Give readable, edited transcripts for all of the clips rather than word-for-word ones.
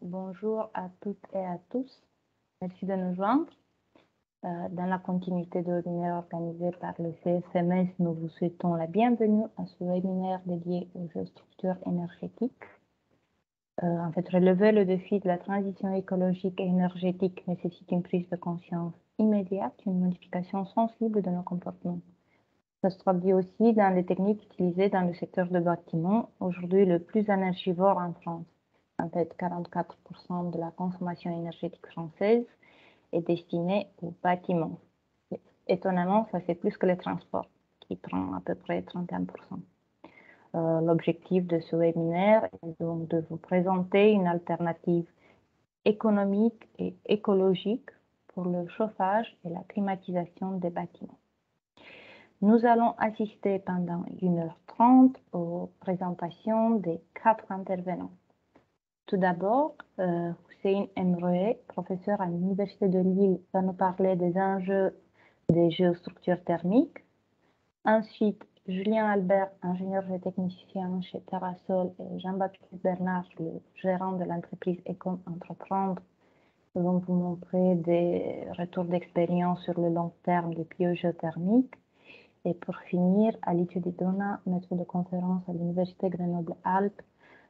bonjour à toutes et à tous. Merci de nous joindre. Dans la continuité de webinaire organisé par le CSMS, nous vous souhaitons la bienvenue à ce webinaire dédié aux géostructures énergétiques. Relever le défi de la transition écologique et énergétique nécessite une prise de conscience immédiate, une modification sensible de nos comportements. Ça se traduit aussi dans les techniques utilisées dans le secteur du bâtiment, aujourd'hui le plus énergivore en France. 44% de la consommation énergétique française est destinée au bâtiment. Étonnamment, ça c'est plus que le transport, qui prend à peu près 31%. L'objectif de ce webinaire est donc de vous présenter une alternative économique et écologique pour le chauffage et la climatisation des bâtiments. Nous allons assister pendant 1h30 aux présentations des 4 intervenants. Tout d'abord, Hussein Emre, professeur à l'Université de Lille, va nous parler des enjeux des géostructures thermiques. Ensuite, Julien Albert, ingénieur géotechnicien chez Terrasol, et Jean-Baptiste Bernard, le gérant de l'entreprise Ecom Entreprendre, vont vous montrer des retours d'expérience sur le long terme des biogéothermiques. Et pour finir, Ali Dona, maître de conférence à l'Université Grenoble-Alpes,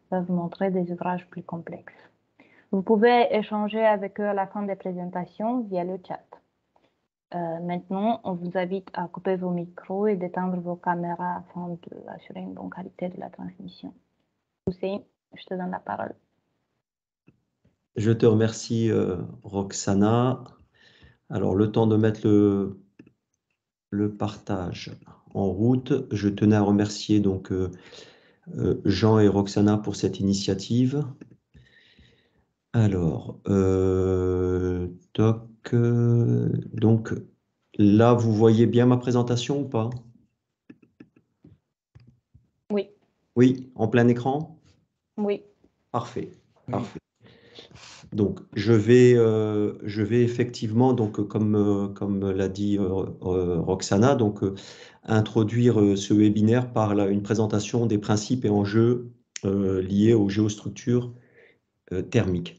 va vous montrer des ouvrages plus complexes. Vous pouvez échanger avec eux à la fin des présentations via le chat. Maintenant, on vous invite à couper vos micros et d'éteindre vos caméras afin d'assurer une bonne qualité de la transmission. Hussein, je te donne la parole. Je te remercie, Roxana. Alors, le temps de mettre le partage en route. Je tenais à remercier donc Jean et Roxana pour cette initiative. Alors, donc là, vous voyez bien ma présentation ou pas? Oui. Oui, en plein écran? Oui. Parfait, parfait. Donc, je vais effectivement, donc, comme l'a dit Roxana, donc, introduire ce webinaire par une présentation des principes et enjeux liés aux géostructures thermiques.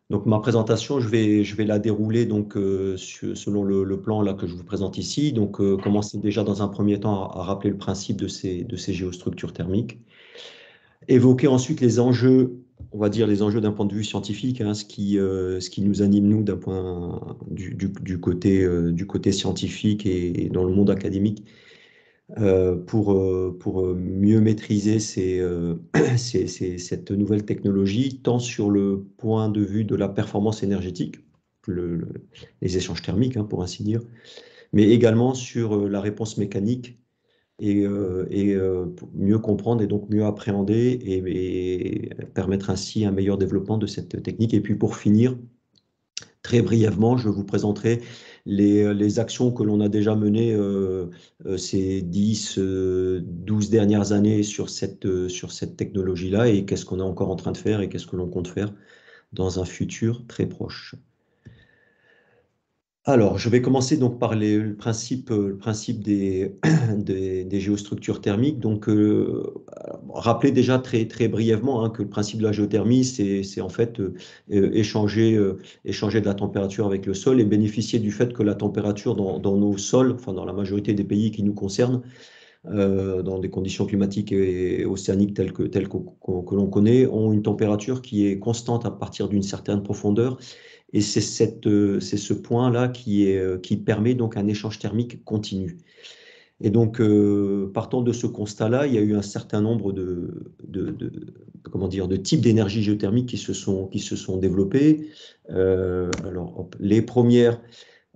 Donc, ma présentation, je vais la dérouler donc, selon le plan là, que je vous présente ici. Donc, commencer déjà dans un premier temps à rappeler le principe de ces géostructures thermiques. Évoquer ensuite les enjeux, on va dire les enjeux d'un point de vue scientifique, hein, ce qui nous anime, nous, d'un point du côté scientifique et dans le monde académique, pour mieux maîtriser cette nouvelle technologie, tant sur le point de vue de la performance énergétique, les échanges thermiques, hein, pour ainsi dire, mais également sur la réponse mécanique et pour mieux comprendre et donc mieux appréhender et permettre ainsi un meilleur développement de cette technique. Et puis pour finir, très brièvement, je vous présenterai les actions que l'on a déjà menées ces 10-12 dernières années sur cette technologie-là et qu'est-ce qu'on est encore en train de faire et qu'est-ce que l'on compte faire dans un futur très proche. Alors, je vais commencer donc par le principe des géostructures thermiques. Donc, rappelez déjà très brièvement hein, que le principe de la géothermie, c'est en fait échanger de la température avec le sol et bénéficier du fait que la température dans nos sols, enfin dans la majorité des pays qui nous concernent, dans des conditions climatiques et océaniques telles que l'on connaît, ont une température qui est constante à partir d'une certaine profondeur. Et c'est ce point-là qui permet donc un échange thermique continu. Et donc, partant de ce constat-là, il y a eu un certain nombre de types d'énergie géothermique qui se sont développés. Les premières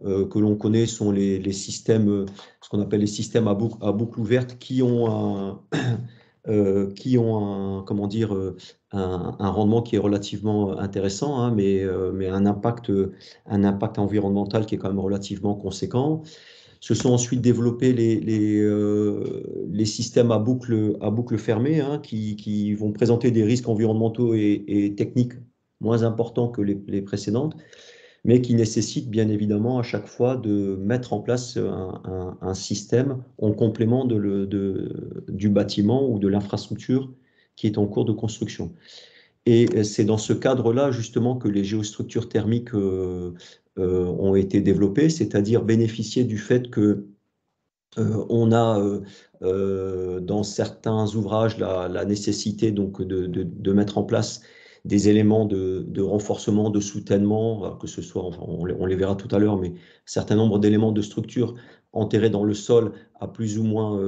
que l'on connaît sont les systèmes, ce qu'on appelle les systèmes à boucle ouverte, qui ont un rendement qui est relativement intéressant, hein, mais un impact environnemental qui est quand même relativement conséquent. Se sont ensuite développés les systèmes à boucle fermée, hein, qui vont présenter des risques environnementaux et techniques moins importants que les précédentes, mais qui nécessitent bien évidemment à chaque fois de mettre en place un système en complément du bâtiment ou de l'infrastructure qui est en cours de construction. Et c'est dans ce cadre-là, justement, que les géostructures thermiques ont été développées, c'est-à-dire bénéficier du fait que on a dans certains ouvrages la nécessité donc de mettre en place des éléments de renforcement, de soutènement, que ce soit, enfin, on les verra tout à l'heure, mais un certain nombre d'éléments de structure enterrés dans le sol à plus ou moins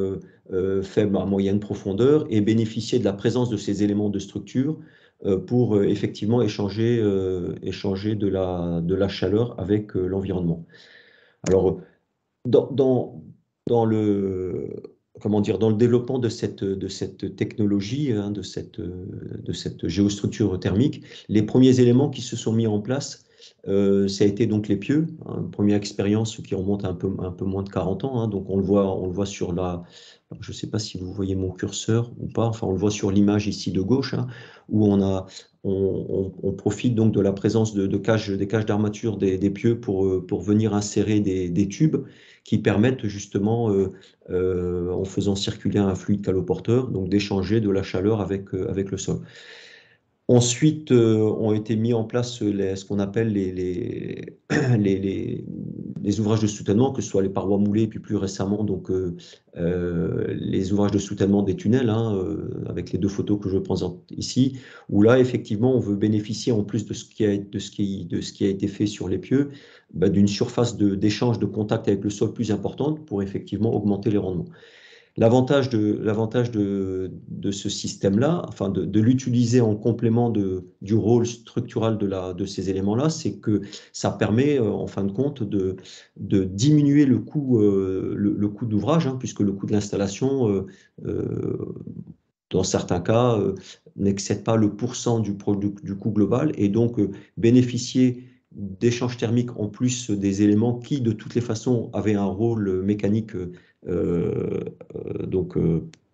faible à moyenne profondeur, et bénéficier de la présence de ces éléments de structure pour effectivement échanger de la chaleur avec l'environnement. Alors, dans, dans, dans le, comment dire, dans le développement de cette technologie, hein, de cette géostructure thermique, les premiers éléments qui se sont mis en place, ça a été donc les pieux, hein, une première expérience qui remonte un peu moins de 40 ans. Hein, donc on le voit sur la, je ne sais pas si vous voyez mon curseur ou pas, enfin on le voit sur l'image ici de gauche, hein, où on profite donc de la présence des cages d'armature des pieux pour venir insérer des tubes qui permettent justement, en faisant circuler un fluide caloporteur, donc d'échanger de la chaleur avec le sol. Ensuite, ont été mis en place ce qu'on appelle les ouvrages de soutènement, que ce soit les parois moulées, puis plus récemment donc les ouvrages de soutènement des tunnels, hein, avec les deux photos que je présente ici, où là effectivement on veut bénéficier, en plus de ce qui a été fait sur les pieux, bah, d'une surface d'échange, de contact avec le sol plus importante pour effectivement augmenter les rendements. L'avantage de ce système-là, enfin de l'utiliser en complément du rôle structural de ces éléments-là, c'est que ça permet, en fin de compte, de diminuer le coût, le coût d'ouvrage, hein, puisque le coût de l'installation, dans certains cas, n'excède pas le pourcent du coût global, et donc bénéficier d'échanges thermiques en plus des éléments qui, de toutes les façons, avaient un rôle mécanique donc,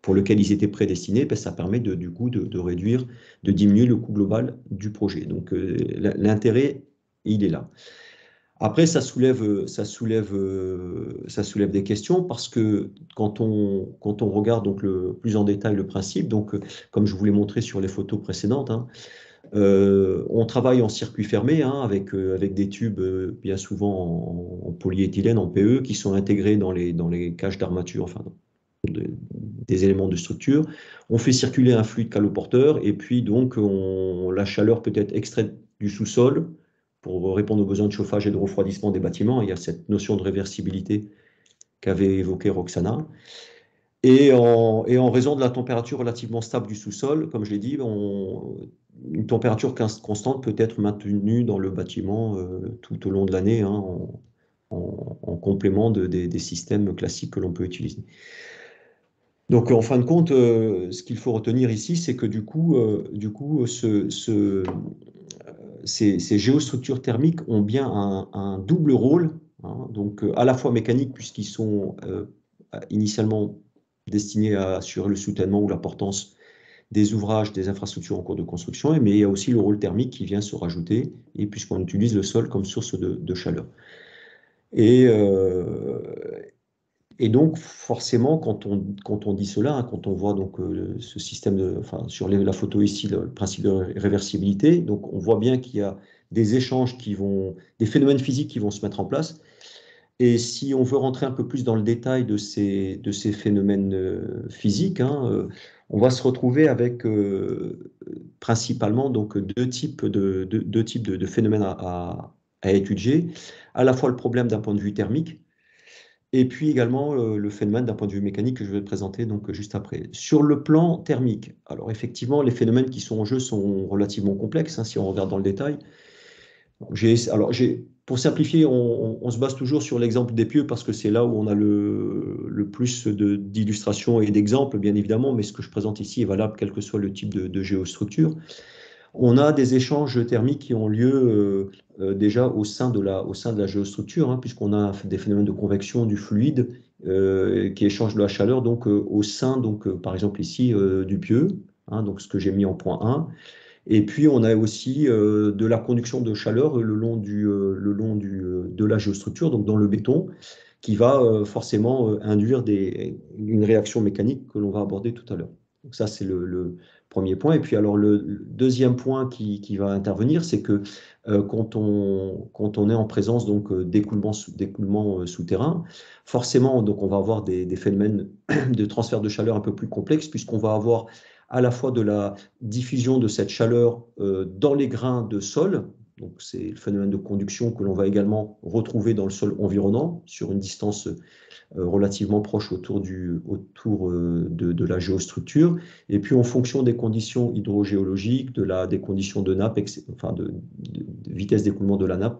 pour lequel ils étaient prédestinés, ben, ça permet du coup de réduire, de diminuer le coût global du projet. Donc l'intérêt, il est là. Après, ça soulève des questions parce que quand on regarde donc plus en détail le principe, donc comme je vous l'ai montré sur les photos précédentes, hein, on travaille en circuit fermé, hein, avec des tubes bien souvent en polyéthylène, en PE, qui sont intégrés dans les cages d'armature, enfin des éléments de structure. On fait circuler un fluide caloporteur et puis donc la chaleur peut être extraite du sous-sol pour répondre aux besoins de chauffage et de refroidissement des bâtiments. Il y a cette notion de réversibilité qu'avait évoqué Roxana. Et en raison de la température relativement stable du sous-sol, comme je l'ai dit, une température constante peut être maintenue dans le bâtiment tout au long de l'année, hein, en complément des systèmes classiques que l'on peut utiliser. Donc, en fin de compte, ce qu'il faut retenir ici, c'est que du coup ces géostructures thermiques ont bien un double rôle, hein, donc à la fois mécanique, puisqu'ils sont initialement destinés à assurer le soutènement ou la portance des ouvrages, des infrastructures en cours de construction, mais il y a aussi le rôle thermique qui vient se rajouter, et puisqu'on utilise le sol comme source de chaleur. Et donc, forcément, quand on dit cela, hein, quand on voit donc ce système enfin, sur la photo ici, le principe de réversibilité, donc on voit bien qu'il y a des échanges des phénomènes physiques qui vont se mettre en place. Et si on veut rentrer un peu plus dans le détail de ces phénomènes physiques, hein, on va se retrouver avec principalement donc deux types de phénomènes à étudier. À la fois le problème d'un point de vue thermique, et puis également le phénomène d'un point de vue mécanique que je vais présenter donc juste après. Sur le plan thermique, alors effectivement, les phénomènes qui sont en jeu sont relativement complexes, hein, si on regarde dans le détail. Pour simplifier, on se base toujours sur l'exemple des pieux parce que c'est là où on a le plus d'illustrations et d'exemples, bien évidemment, mais ce que je présente ici est valable quel que soit le type de géostructure. On a des échanges thermiques qui ont lieu déjà au sein de la géostructure, hein, puisqu'on a des phénomènes de convection du fluide qui échangent de la chaleur donc, au sein, donc, par exemple ici, du pieu, hein, donc ce que j'ai mis en point 1. Et puis on a aussi de la conduction de chaleur le long de la géostructure, donc dans le béton, qui va forcément induire une réaction mécanique que l'on va aborder tout à l'heure. Donc ça, c'est le premier point. Et puis alors le deuxième point qui va intervenir, c'est que quand on est en présence donc d'écoulement souterrain, forcément donc on va avoir des phénomènes de transfert de chaleur un peu plus complexes, puisqu'on va avoir à la fois de la diffusion de cette chaleur dans les grains de sol. Donc c'est le phénomène de conduction que l'on va également retrouver dans le sol environnant sur une distance relativement proche autour de la géostructure. Et puis, en fonction des conditions hydrogéologiques, des conditions de nappe, enfin de vitesse d'écoulement de la nappe,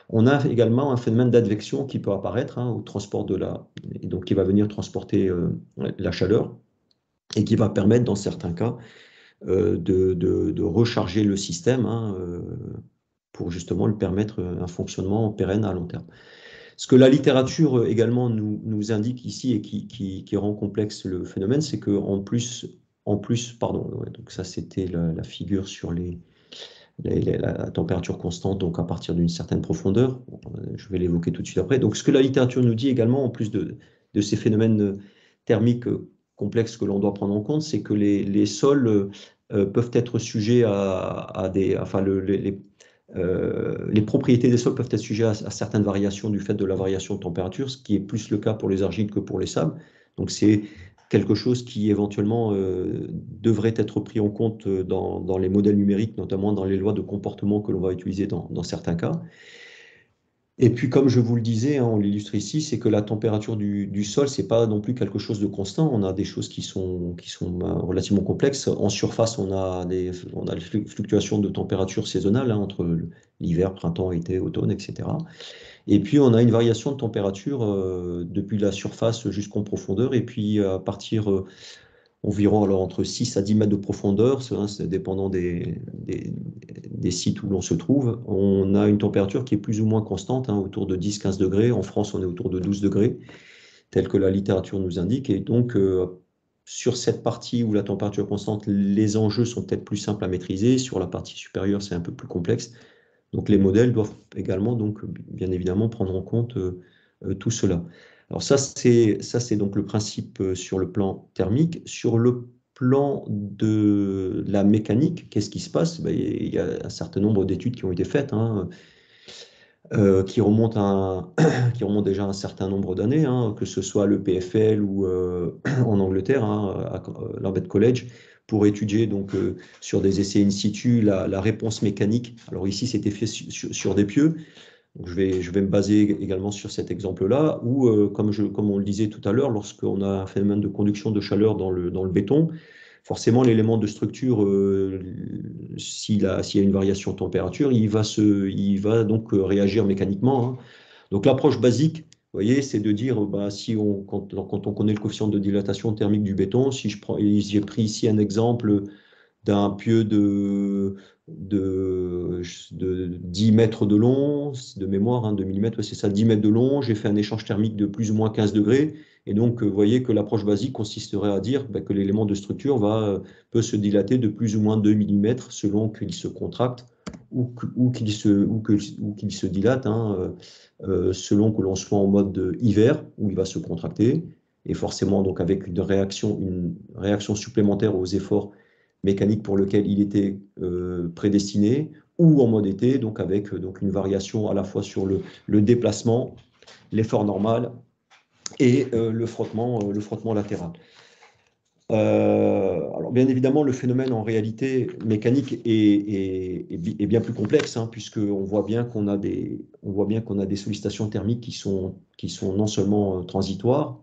on a également un phénomène d'advection qui peut apparaître au transport et donc qui va venir transporter la chaleur et qui va permettre, dans certains cas, de recharger le système pour justement lui permettre un fonctionnement pérenne à long terme. Ce que la littérature également nous indique ici et qui rend complexe le phénomène, c'est qu'en plus, pardon, ouais, donc ça c'était la figure sur la température constante, donc à partir d'une certaine profondeur. Je vais l'évoquer tout de suite après. Donc ce que la littérature nous dit également, en plus de ces phénomènes thermiques complexes que l'on doit prendre en compte, c'est que les sols peuvent être sujets à des, enfin les propriétés des sols peuvent être sujets à certaines variations du fait de la variation de température, ce qui est plus le cas pour les argiles que pour les sables. Donc c'est quelque chose qui éventuellement devrait être pris en compte dans les modèles numériques, notamment dans les lois de comportement que l'on va utiliser dans certains cas. Et puis, comme je vous le disais, on l'illustre ici, c'est que la température du sol, c'est pas non plus quelque chose de constant. On a des choses qui sont relativement complexes. En surface, on a des fluctuations de température saisonnales entre l'hiver, printemps, été, automne, etc. Et puis, on a une variation de température depuis la surface jusqu'en profondeur. Et puis, à partir environ alors, entre 6 à 10 mètres de profondeur, c'est dépendant des sites où l'on se trouve, on a une température qui est plus ou moins constante, autour de 10-15 degrés. En France, on est autour de 12 degrés, tel que la littérature nous indique. Et donc, sur cette partie où la température est constante, les enjeux sont peut-être plus simples à maîtriser. Sur la partie supérieure, c'est un peu plus complexe. Donc les modèles doivent également, donc, bien évidemment, prendre en compte tout cela. Alors ça, c'est donc le principe sur le plan thermique. Sur le plan de la mécanique, qu'est-ce qui se passe? Ben, il y a un certain nombre d'études qui ont été faites, qui remontent qui remontent déjà à un certain nombre d'années, que ce soit le PFL ou en Angleterre, à Lambeth College, pour étudier donc sur des essais in situ la réponse mécanique. Alors ici, c'était fait sur des pieux. Donc, je vais me baser également sur cet exemple-là, où, comme on le disait tout à l'heure, lorsqu'on a un phénomène de conduction de chaleur dans le béton, forcément, l'élément de structure, s'il y a une variation de température, il va donc réagir mécaniquement. Donc l'approche basique, vous voyez, c'est de dire, quand on connaît le coefficient de dilatation thermique du béton, si j'ai pris ici un exemple d'un pieu de 10 mètres de long, de mémoire, de millimètres, c'est ça, 10 mètres de long, j'ai fait un échange thermique de plus ou moins 15 degrés, et donc vous voyez que l'approche basique consisterait à dire que l'élément de structure peut se dilater de plus ou moins 2 millimètres selon qu'il se contracte ou qu'il se dilate, selon que l'on soit en mode hiver, où il va se contracter, et forcément donc avec une réaction supplémentaire aux efforts mécanique pour lequel il était prédestiné, ou en mode été, donc avec une variation à la fois sur le déplacement, l'effort normal et le frottement latéral. Alors bien évidemment, le phénomène en réalité mécanique est bien plus complexe, puisqu'on voit bien qu'on a des sollicitations thermiques qui sont non seulement transitoires,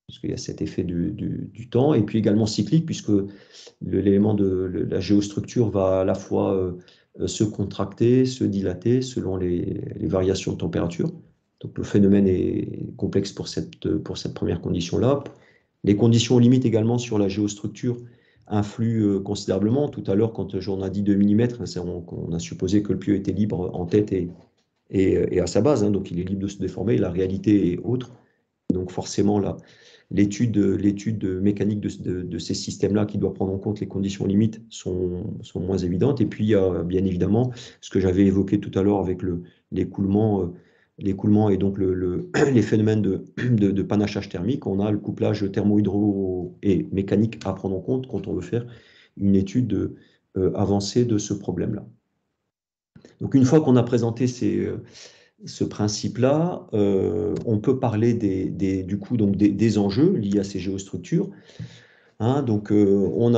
puisqu'il y a cet effet du temps, et puis également cyclique, puisque l'élément de la géostructure va à la fois se contracter, se dilater selon les variations de température. Donc le phénomène est complexe pour cette première condition-là. Les conditions limites également sur la géostructure influent considérablement. Tout à l'heure, quand j'en ai dit 2 mm, on a supposé que le pieu était libre en tête et à sa base, donc il est libre de se déformer. La réalité est autre. Donc forcément, là, l'étude mécanique de ces systèmes-là qui doit prendre en compte les conditions limites sont moins évidentes. Et puis, il y a bien évidemment ce que j'avais évoqué tout à l'heure avec l'écoulement l'écoulement et donc les phénomènes de panachage thermique, on a le couplage thermo-hydro et mécanique à prendre en compte quand on veut faire une étude avancée de ce problème-là. Donc une fois qu'on a présenté ce principe-là, on peut parler du coup, donc des enjeux liés à ces géostructures. Hein, donc on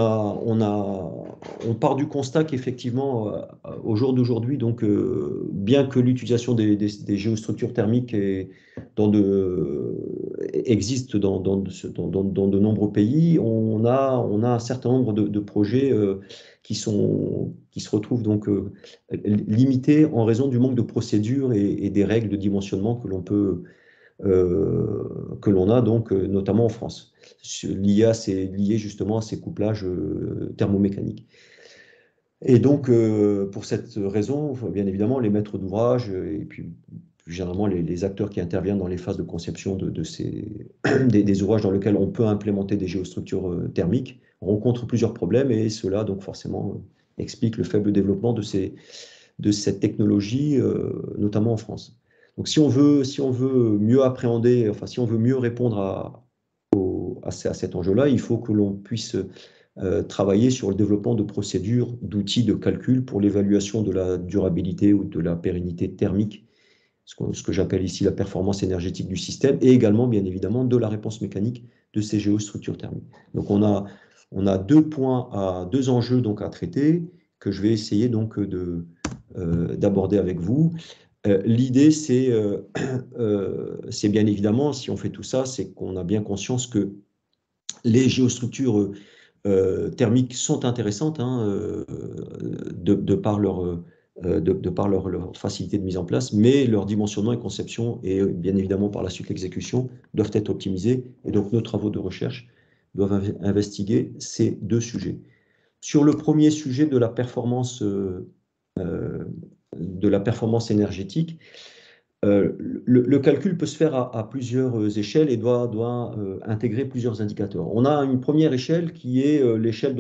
part du constat qu'effectivement, au jour d'aujourd'hui, donc bien que l'utilisation des géostructures thermiques existe dans de nombreux pays, on a un certain nombre de projets qui se retrouvent donc limités en raison du manque de procédures et des règles de dimensionnement que l'on a donc notamment en France. L'IA, c'est lié justement à ces couplages thermomécaniques. Et donc, pour cette raison, bien évidemment, les maîtres d'ouvrage et puis plus généralement les acteurs qui interviennent dans les phases de conception des ouvrages dans lesquels on peut implémenter des géostructures thermiques rencontrent plusieurs problèmes et cela donc forcément explique le faible développement de cette technologie, notamment en France. Donc si on veut mieux appréhender, enfin si on veut mieux répondre à cet enjeu-là, il faut que l'on puisse travailler sur le développement de procédures, d'outils de calcul pour l'évaluation de la durabilité ou de la pérennité thermique, ce que j'appelle ici la performance énergétique du système, et également, bien évidemment, de la réponse mécanique de ces géostructures thermiques. Donc on a deux enjeux donc à traiter que je vais essayer donc d'aborder avec vous. L'idée, c'est bien évidemment, si on fait tout ça, c'est qu'on a bien conscience que les géostructures thermiques sont intéressantes hein, de par leur facilité de mise en place, mais leur dimensionnement et conception et bien évidemment par la suite l'exécution doivent être optimisés. Et donc nos travaux de recherche doivent investiguer ces deux sujets. Sur le premier sujet de la performance énergétique, le calcul peut se faire à plusieurs échelles et doit intégrer plusieurs indicateurs. On a une première échelle qui est l'échelle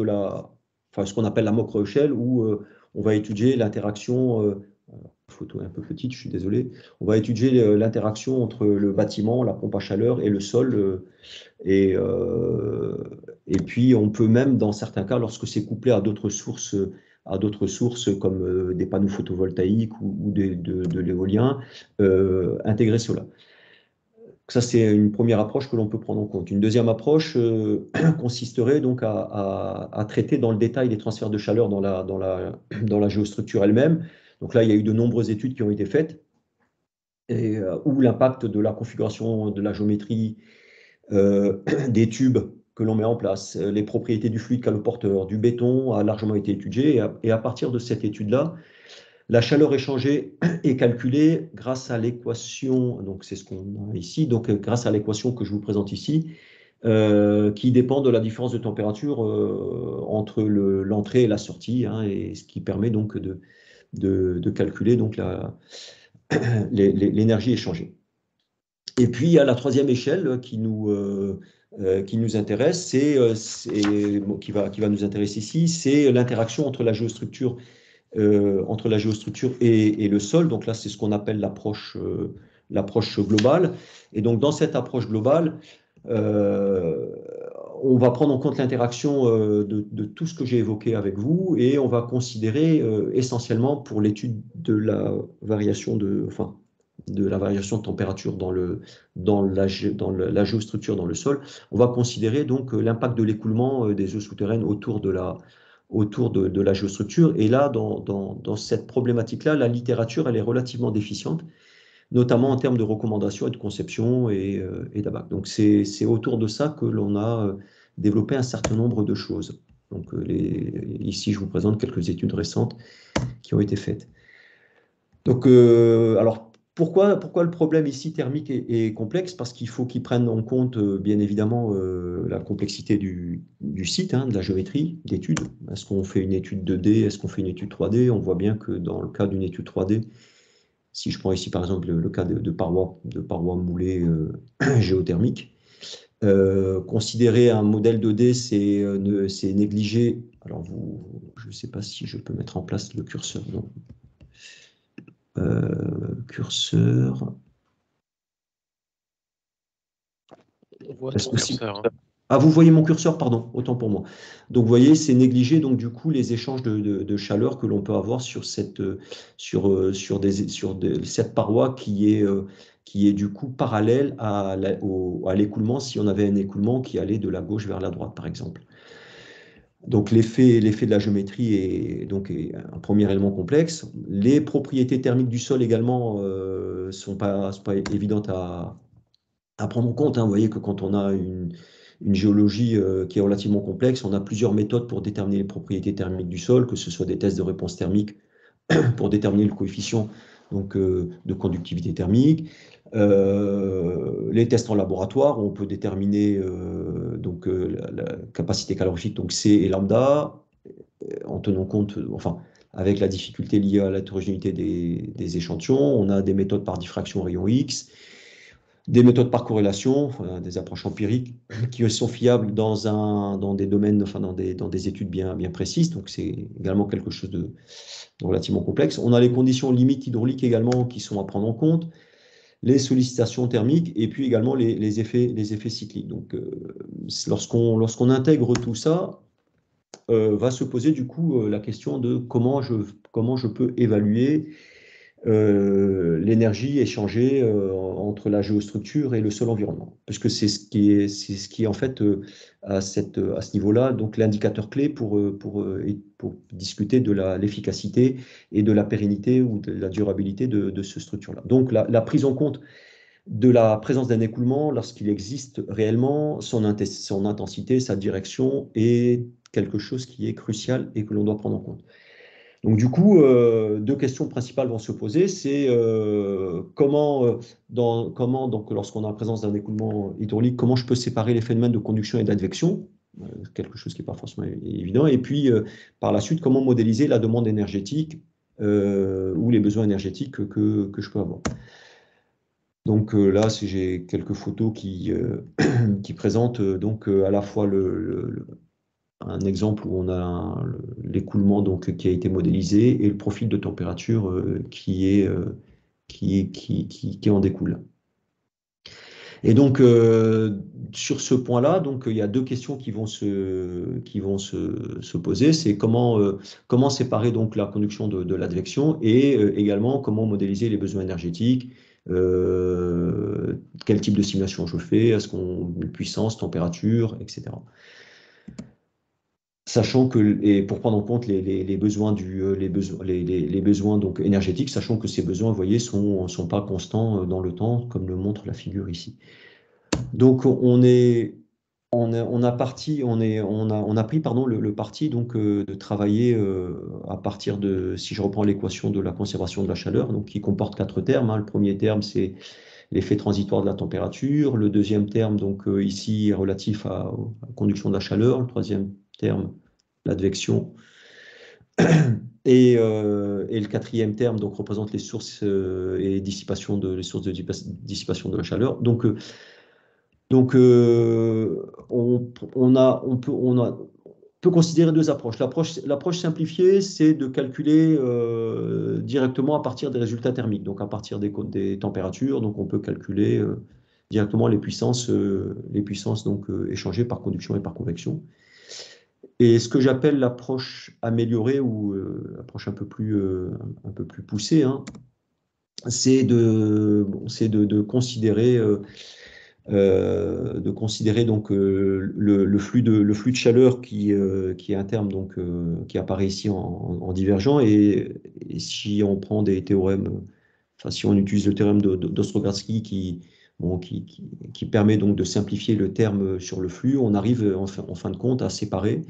ce qu'on appelle la macroéchelle, où on va étudier l'interaction, photo est un peu petite, je suis désolé, on va étudier l'interaction entre le bâtiment, la pompe à chaleur et le sol. Et puis on peut même, dans certains cas, lorsque c'est couplé à d'autres sources comme des panneaux photovoltaïques ou de l'éolien, intégrer cela. Ça, c'est une première approche que l'on peut prendre en compte. Une deuxième approche consisterait donc à traiter dans le détail les transferts de chaleur dans la géostructure elle-même. Donc là, il y a eu de nombreuses études qui ont été faites, où l'impact de la configuration de la géométrie des tubes que l'on met en place, les propriétés du fluide caloporteur, du béton a largement été étudié. Et à partir de cette étude-là, la chaleur échangée est calculée grâce à l'équation, donc c'est ce qu'on a ici, donc grâce à l'équation que je vous présente ici, qui dépend de la différence de température entre l'entrée et la sortie, hein, et ce qui permet donc de calculer donc l'énergie échangée. Et puis il y a la troisième échelle qui nous intéresse, qui va nous intéresser ici, c'est l'interaction entre la géostructure et le sol. Donc là, c'est ce qu'on appelle l'approche globale. Et donc, dans cette approche globale, on va prendre en compte l'interaction de tout ce que j'ai évoqué avec vous et on va considérer essentiellement pour l'étude de la variation de température dans la géostructure dans le sol, on va considérer donc l'impact de l'écoulement des eaux souterraines autour de la géostructure. Et là, dans cette problématique-là, la littérature, elle est relativement déficiente, notamment en termes de recommandations et de conception et d'abac. Donc, c'est autour de ça que l'on a développé un certain nombre de choses. Donc, ici, je vous présente quelques études récentes qui ont été faites. Donc, alors, pourquoi le problème ici thermique est complexe? Parce qu'il faut qu'il prenne en compte, bien évidemment, la complexité du site, hein, de la géométrie, d'études. Est-ce qu'on fait une étude 2D? Est-ce qu'on fait une étude 3D? On voit bien que dans le cas d'une étude 3D, si je prends ici par exemple le cas de parois moulées géothermiques, considérer un modèle 2D, c'est négliger. Alors, je ne sais pas si je peux mettre en place le curseur. Non. Curseur. On voit Est-ce ton possible? curseur, hein. Ah, vous voyez mon curseur, pardon, autant pour moi. Donc, vous voyez, c'est négliger donc du coup les échanges de chaleur que l'on peut avoir sur cette paroi qui est du coup parallèle à l'écoulement si on avait un écoulement qui allait de la gauche vers la droite, par exemple. Donc l'effet de la géométrie est un premier élément complexe. Les propriétés thermiques du sol également sont pas évidentes à prendre en compte, hein. Vous voyez que quand on a une géologie qui est relativement complexe, on a plusieurs méthodes pour déterminer les propriétés thermiques du sol, que ce soit des tests de réponse thermique pour déterminer le coefficient donc, de conductivité thermique, les tests en laboratoire, où on peut déterminer la capacité calorifique, donc C et lambda, en tenant compte, enfin, avec la difficulté liée à l'hétérogénéité des échantillons. On a des méthodes par diffraction rayon X, des méthodes par corrélation, enfin, des approches empiriques qui sont fiables dans des domaines, enfin, dans des études bien précises. Donc, c'est également quelque chose de relativement complexe. On a les conditions limites hydrauliques également qui sont à prendre en compte, les sollicitations thermiques et puis également les effets cycliques. Donc, lorsqu'on intègre tout ça, va se poser du coup la question de comment je peux évaluer l'énergie échangée entre la géostructure et le sol environnement, puisque c'est ce qui est en fait à ce niveau-là donc l'indicateur clé pour discuter de l'efficacité et de la pérennité ou de la durabilité de ce structure-là. Donc la prise en compte de la présence d'un écoulement lorsqu'il existe réellement, son intensité, sa direction est quelque chose qui est crucial et que l'on doit prendre en compte. Donc du coup, deux questions principales vont se poser, c'est comment donc lorsqu'on a la présence d'un écoulement hydraulique, comment je peux séparer les phénomènes de conduction et d'advection, quelque chose qui n'est pas forcément évident, et puis par la suite, comment modéliser la demande énergétique ou les besoins énergétiques que je peux avoir. Donc là, j'ai quelques photos qui présentent donc à la fois un exemple où on a l'écoulement donc qui a été modélisé et le profil de température qui en découle. Et donc sur ce point-là, donc il y a deux questions qui vont se poser, c'est comment séparer donc la conduction de l'advection et également comment modéliser les besoins énergétiques. Quel type de simulation je fais, est-ce qu'on puissance, température, etc. Sachant que, et pour prendre en compte les besoins les besoins donc énergétiques, sachant que ces besoins, vous voyez, sont pas constants dans le temps, comme le montre la figure ici. Donc on a pris le parti donc de travailler à partir de, si je reprends l'équation de la conservation de la chaleur, donc qui comporte 4 termes, hein. Le premier terme c'est l'effet transitoire de la température. Le deuxième terme, donc ici, est relatif à la conduction de la chaleur. Le troisième terme, l'advection. Et le quatrième terme donc, représente les sources et les sources de dissipation de la chaleur. Donc on peut considérer deux approches. L'approche simplifiée, c'est de calculer directement à partir des résultats thermiques, donc à partir des températures. Donc on peut calculer directement les puissances donc, échangées par conduction et par convection. Et ce que j'appelle l'approche améliorée ou l'approche un peu plus poussée, hein, c'est de considérer donc le flux de chaleur qui est un terme donc qui apparaît ici en divergent et si on prend des théorèmes, enfin si on utilise le théorème d'Ostrogarsky qui permet donc de simplifier le terme sur le flux, on arrive en fin de compte à séparer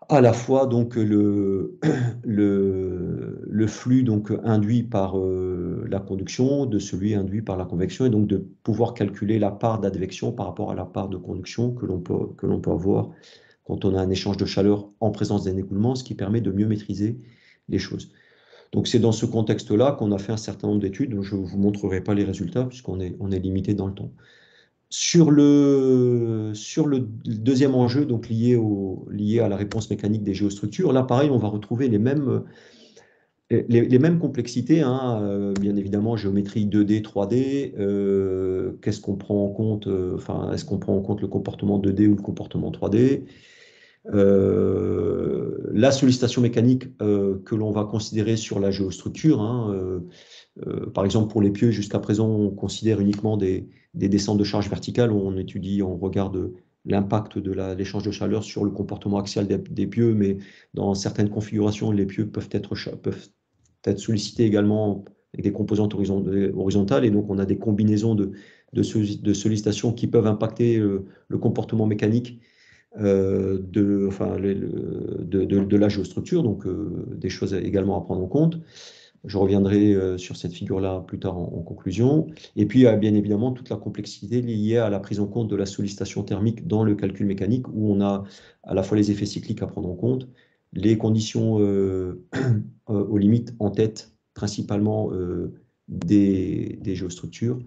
à la fois donc le flux donc induit par la conduction de celui induit par la convection et donc de pouvoir calculer la part d'advection par rapport à la part de conduction que l'on peut avoir quand on a un échange de chaleur en présence d'un écoulement, ce qui permet de mieux maîtriser les choses. Donc c'est dans ce contexte-là qu'on a fait un certain nombre d'études, dont je ne vous montrerai pas les résultats puisqu'on est limité dans le temps. Sur le deuxième enjeu, donc lié à la réponse mécanique des géostructures, là pareil, on va retrouver les mêmes les mêmes complexités, hein, bien évidemment, géométrie 2D, 3D, qu'est-ce qu'on prend en compte, enfin, est-ce qu'on prend en compte le comportement 2D ou le comportement 3D? La sollicitation mécanique que l'on va considérer sur la géostructure, hein, par exemple, pour les pieux, jusqu'à présent, on considère uniquement des descentes de charge verticales où on étudie, on regarde l'impact de l'échange de chaleur sur le comportement axial des pieux, mais dans certaines configurations, les pieux peuvent être sollicités également avec des composantes horizontales, et donc on a des combinaisons de sollicitations qui peuvent impacter le comportement mécanique enfin, de la géostructure, donc des choses également à prendre en compte. Je reviendrai sur cette figure-là plus tard en conclusion. Et puis, bien évidemment, toute la complexité liée à la prise en compte de la sollicitation thermique dans le calcul mécanique, où on a à la fois les effets cycliques à prendre en compte, les conditions aux limites en tête, principalement des géostructures,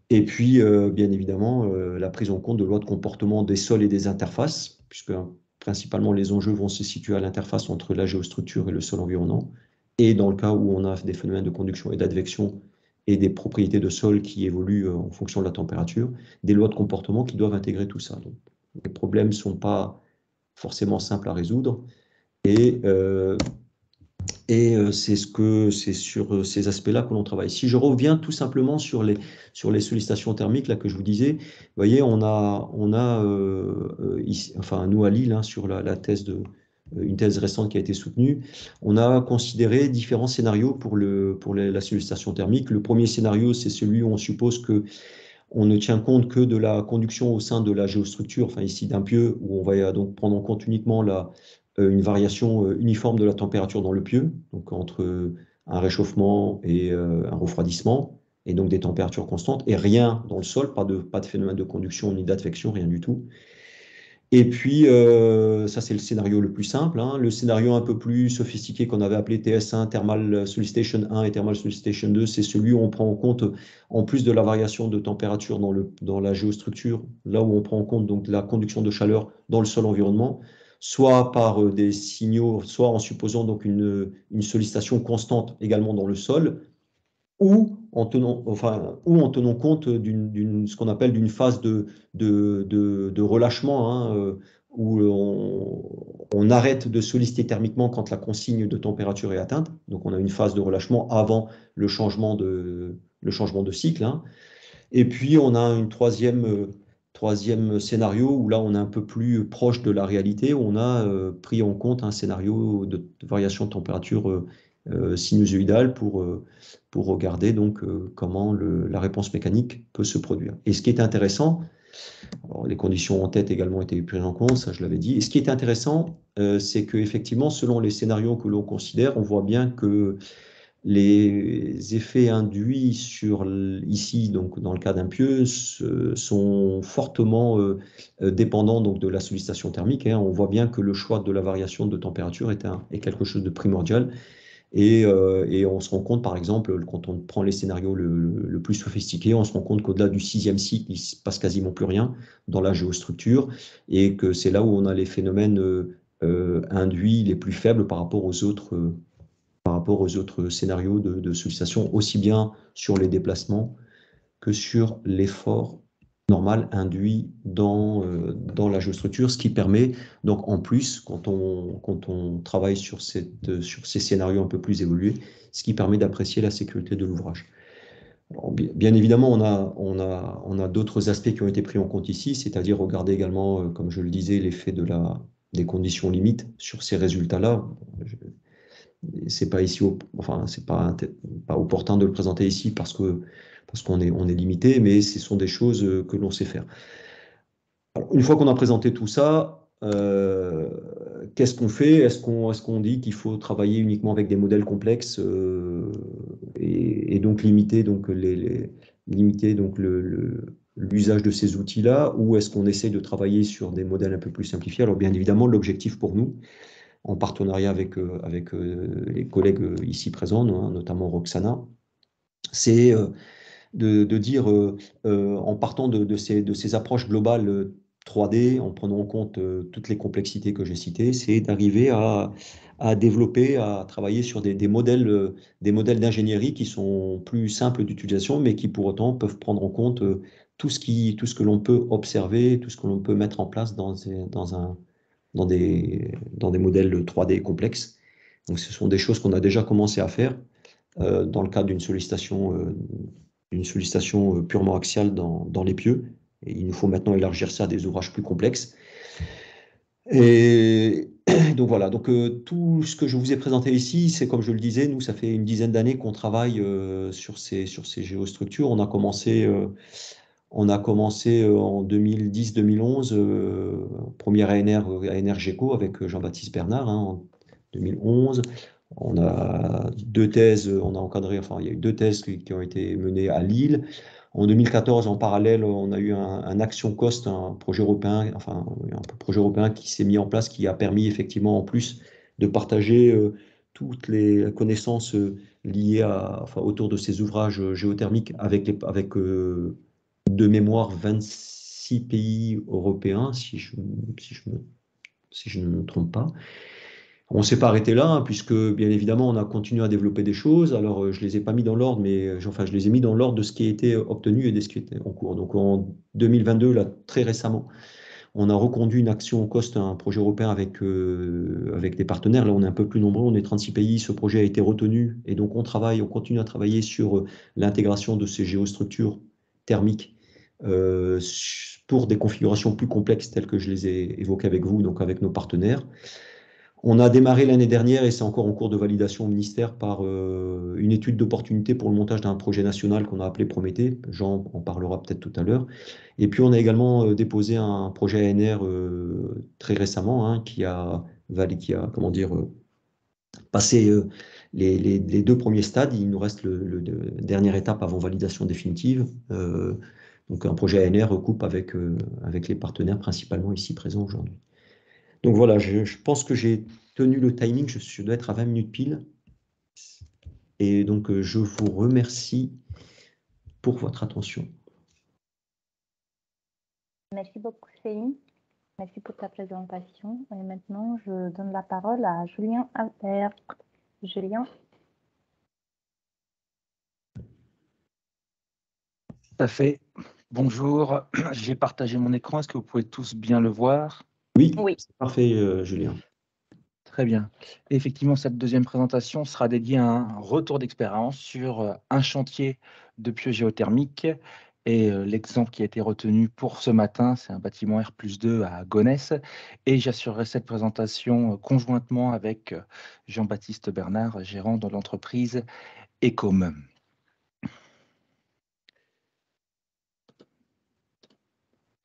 et puis, bien évidemment, la prise en compte de lois de comportement des sols et des interfaces, puisque principalement les enjeux vont se situer à l'interface entre la géostructure et le sol environnant. Et dans le cas où on a des phénomènes de conduction et d'advection et des propriétés de sol qui évoluent en fonction de la température, des lois de comportement qui doivent intégrer tout ça. Donc, les problèmes ne sont pas forcément simples à résoudre. Et c'est sur ces aspects-là que l'on travaille. Si je reviens tout simplement sur les sollicitations thermiques là, que je vous disais, vous voyez, ici, enfin, nous à Lille, hein, sur la thèse une thèse récente qui a été soutenue, on a considéré différents scénarios pour la sollicitation thermique. Le premier scénario, c'est celui où on suppose que on ne tient compte que de la conduction au sein de la géostructure, enfin ici d'un pieu, où on va donc prendre en compte uniquement une variation uniforme de la température dans le pieu, donc entre un réchauffement et un refroidissement, et donc des températures constantes, et rien dans le sol, pas de phénomène de conduction ni d'advection, rien du tout. Et puis, ça c'est le scénario le plus simple, hein. Le scénario un peu plus sophistiqué qu'on avait appelé TS1, Thermal Solicitation 1 et Thermal Solicitation 2, c'est celui où on prend en compte, en plus de la variation de température dans la géostructure, là où on prend en compte donc la conduction de chaleur dans le sol environnement, soit par des signaux, soit en supposant donc une sollicitation constante également dans le sol, ou en tenant compte ce qu'on appelle d'une phase de relâchement, hein, où on arrête de solliciter thermiquement quand la consigne de température est atteinte. Donc on a une phase de relâchement avant le changement de cycle, hein. Et puis on a un troisième scénario où là on est un peu plus proche de la réalité, où on a pris en compte un scénario de variation de température sinusoïdale pour regarder donc comment la réponse mécanique peut se produire. Et ce qui est intéressant, alors les conditions en tête également étaient prises en compte, ça je l'avais dit, et ce qui est intéressant, c'est qu'effectivement, selon les scénarios que l'on considère, on voit bien que les effets induits ici, donc dans le cas d'un pieu, sont fortement dépendants donc, de la sollicitation thermique, hein. On voit bien que le choix de la variation de température est quelque chose de primordial. Et on se rend compte, par exemple, quand on prend les scénarios le plus sophistiqués, on se rend compte qu'au-delà du 6e cycle, il ne se passe quasiment plus rien dans la géostructure, et que c'est là où on a les phénomènes induits les plus faibles par rapport aux autres scénarios de sollicitation, aussi bien sur les déplacements que sur l'effort normal induit dans la géostructure, ce qui permet, donc en plus, quand on travaille sur ces scénarios un peu plus évolués, ce qui permet d'apprécier la sécurité de l'ouvrage. Bien évidemment, on a d'autres aspects qui ont été pris en compte ici, c'est-à-dire regarder également, comme je le disais, l'effet des conditions limites sur ces résultats-là. C'est pas ici, enfin, c'est pas opportun de le présenter ici parce qu'on est limité, mais ce sont des choses que l'on sait faire. Alors, une fois qu'on a présenté tout ça, qu'est-ce qu'on fait? Est-ce qu'on dit qu'il faut travailler uniquement avec des modèles complexes et donc limiter donc l'usage de ces outils-là, ou est-ce qu'on essaie de travailler sur des modèles un peu plus simplifiés? Alors bien évidemment, l'objectif pour nous, en partenariat avec les collègues ici présents, hein, notamment Roxana, c'est de dire, en partant de ces approches globales 3D, en prenant en compte toutes les complexités que j'ai citées, c'est d'arriver à développer, à travailler sur des modèles d'ingénierie qui sont plus simples d'utilisation, mais qui pour autant peuvent prendre en compte tout ce que l'on peut observer, tout ce que l'on peut mettre en place dans des modèles 3D complexes. Donc, ce sont des choses qu'on a déjà commencé à faire dans le cadre d'une sollicitation purement axiale dans les pieux. Et il nous faut maintenant élargir ça à des ouvrages plus complexes. Et donc voilà, donc tout ce que je vous ai présenté ici, c'est comme je le disais, nous, ça fait une dizaine d'années qu'on travaille sur ces géostructures. On a commencé en 2010-2011, première ANR GECO avec Jean-Baptiste Bernard en 2011. On a deux thèses, on a encadré, enfin il y a eu deux thèses qui ont été menées à Lille. En 2014, en parallèle, on a eu un Action Cost, un projet européen, enfin un projet européen qui s'est mis en place, qui a permis effectivement en plus de partager toutes les connaissances liées enfin, autour de ces ouvrages géothermiques avec de mémoire 26 pays européens, si je ne me trompe pas. On ne s'est pas arrêté là, hein, puisque bien évidemment, on a continué à développer des choses. Alors, je ne les ai pas mis dans l'ordre, mais enfin, je les ai mis dans l'ordre de ce qui a été obtenu et de ce qui était en cours. Donc, en 2022, là, très récemment, on a reconduit une action au cost, un projet européen avec des partenaires. Là, on est un peu plus nombreux, on est 36 pays. Ce projet a été retenu et donc on continue à travailler sur l'intégration de ces géostructures thermiques euh, pour des configurations plus complexes telles que je les ai évoquées avec vous, donc avec nos partenaires. On a démarré l'année dernière et c'est encore en cours de validation au ministère par une étude d'opportunité pour le montage d'un projet national qu'on a appelé Prométhée. Jean en parlera peut-être tout à l'heure. Et puis on a également déposé un projet ANR très récemment qui a comment dire, passé les deux premiers stades. Il nous reste dernière étape avant validation définitive. Donc un projet ANR recoupe avec les partenaires principalement ici présents aujourd'hui. Donc voilà, je pense que j'ai tenu le timing, je dois être à 20 minutes pile. Et donc je vous remercie pour votre attention. Merci beaucoup, Céline. Merci pour ta présentation. Et maintenant, je donne la parole à Julien Albert. Julien. Tout à fait. Bonjour, j'ai partagé mon écran. Est-ce que vous pouvez tous bien le voir? Oui, Oui. c'est parfait, Julien. Très bien. Et effectivement, cette deuxième présentation sera dédiée à un retour d'expérience sur un chantier de géothermique. Et l'exemple qui a été retenu pour ce matin, c'est un bâtiment R+2 à Gonesse. Et j'assurerai cette présentation conjointement avec Jean-Baptiste Bernard, gérant de l'entreprise Ecom.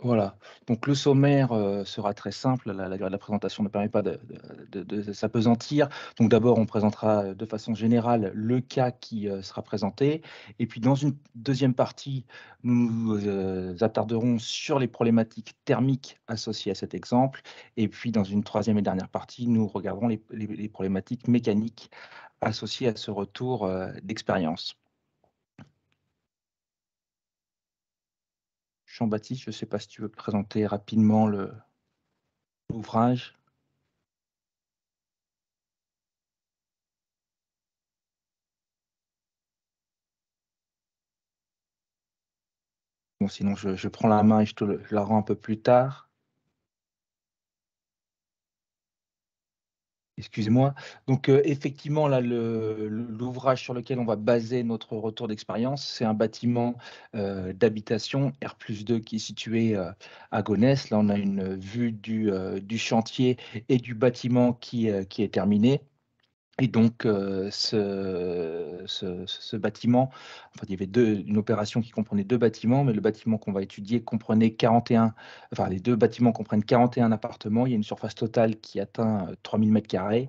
Voilà, donc le sommaire sera très simple, la présentation ne permet pas de s'appesantir. Donc d'abord, on présentera de façon générale le cas qui sera présenté. Et puis dans une deuxième partie, nous nous attarderons sur les problématiques thermiques associées à cet exemple. Et puis dans une troisième et dernière partie, nous regarderons les problématiques mécaniques associées à ce retour d'expérience. Jean-Baptiste, je ne sais pas si tu veux présenter rapidement l'ouvrage. Bon, sinon, je prends la main et je la rends un peu plus tard. Excusez-moi. Donc, effectivement, là, l'ouvrage sur lequel on va baser notre retour d'expérience, c'est un bâtiment d'habitation R+2 qui est situé à Gonesse. Là, on a une vue du chantier et du bâtiment qui est terminé. Et donc, ce bâtiment, enfin, il y avait une opération qui comprenait deux bâtiments, mais le bâtiment qu'on va étudier comprenait 41, enfin, les deux bâtiments comprennent 41 appartements. Il y a une surface totale qui atteint 3000 m².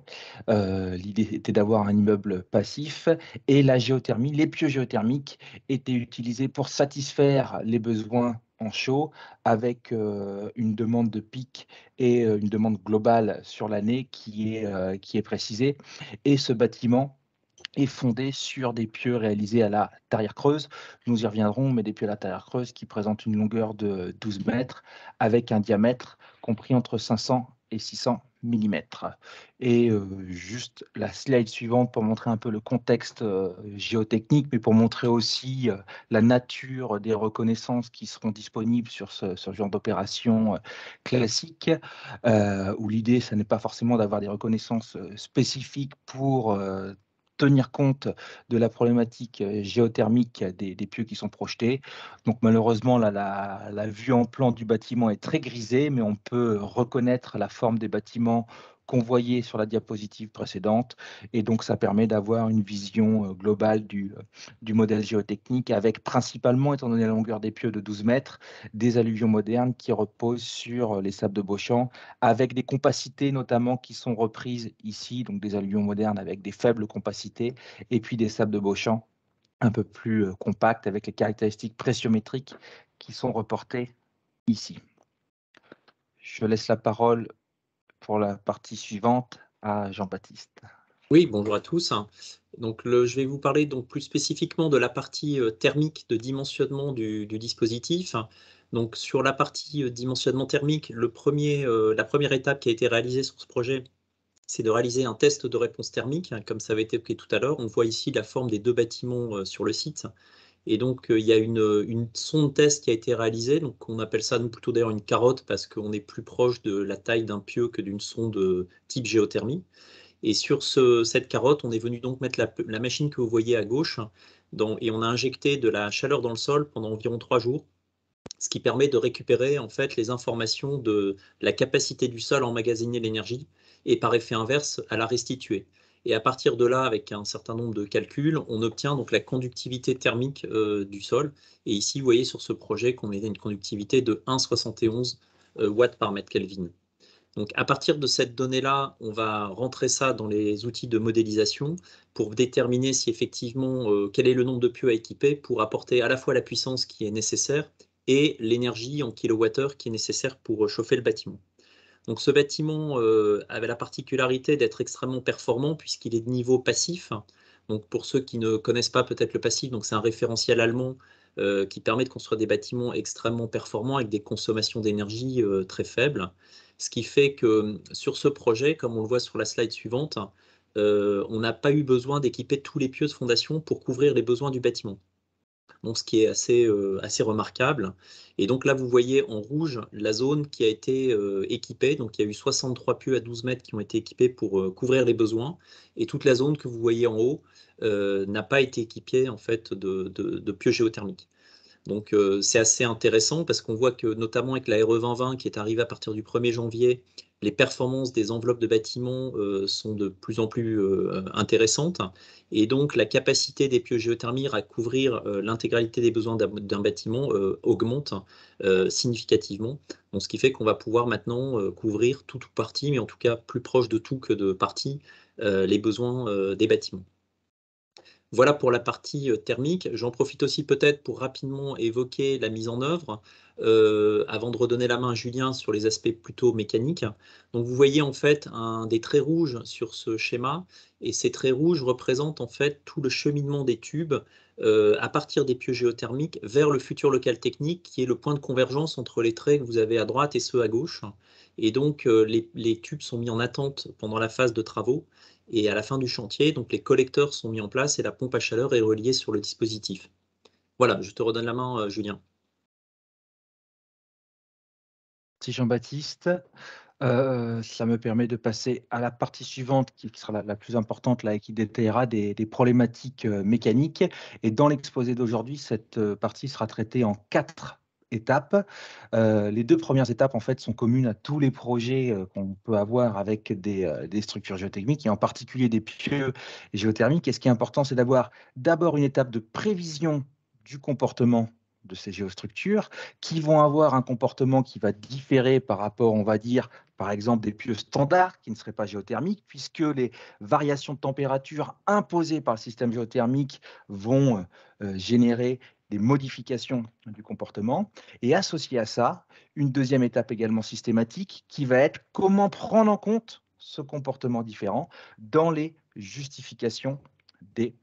L'idée était d'avoir un immeuble passif et la géothermie, les pieux géothermiques étaient utilisés pour satisfaire les besoins en chaud avec une demande de pic et une demande globale sur l'année qui est précisée. Et ce bâtiment est fondé sur des pieux réalisés à la Terrière Creuse. Nous y reviendrons, mais des pieux à la Terrière Creuse qui présentent une longueur de 12 mètres avec un diamètre compris entre 500 et 600 mm. Et juste la slide suivante pour montrer un peu le contexte géotechnique, mais pour montrer aussi la nature des reconnaissances qui seront disponibles sur ce genre d'opération classique, où l'idée, ce n'est pas forcément d'avoir des reconnaissances spécifiques pour tenir compte de la problématique géothermique des pieux qui sont projetés. Donc malheureusement, là, la vue en plan du bâtiment est très grisée, mais on peut reconnaître la forme des bâtiments qu'on voyait sur la diapositive précédente. Et donc, ça permet d'avoir une vision globale du modèle géotechnique avec principalement, étant donné la longueur des pieux de 12 mètres, des alluvions modernes qui reposent sur les sables de Beauchamp avec des compacités notamment qui sont reprises ici, donc des alluvions modernes avec des faibles compacités et puis des sables de Beauchamp un peu plus compacts avec les caractéristiques pressiométriques qui sont reportées ici. Je laisse la parole pour la partie suivante à Jean-Baptiste. Oui, bonjour à tous. Donc, je vais vous parler donc plus spécifiquement de la partie thermique de dimensionnement du dispositif. Donc, sur la partie dimensionnement thermique, la première étape qui a été réalisée sur ce projet, c'est de réaliser un test de réponse thermique, comme ça avait été évoqué tout à l'heure. On voit ici la forme des deux bâtiments sur le site. Et donc, il y a une sonde test qui a été réalisée. Donc, on appelle ça, nous, plutôt d'ailleurs une carotte, parce qu'on est plus proche de la taille d'un pieu que d'une sonde type géothermie. Et sur cette carotte, on est venu donc mettre la machine que vous voyez à gauche, et on a injecté de la chaleur dans le sol pendant environ 3 jours, ce qui permet de récupérer en fait les informations de la capacité du sol à emmagasiner l'énergie et par effet inverse à la restituer. Et à partir de là, avec un certain nombre de calculs, on obtient donc la conductivité thermique du sol. Et ici, vous voyez sur ce projet qu'on a une conductivité de 1,71 watts par mètre Kelvin. Donc, à partir de cette donnée-là, on va rentrer ça dans les outils de modélisation pour déterminer si effectivement quel est le nombre de pieux à équiper pour apporter à la fois la puissance qui est nécessaire et l'énergie en kilowattheure qui est nécessaire pour chauffer le bâtiment. Donc, ce bâtiment avait la particularité d'être extrêmement performant puisqu'il est de niveau passif. Donc, pour ceux qui ne connaissent pas peut-être le passif, donc c'est un référentiel allemand qui permet de construire des bâtiments extrêmement performants avec des consommations d'énergie très faibles. Ce qui fait que sur ce projet, comme on le voit sur la slide suivante, on n'a pas eu besoin d'équiper tous les pieux de fondation pour couvrir les besoins du bâtiment. Donc, ce qui est assez remarquable. Et donc là, vous voyez en rouge la zone qui a été équipée. Donc, il y a eu 63 pieux à 12 mètres qui ont été équipés pour couvrir les besoins. Et toute la zone que vous voyez en haut n'a pas été équipée en fait, de pieux géothermiques. Donc, c'est assez intéressant parce qu'on voit que, notamment avec la RE 2020 qui est arrivée à partir du 1er janvier, les performances des enveloppes de bâtiments sont de plus en plus intéressantes. Et donc, la capacité des pieux géothermiques à couvrir l'intégralité des besoins d'un bâtiment augmente significativement. Donc, ce qui fait qu'on va pouvoir maintenant couvrir tout ou partie, mais en tout cas plus proche de tout que de partie, les besoins des bâtiments. Voilà pour la partie thermique. J'en profite aussi peut-être pour rapidement évoquer la mise en œuvre, avant de redonner la main à Julien sur les aspects plutôt mécaniques. Donc vous voyez en fait des traits rouges sur ce schéma, et ces traits rouges représentent en fait tout le cheminement des tubes à partir des pieux géothermiques vers le futur local technique, qui est le point de convergence entre les traits que vous avez à droite et ceux à gauche. Et donc les tubes sont mis en attente pendant la phase de travaux. Et à la fin du chantier, donc les collecteurs sont mis en place et la pompe à chaleur est reliée sur le dispositif. Voilà, je te redonne la main, Julien. Merci Jean-Baptiste. Ça me permet de passer à la partie suivante qui sera la plus importante là, et qui détaillera des problématiques mécaniques. Et dans l'exposé d'aujourd'hui, cette partie sera traitée en 4 étapes. Les 2 premières étapes en fait sont communes à tous les projets qu'on peut avoir avec des structures géotechniques et en particulier des pieux géothermiques. Et ce qui est important, c'est d'avoir d'abord une étape de prévision du comportement de ces géostructures qui vont avoir un comportement qui va différer par rapport, on va dire, par exemple, des pieux standards qui ne seraient pas géothermiques, puisque les variations de température imposées par le système géothermique vont générer des modifications du comportement. Et associé à ça, une deuxième étape également systématique qui va être comment prendre en compte ce comportement différent dans les justifications des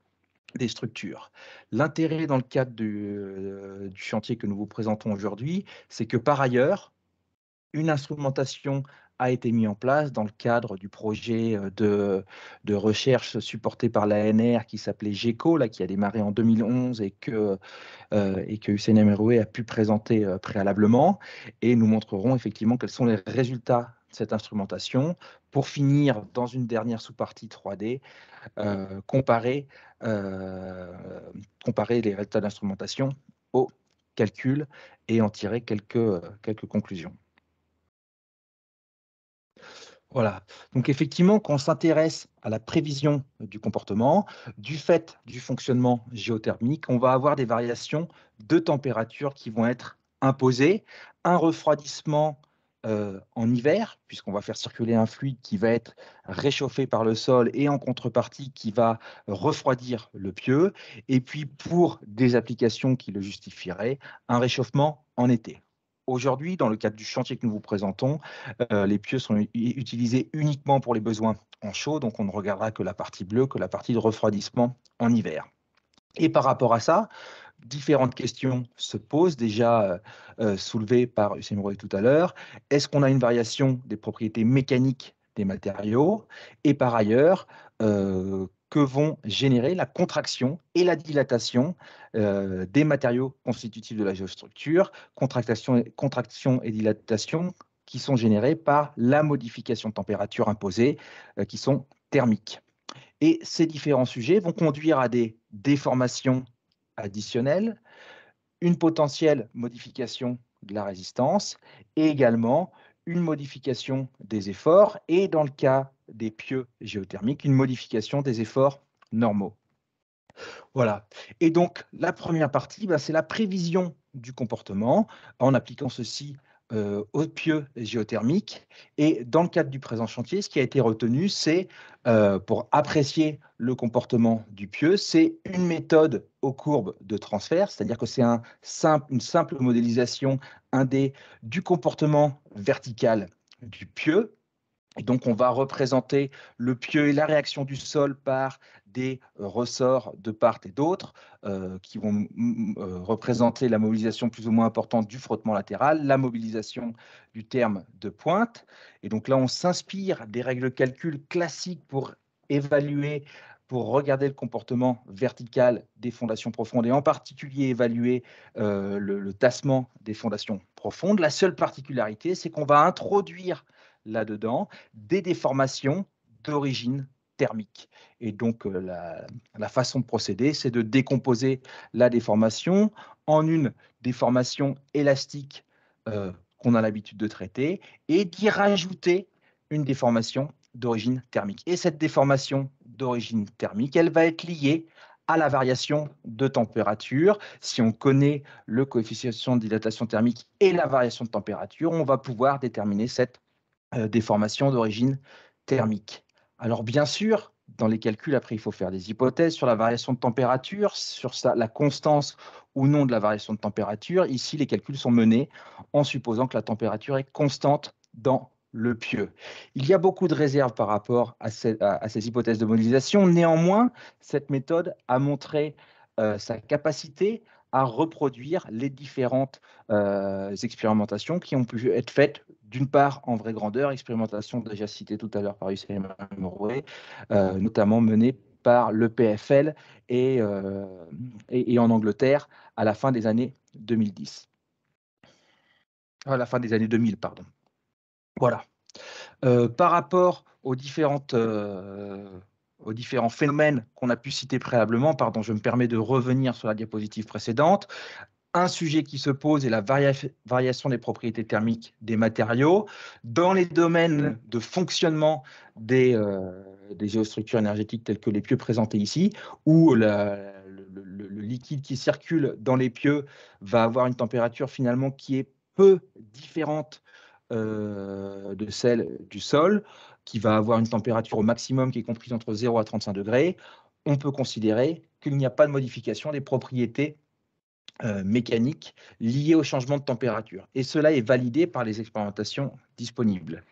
structures. L'intérêt dans le cadre du chantier que nous vous présentons aujourd'hui, c'est que par ailleurs, une instrumentation a été mis en place dans le cadre du projet de recherche supporté par l'ANR qui s'appelait GECO, là, qui a démarré en 2011 et que Hussein Meroueh a pu présenter préalablement. Et nous montrerons effectivement quels sont les résultats de cette instrumentation pour finir dans une dernière sous-partie 3D, comparer les résultats d'instrumentation au calcul et en tirer quelques conclusions. Voilà, donc effectivement, quand on s'intéresse à la prévision du comportement, du fait du fonctionnement géothermique, on va avoir des variations de température qui vont être imposées, un refroidissement en hiver, puisqu'on va faire circuler un fluide qui va être réchauffé par le sol et en contrepartie qui va refroidir le pieu, et puis pour des applications qui le justifieraient, un réchauffement en été. Aujourd'hui, dans le cadre du chantier que nous vous présentons, les pieux sont utilisés uniquement pour les besoins en chaud, donc on ne regardera que la partie bleue, que la partie de refroidissement en hiver. Et par rapport à ça, différentes questions se posent, déjà soulevées par Hussein Meroueh tout à l'heure. Est-ce qu'on a une variation des propriétés mécaniques des matériaux? Et par ailleurs, que vont générer la contraction et la dilatation des matériaux constitutifs de la géostructure, contraction et dilatation qui sont générées par la modification de température imposée, qui sont thermiques. Et ces différents sujets vont conduire à des déformations additionnelles, une potentielle modification de la résistance et également une modification des efforts et, dans le cas des pieux géothermiques, une modification des efforts normaux. Voilà. Et donc, la première partie, c'est la prévision du comportement en appliquant ceci aux pieux géothermiques. Et dans le cadre du présent chantier, ce qui a été retenu, c'est pour apprécier le comportement du pieu, c'est une méthode aux courbes de transfert, c'est-à-dire que c'est une simple modélisation 1D du comportement vertical du pieu. Et donc, on va représenter le pieu et la réaction du sol par des ressorts de part et d'autre qui vont représenter la mobilisation plus ou moins importante du frottement latéral, la mobilisation du terme de pointe. Et donc là, on s'inspire des règles de calcul classiques pour évaluer, pour regarder le comportement vertical des fondations profondes et en particulier évaluer le tassement des fondations profondes. La seule particularité, c'est qu'on va introduire là-dedans des déformations d'origine thermique. Et donc, la façon de procéder, c'est de décomposer la déformation en une déformation élastique qu'on a l'habitude de traiter et d'y rajouter une déformation d'origine thermique. Et cette déformation d'origine thermique, elle va être liée à la variation de température. Si on connaît le coefficient de dilatation thermique et la variation de température, on va pouvoir déterminer cette déformation d'origine thermique. Alors bien sûr, dans les calculs, après, il faut faire des hypothèses sur la variation de température, sur la constance ou non de la variation de température. Ici, les calculs sont menés en supposant que la température est constante dans le pieu. Il y a beaucoup de réserves par rapport à ces hypothèses de modélisation. Néanmoins, cette méthode a montré sa capacité à reproduire les différentes expérimentations qui ont pu être faites, d'une part en vraie grandeur, expérimentation déjà citée tout à l'heure par Hussein Meroueh, notamment menée par le PFL et en Angleterre à la fin des années 2010. À la fin des années 2000, pardon. Voilà. Par rapport aux différents phénomènes qu'on a pu citer préalablement, pardon, je me permets de revenir sur la diapositive précédente. Un sujet qui se pose est la variation des propriétés thermiques des matériaux. Dans les domaines de fonctionnement des géostructures énergétiques telles que les pieux présentés ici, où le liquide qui circule dans les pieux va avoir une température finalement qui est peu différente de celle du sol, qui va avoir une température au maximum qui est comprise entre 0 à 35 degrés, on peut considérer qu'il n'y a pas de modification des propriétés mécaniques liées au changement de température. Et cela est validé par les expérimentations disponibles.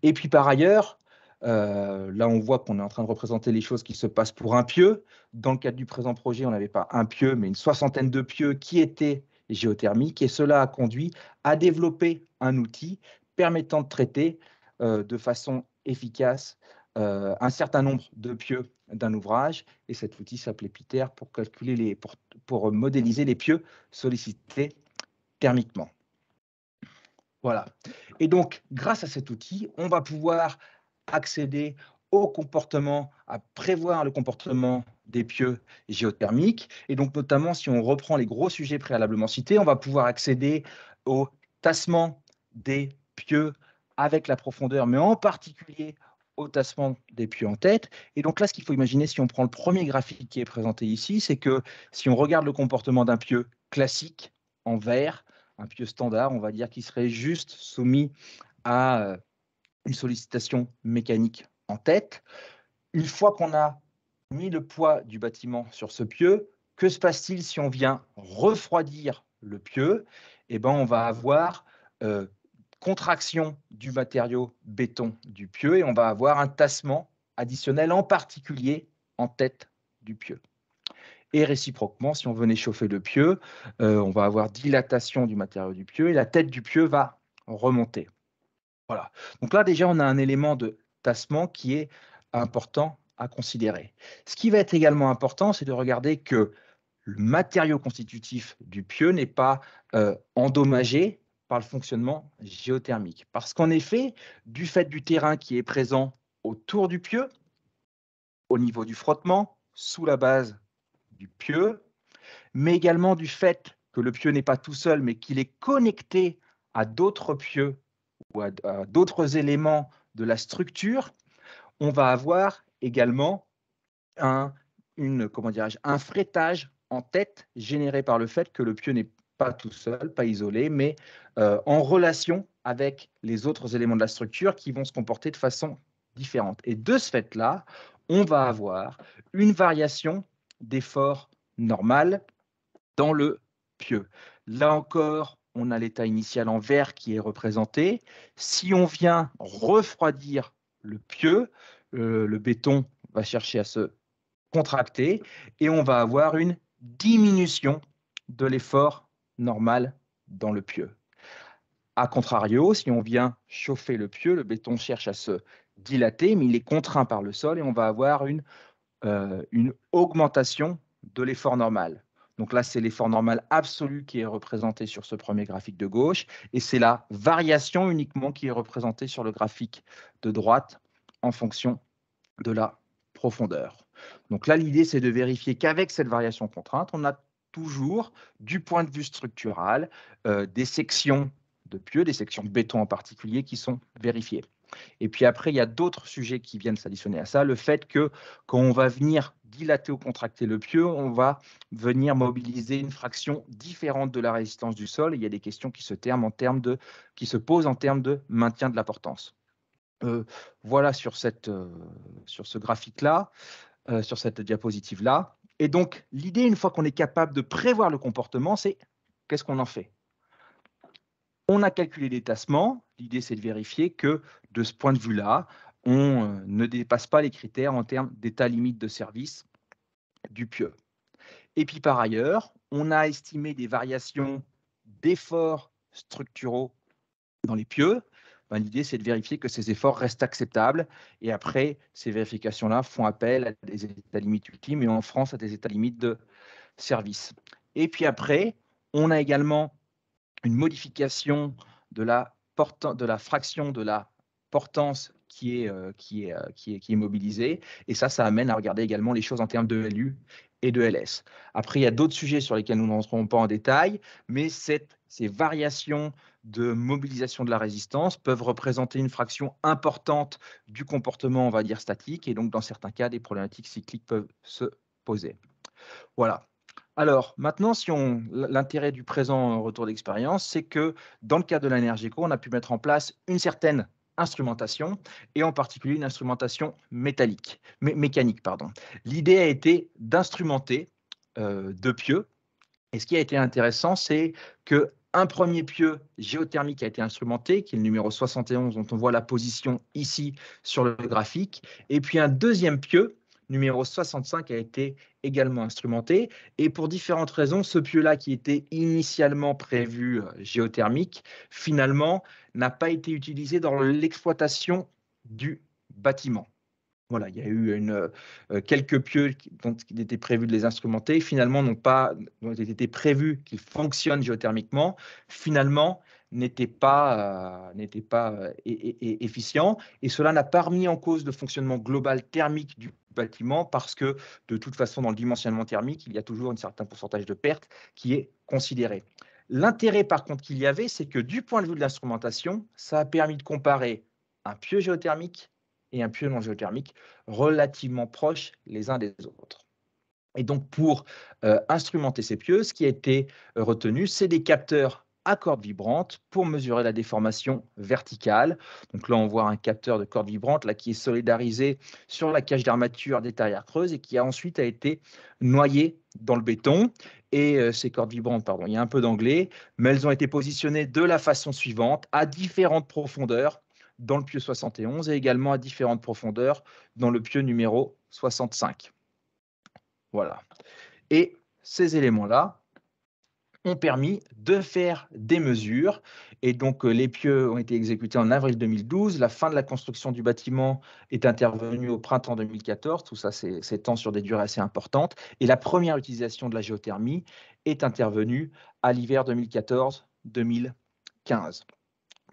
Et puis par ailleurs, là on voit qu'on est en train de représenter les choses qui se passent pour un pieu. Dans le cadre du présent projet, on n'avait pas un pieu, mais une soixantaine de pieux qui étaient géothermiques. Et cela a conduit à développer un outil permettant de traiter de façon efficace un certain nombre de pieux d'un ouvrage, et cet outil s'appelait Piter pour calculer pour modéliser les pieux sollicités thermiquement. Voilà. Et donc, grâce à cet outil, on va pouvoir accéder au comportement, à prévoir le comportement des pieux géothermiques. Et donc, notamment, si on reprend les gros sujets préalablement cités, on va pouvoir accéder au tassement des pieux avec la profondeur, mais en particulier au tassement des pieux en tête. Et donc là, ce qu'il faut imaginer, si on prend le premier graphique qui est présenté ici, c'est que si on regarde le comportement d'un pieu classique en vert, un pieu standard, on va dire, qui serait juste soumis à une sollicitation mécanique en tête. Une fois qu'on a mis le poids du bâtiment sur ce pieu, que se passe-t-il si on vient refroidir le pieu? Eh ben, on va avoir contraction du matériau béton du pieu et on va avoir un tassement additionnel, en particulier en tête du pieu. Et réciproquement, si on venait chauffer le pieu, on va avoir dilatation du matériau du pieu et la tête du pieu va remonter. Voilà. Donc là, déjà, on a un élément de tassement qui est important à considérer. Ce qui va être également important, c'est de regarder que le matériau constitutif du pieu n'est pas endommagé par le fonctionnement géothermique. Parce qu'en effet, du fait du terrain qui est présent autour du pieu, au niveau du frottement, sous la base du pieu, mais également du fait que le pieu n'est pas tout seul, mais qu'il est connecté à d'autres pieux ou à d'autres éléments de la structure, on va avoir également un fretage en tête généré par le fait que le pieu n'est pas tout seul, pas isolé, mais en relation avec les autres éléments de la structure qui vont se comporter de façon différente. Et de ce fait-là, on va avoir une variation d'effort normal dans le pieu. Là encore, on a l'état initial en vert qui est représenté. Si on vient refroidir le pieu, le béton va chercher à se contracter et on va avoir une diminution de l'effort normal dans le pieu. A contrario, si on vient chauffer le pieu, le béton cherche à se dilater, mais il est contraint par le sol et on va avoir une augmentation de l'effort normal. Donc là, c'est l'effort normal absolu qui est représenté sur ce premier graphique de gauche, et c'est la variation uniquement qui est représentée sur le graphique de droite en fonction de la profondeur. Donc là, l'idée, c'est de vérifier qu'avec cette variation contrainte, on a toujours, du point de vue structural, des sections de pieux, des sections de béton en particulier, qui sont vérifiées. Et puis après, il y a d'autres sujets qui viennent s'additionner à ça. Le fait que quand on va venir dilater ou contracter le pieu, on va venir mobiliser une fraction différente de la résistance du sol. Et il y a des questions qui se posent en termes de maintien de la portance. Voilà sur ce graphique-là, sur cette diapositive-là. Et donc, l'idée, une fois qu'on est capable de prévoir le comportement, c'est qu'est-ce qu'on en fait? On a calculé les tassements. L'idée, c'est de vérifier que, de ce point de vue-là, on ne dépasse pas les critères en termes d'état limite de service du pieu. Et puis, par ailleurs, on a estimé des variations d'efforts structuraux dans les pieux. Ben, l'idée, c'est de vérifier que ces efforts restent acceptables. Et après, ces vérifications-là font appel à des états limites ultimes et en France, à des états limites de service. Et puis après, on a également une modification de la fraction de la portance qui est mobilisée. Et ça amène à regarder également les choses en termes de LU et de LS. Après, il y a d'autres sujets sur lesquels nous ne rentrerons pas en détail, mais ces variations de mobilisation de la résistance peuvent représenter une fraction importante du comportement, on va dire, statique. Et donc, dans certains cas, des problématiques cycliques peuvent se poser. Voilà. Alors, maintenant, l'intérêt du présent retour d'expérience, c'est que dans le cadre de l'Energeco, on a pu mettre en place une certaine instrumentation, et en particulier une instrumentation mécanique. L'idée a été d'instrumenter deux pieux. Et ce qui a été intéressant, c'est qu'un premier pieu géothermique a été instrumenté, qui est le numéro 71, dont on voit la position ici sur le graphique, et puis un deuxième pieu numéro 65 a été également instrumenté. Et pour différentes raisons, ce pieu-là, qui était initialement prévu géothermique, finalement, n'a pas été utilisé dans l'exploitation du bâtiment. Voilà, il y a eu quelques pieux dont il était prévu de les instrumenter, finalement dont il était prévu qu'ils fonctionnent géothermiquement, finalement n'étaient pas efficients. Et cela n'a pas remis en cause le fonctionnement global thermique du bâtiment parce que, de toute façon, dans le dimensionnement thermique, il y a toujours un certain pourcentage de perte qui est considéré. L'intérêt, par contre, qu'il y avait, c'est que du point de vue de l'instrumentation, ça a permis de comparer un pieu géothermique et un pieu non géothermique relativement proches les uns des autres. Et donc, pour instrumenter ces pieux, ce qui a été retenu, c'est des capteurs à cordes vibrantes pour mesurer la déformation verticale. Donc là, on voit un capteur de cordes vibrantes là, qui est solidarisé sur la cage d'armature des terrières creuses et qui a ensuite été noyé dans le béton. Et ces cordes vibrantes, pardon, il y a un peu d'anglais, mais elles ont été positionnées de la façon suivante, à différentes profondeurs, dans le pieu 71 et également à différentes profondeurs dans le pieu numéro 65. Voilà. Et ces éléments-là ont permis de faire des mesures. Et donc, les pieux ont été exécutés en avril 2012. La fin de la construction du bâtiment est intervenue au printemps 2014. Tout ça s'étend sur des durées assez importantes. Et la première utilisation de la géothermie est intervenue à l'hiver 2014-2015.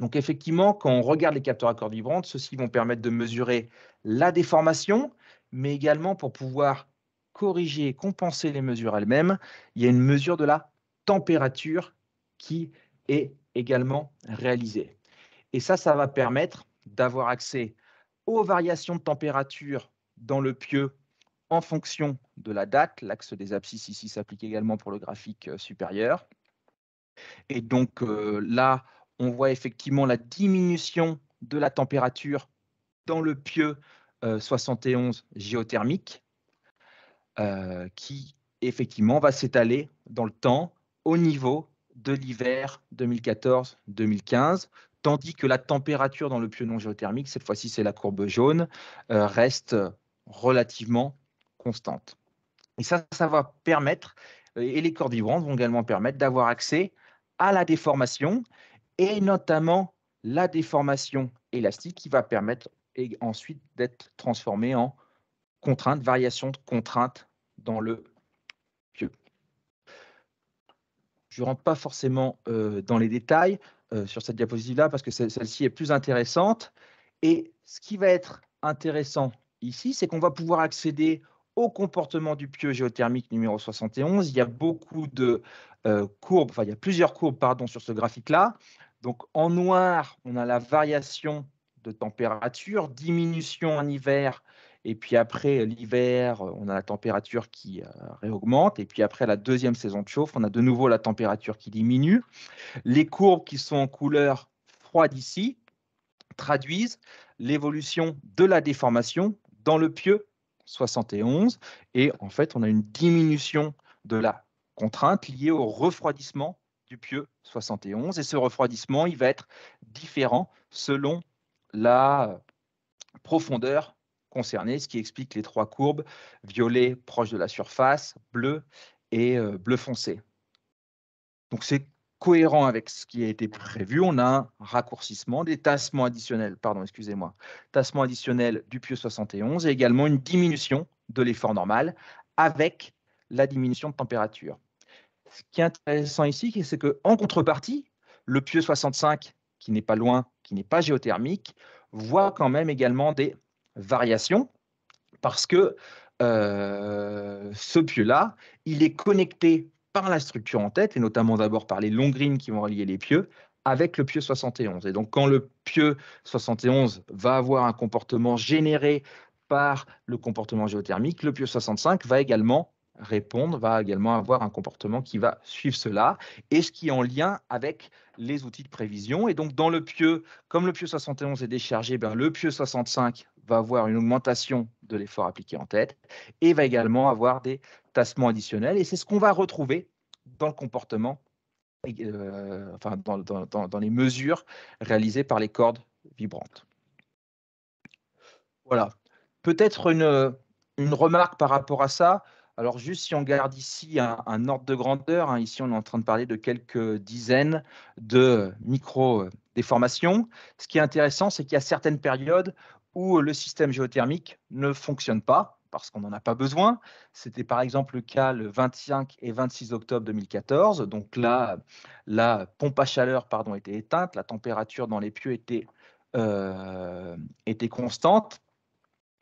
Donc effectivement, quand on regarde les capteurs à cordes vibrantes, ceux-ci vont permettre de mesurer la déformation, mais également pour pouvoir corriger et compenser les mesures elles-mêmes, il y a une mesure de la température qui est également réalisée. Et ça va permettre d'avoir accès aux variations de température dans le pieu en fonction de la date. L'axe des abscisses ici s'applique également pour le graphique supérieur. Et donc là, on voit effectivement la diminution de la température dans le pieu 71 géothermique qui effectivement va s'étaler dans le temps au niveau de l'hiver 2014-2015, tandis que la température dans le pieu non géothermique, cette fois-ci c'est la courbe jaune, reste relativement constante. Et ça va permettre, et les cordes vibrantes vont également permettre d'avoir accès à la déformation et notamment la déformation élastique qui va permettre ensuite d'être transformée en contrainte, variation de contrainte dans le pieu. Je ne rentre pas forcément dans les détails sur cette diapositive-là parce que celle-ci est plus intéressante. Et ce qui va être intéressant ici, c'est qu'on va pouvoir accéder au comportement du pieu géothermique numéro 71. Il y a beaucoup de courbes, enfin il y a plusieurs courbes pardon, sur ce graphique-là. Donc en noir, on a la variation de température, diminution en hiver, et puis après l'hiver, on a la température qui réaugmente, et puis après la deuxième saison de chauffe, on a de nouveau la température qui diminue. Les courbes qui sont en couleur froide ici traduisent l'évolution de la déformation dans le pieu 71. Et en fait, on a une diminution de la contrainte liée au refroidissement du pieu 71. Et ce refroidissement, il va être différent selon la profondeur concernée, ce qui explique les trois courbes, violet proche de la surface, bleu et bleu foncé. Donc c'est cohérent avec ce qui a été prévu. On a un raccourcissement, des tassements additionnels, tassement additionnel du pieu 71 et également une diminution de l'effort normal avec la diminution de température. Ce qui est intéressant ici, c'est qu'en contrepartie, le pieu 65, qui n'est pas loin, qui n'est pas géothermique, voit quand même également des variations parce que ce pieu-là, il est connecté par la structure en tête, et notamment d'abord par les longrines qui vont relier les pieux, avec le pieu 71. Et donc, quand le pieu 71 va avoir un comportement généré par le comportement géothermique, le pieu 65 va également répondre, va également avoir un comportement qui va suivre cela, et ce qui est en lien avec les outils de prévision. Et donc, dans le pieu, comme le pieu 71 est déchargé, le pieu 65 va avoir une augmentation de l'effort appliqué en tête et va également avoir des tassements additionnels. Et c'est ce qu'on va retrouver dans le comportement, dans les mesures réalisées par les cordes vibrantes. Voilà. Peut-être Une remarque par rapport à ça. Alors, juste si on garde ici un ordre de grandeur, hein, ici on est en train de parler de quelques dizaines de micro-déformations. Ce qui est intéressant, c'est qu'il y a certaines périodes où le système géothermique ne fonctionne pas parce qu'on n'en a pas besoin. C'était par exemple le cas le 25 et 26 octobre 2014. Donc là, la pompe à chaleur était éteinte, la température dans les pieux était constante.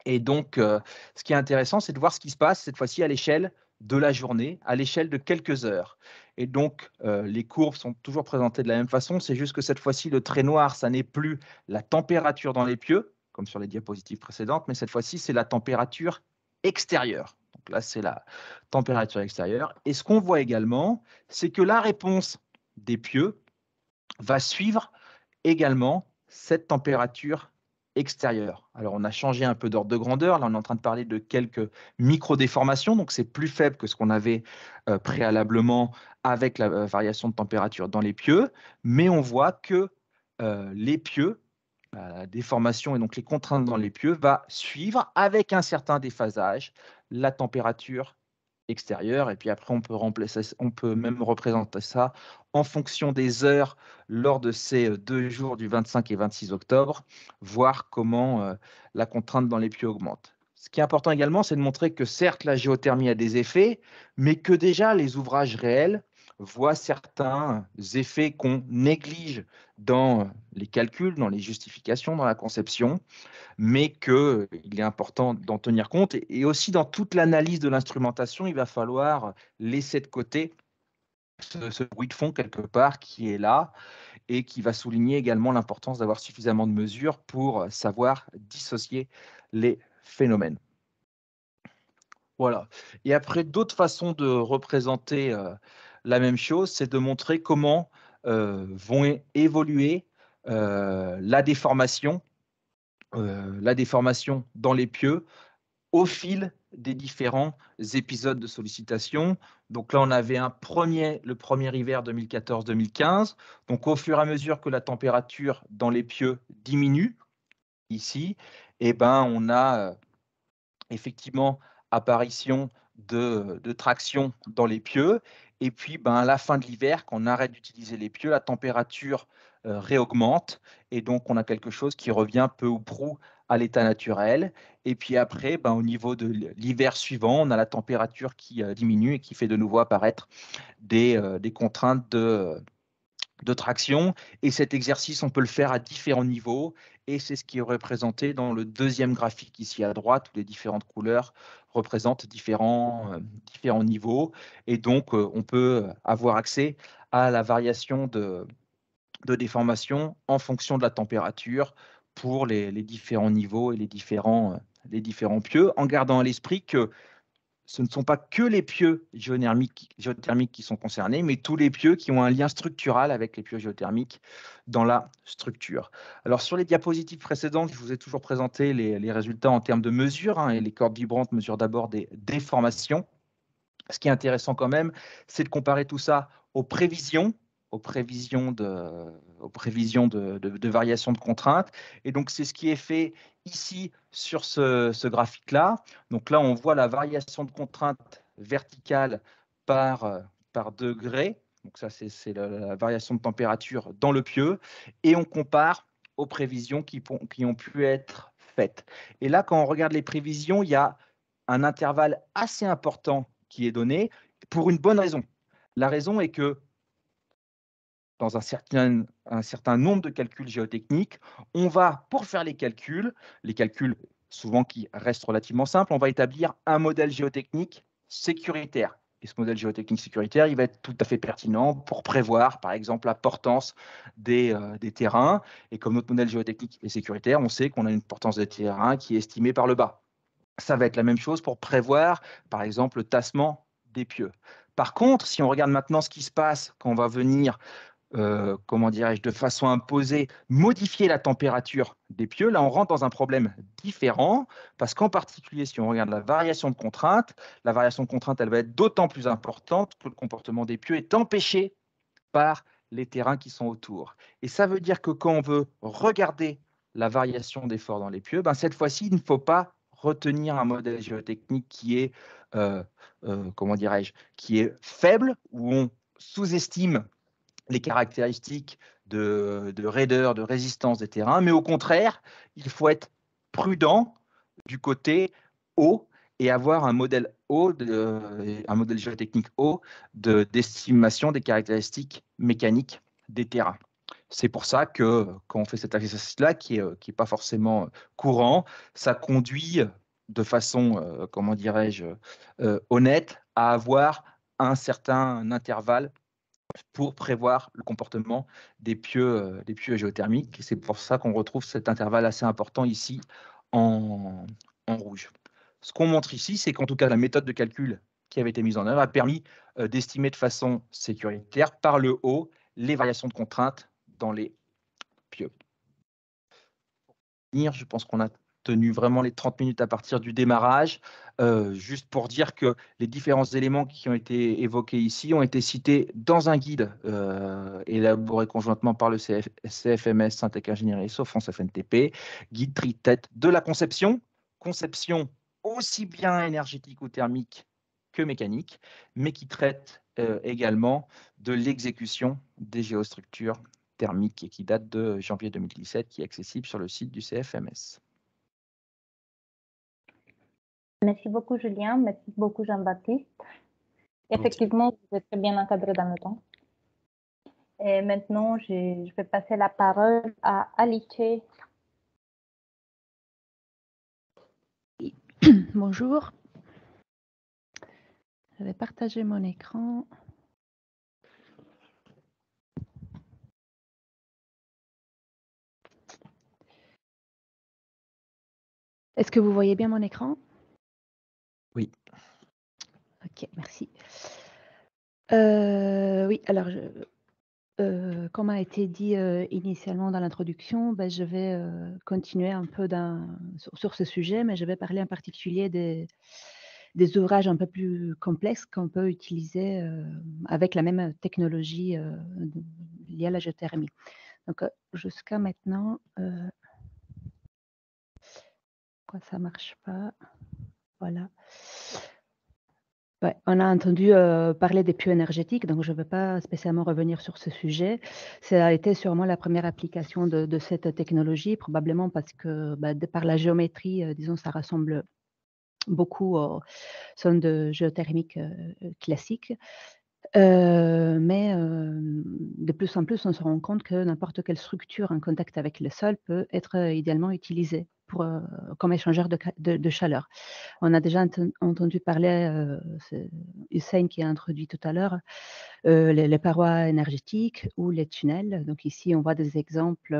Et donc, ce qui est intéressant, c'est de voir ce qui se passe cette fois-ci à l'échelle de la journée, à l'échelle de quelques heures. Et donc, les courbes sont toujours présentées de la même façon. C'est juste que cette fois-ci, le trait noir, ça n'est plus la température dans les pieux, comme sur les diapositives précédentes, mais cette fois-ci, c'est la température extérieure. Donc là, c'est la température extérieure. Et ce qu'on voit également, c'est que la réponse des pieux va suivre également cette température extérieure. Alors, on a changé un peu d'ordre de grandeur. Là, on est en train de parler de quelques micro-déformations, donc c'est plus faible que ce qu'on avait préalablement avec la variation de température dans les pieux, mais on voit que les pieux, la déformation et donc les contraintes dans les pieux va suivre avec un certain déphasage la température extérieure. Et puis après, on peut même représenter ça en fonction des heures lors de ces 2 jours du 25 et 26 octobre, voir comment la contrainte dans les pieux augmente. Ce qui est important également, c'est de montrer que certes, la géothermie a des effets, mais que déjà les ouvrages réels voient certains effets qu'on néglige dans les calculs, dans les justifications, dans la conception, mais qu'il est important d'en tenir compte. Et aussi dans toute l'analyse de l'instrumentation, il va falloir laisser de côté ce bruit de fond quelque part qui est là et qui va souligner également l'importance d'avoir suffisamment de mesures pour savoir dissocier les phénomènes. Voilà. Et après, d'autres façons de représenter la même chose, c'est de montrer comment vont évoluer la déformation dans les pieux au fil des différents épisodes de sollicitation. Donc là, on avait le premier hiver 2014-2015. Donc au fur et à mesure que la température dans les pieux diminue, ici, eh ben, on a effectivement apparition de traction dans les pieux. Et puis, ben, à la fin de l'hiver, quand on arrête d'utiliser les pieux, la température réaugmente. Et donc, on a quelque chose qui revient peu ou prou à l'état naturel. Et puis après, ben, au niveau de l'hiver suivant, on a la température qui diminue et qui fait de nouveau apparaître des contraintes de traction. Et cet exercice, on peut le faire à différents niveaux. Et c'est ce qui est représenté dans le deuxième graphique ici à droite, où les différentes couleurs représentent différents niveaux. Et donc, on peut avoir accès à la variation de déformation en fonction de la température pour les différents niveaux et les différents pieux, en gardant à l'esprit que ce ne sont pas que les pieux géothermiques qui sont concernés, mais tous les pieux qui ont un lien structural avec les pieux géothermiques dans la structure. Alors, sur les diapositives précédentes, je vous ai toujours présenté les résultats en termes de mesures, hein, et les cordes vibrantes mesurent d'abord des déformations. Ce qui est intéressant quand même, c'est de comparer tout ça aux prévisions de variations de contraintes. Et donc, c'est ce qui est fait ici sur ce graphique-là. Donc là, on voit la variation de contrainte verticale par degré. Donc ça, c'est la variation de température dans le pieu. Et on compare aux prévisions qui ont pu être faites. Et là, quand on regarde les prévisions, il y a un intervalle assez important qui est donné pour une bonne raison. La raison est que dans un certain nombre de calculs géotechniques, on va, pour faire les calculs souvent qui restent relativement simples, on va établir un modèle géotechnique sécuritaire. Et ce modèle géotechnique sécuritaire, il va être tout à fait pertinent pour prévoir, par exemple, la portance des terrains. Et comme notre modèle géotechnique est sécuritaire, on sait qu'on a une portance des terrains qui est estimée par le bas. Ça va être la même chose pour prévoir, par exemple, le tassement des pieux. Par contre, si on regarde maintenant ce qui se passe quand on va venir, comment dirais-je, de façon imposée, modifier la température des pieux, là, on rentre dans un problème différent, parce qu'en particulier, si on regarde la variation de contrainte, elle va être d'autant plus importante que le comportement des pieux est empêché par les terrains qui sont autour. Et ça veut dire que quand on veut regarder la variation d'effort dans les pieux, ben cette fois-ci, il ne faut pas retenir un modèle géotechnique qui est, comment dirais-je, qui est faible, où on sous-estime les caractéristiques de raideur, de résistance des terrains, mais au contraire, il faut être prudent du côté haut et avoir un modèle haut, un modèle géotechnique haut d'estimation des caractéristiques mécaniques des terrains. C'est pour ça que quand on fait cet exercice-là, qui est pas forcément courant, ça conduit de façon, comment dirais-je, honnête, à avoir un certain intervalle pour prévoir le comportement des pieux géothermiques. C'est pour ça qu'on retrouve cet intervalle assez important ici en rouge. Ce qu'on montre ici, c'est qu'en tout cas, la méthode de calcul qui avait été mise en œuvre a permis d'estimer de façon sécuritaire par le haut les variations de contraintes dans les pieux. Je pense qu'on a tenu vraiment les 30 minutes à partir du démarrage, juste pour dire que les différents éléments qui ont été évoqués ici ont été cités dans un guide élaboré conjointement par le CFMS Syntec Ingénierie et Sofrance FNTP, guide tri-tête de la conception aussi bien énergétique ou thermique que mécanique, mais qui traite également de l'exécution des géostructures thermique et qui date de janvier 2017, qui est accessible sur le site du CFMS. Merci beaucoup, Julien. Merci beaucoup, Jean-Baptiste. Effectivement, vous êtes très bien encadré dans le temps. Et maintenant, je vais passer la parole à Alice. Bonjour. Je vais partager mon écran. Est-ce que vous voyez bien mon écran? Oui. Ok, merci. Oui, alors, comme a été dit initialement dans l'introduction, je vais continuer un peu sur ce sujet, mais je vais parler en particulier des ouvrages un peu plus complexes qu'on peut utiliser avec la même technologie liée à la géothermie. Donc, jusqu'à maintenant, pourquoi ça ne marche pas? Voilà. Ouais, on a entendu parler des puits énergétiques, donc je ne veux pas spécialement revenir sur ce sujet. Ça a été sûrement la première application de cette technologie, probablement parce que de par la géométrie, disons, ça ressemble beaucoup aux sondes géothermiques classiques. Mais de plus en plus, on se rend compte que n'importe quelle structure en contact avec le sol peut être idéalement utilisée comme échangeur de chaleur. On a déjà entendu parler, c'est Hussein qui a introduit tout à l'heure, les parois énergétiques ou les tunnels. Donc ici, on voit des exemples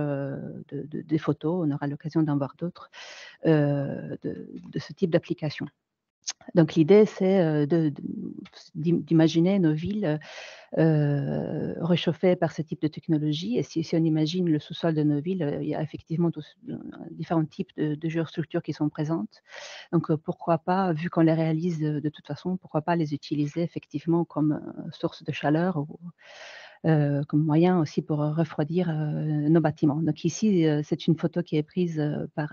des photos, on aura l'occasion d'en voir d'autres, de ce type d'application. Donc l'idée, c'est d'imaginer nos villes réchauffées par ce type de technologie. Et si on imagine le sous-sol de nos villes, il y a effectivement différents types de géostructures qui sont présentes. Donc pourquoi pas, vu qu'on les réalise de toute façon, pourquoi pas les utiliser effectivement comme source de chaleur ou comme moyen aussi pour refroidir nos bâtiments. Donc ici, c'est une photo qui est prise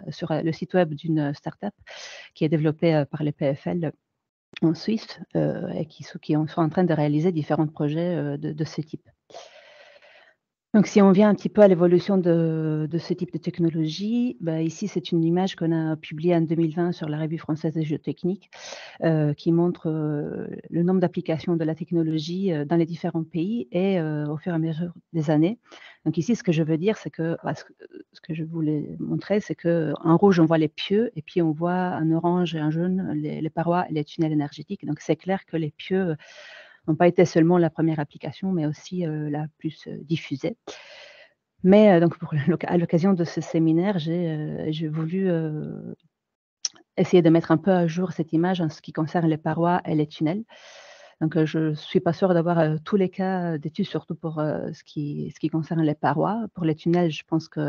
sur le site web d'une start-up qui est développée par les PFL en Suisse et qui sont en train de réaliser différents projets de ce type. Donc, si on vient un petit peu à l'évolution de ce type de technologie, ici, c'est une image qu'on a publiée en 2020 sur la Revue française de géotechnique qui montre le nombre d'applications de la technologie dans les différents pays et au fur et à mesure des années. Donc ici, ce que je veux dire, c'est que ce que je voulais montrer, c'est qu'en rouge, on voit les pieux et puis on voit en orange et en jaune les parois et les tunnels énergétiques. Donc, c'est clair que les pieux n'ont pas été seulement la première application, mais aussi la plus diffusée. Mais donc, à l'occasion de ce séminaire, j'ai voulu essayer de mettre un peu à jour cette image en ce qui concerne les parois et les tunnels. Donc, je ne suis pas sûre d'avoir tous les cas d'études, surtout pour ce qui concerne les parois. Pour les tunnels, je pense que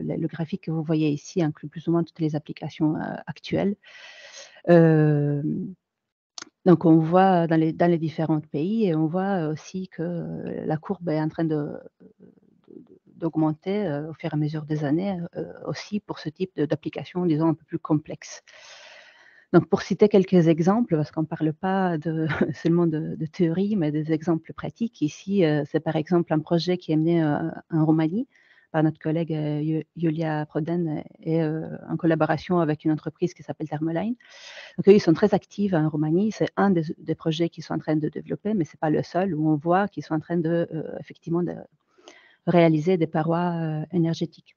le graphique que vous voyez ici inclut plus ou moins toutes les applications actuelles. Donc, on voit dans les différents pays et on voit aussi que la courbe est en train d'augmenter au fur et à mesure des années aussi pour ce type d'application, disons, un peu plus complexe. Donc, pour citer quelques exemples, parce qu'on ne parle pas seulement de théorie, mais des exemples pratiques, ici, c'est par exemple un projet qui est mené en Roumanie par notre collègue Iulia Prodan et en collaboration avec une entreprise qui s'appelle Thermoline. Donc, eux, ils sont très actifs en Roumanie. C'est un des projets qu'ils sont en train de développer, mais ce n'est pas le seul, où on voit qu'ils sont en train effectivement de réaliser des parois énergétiques.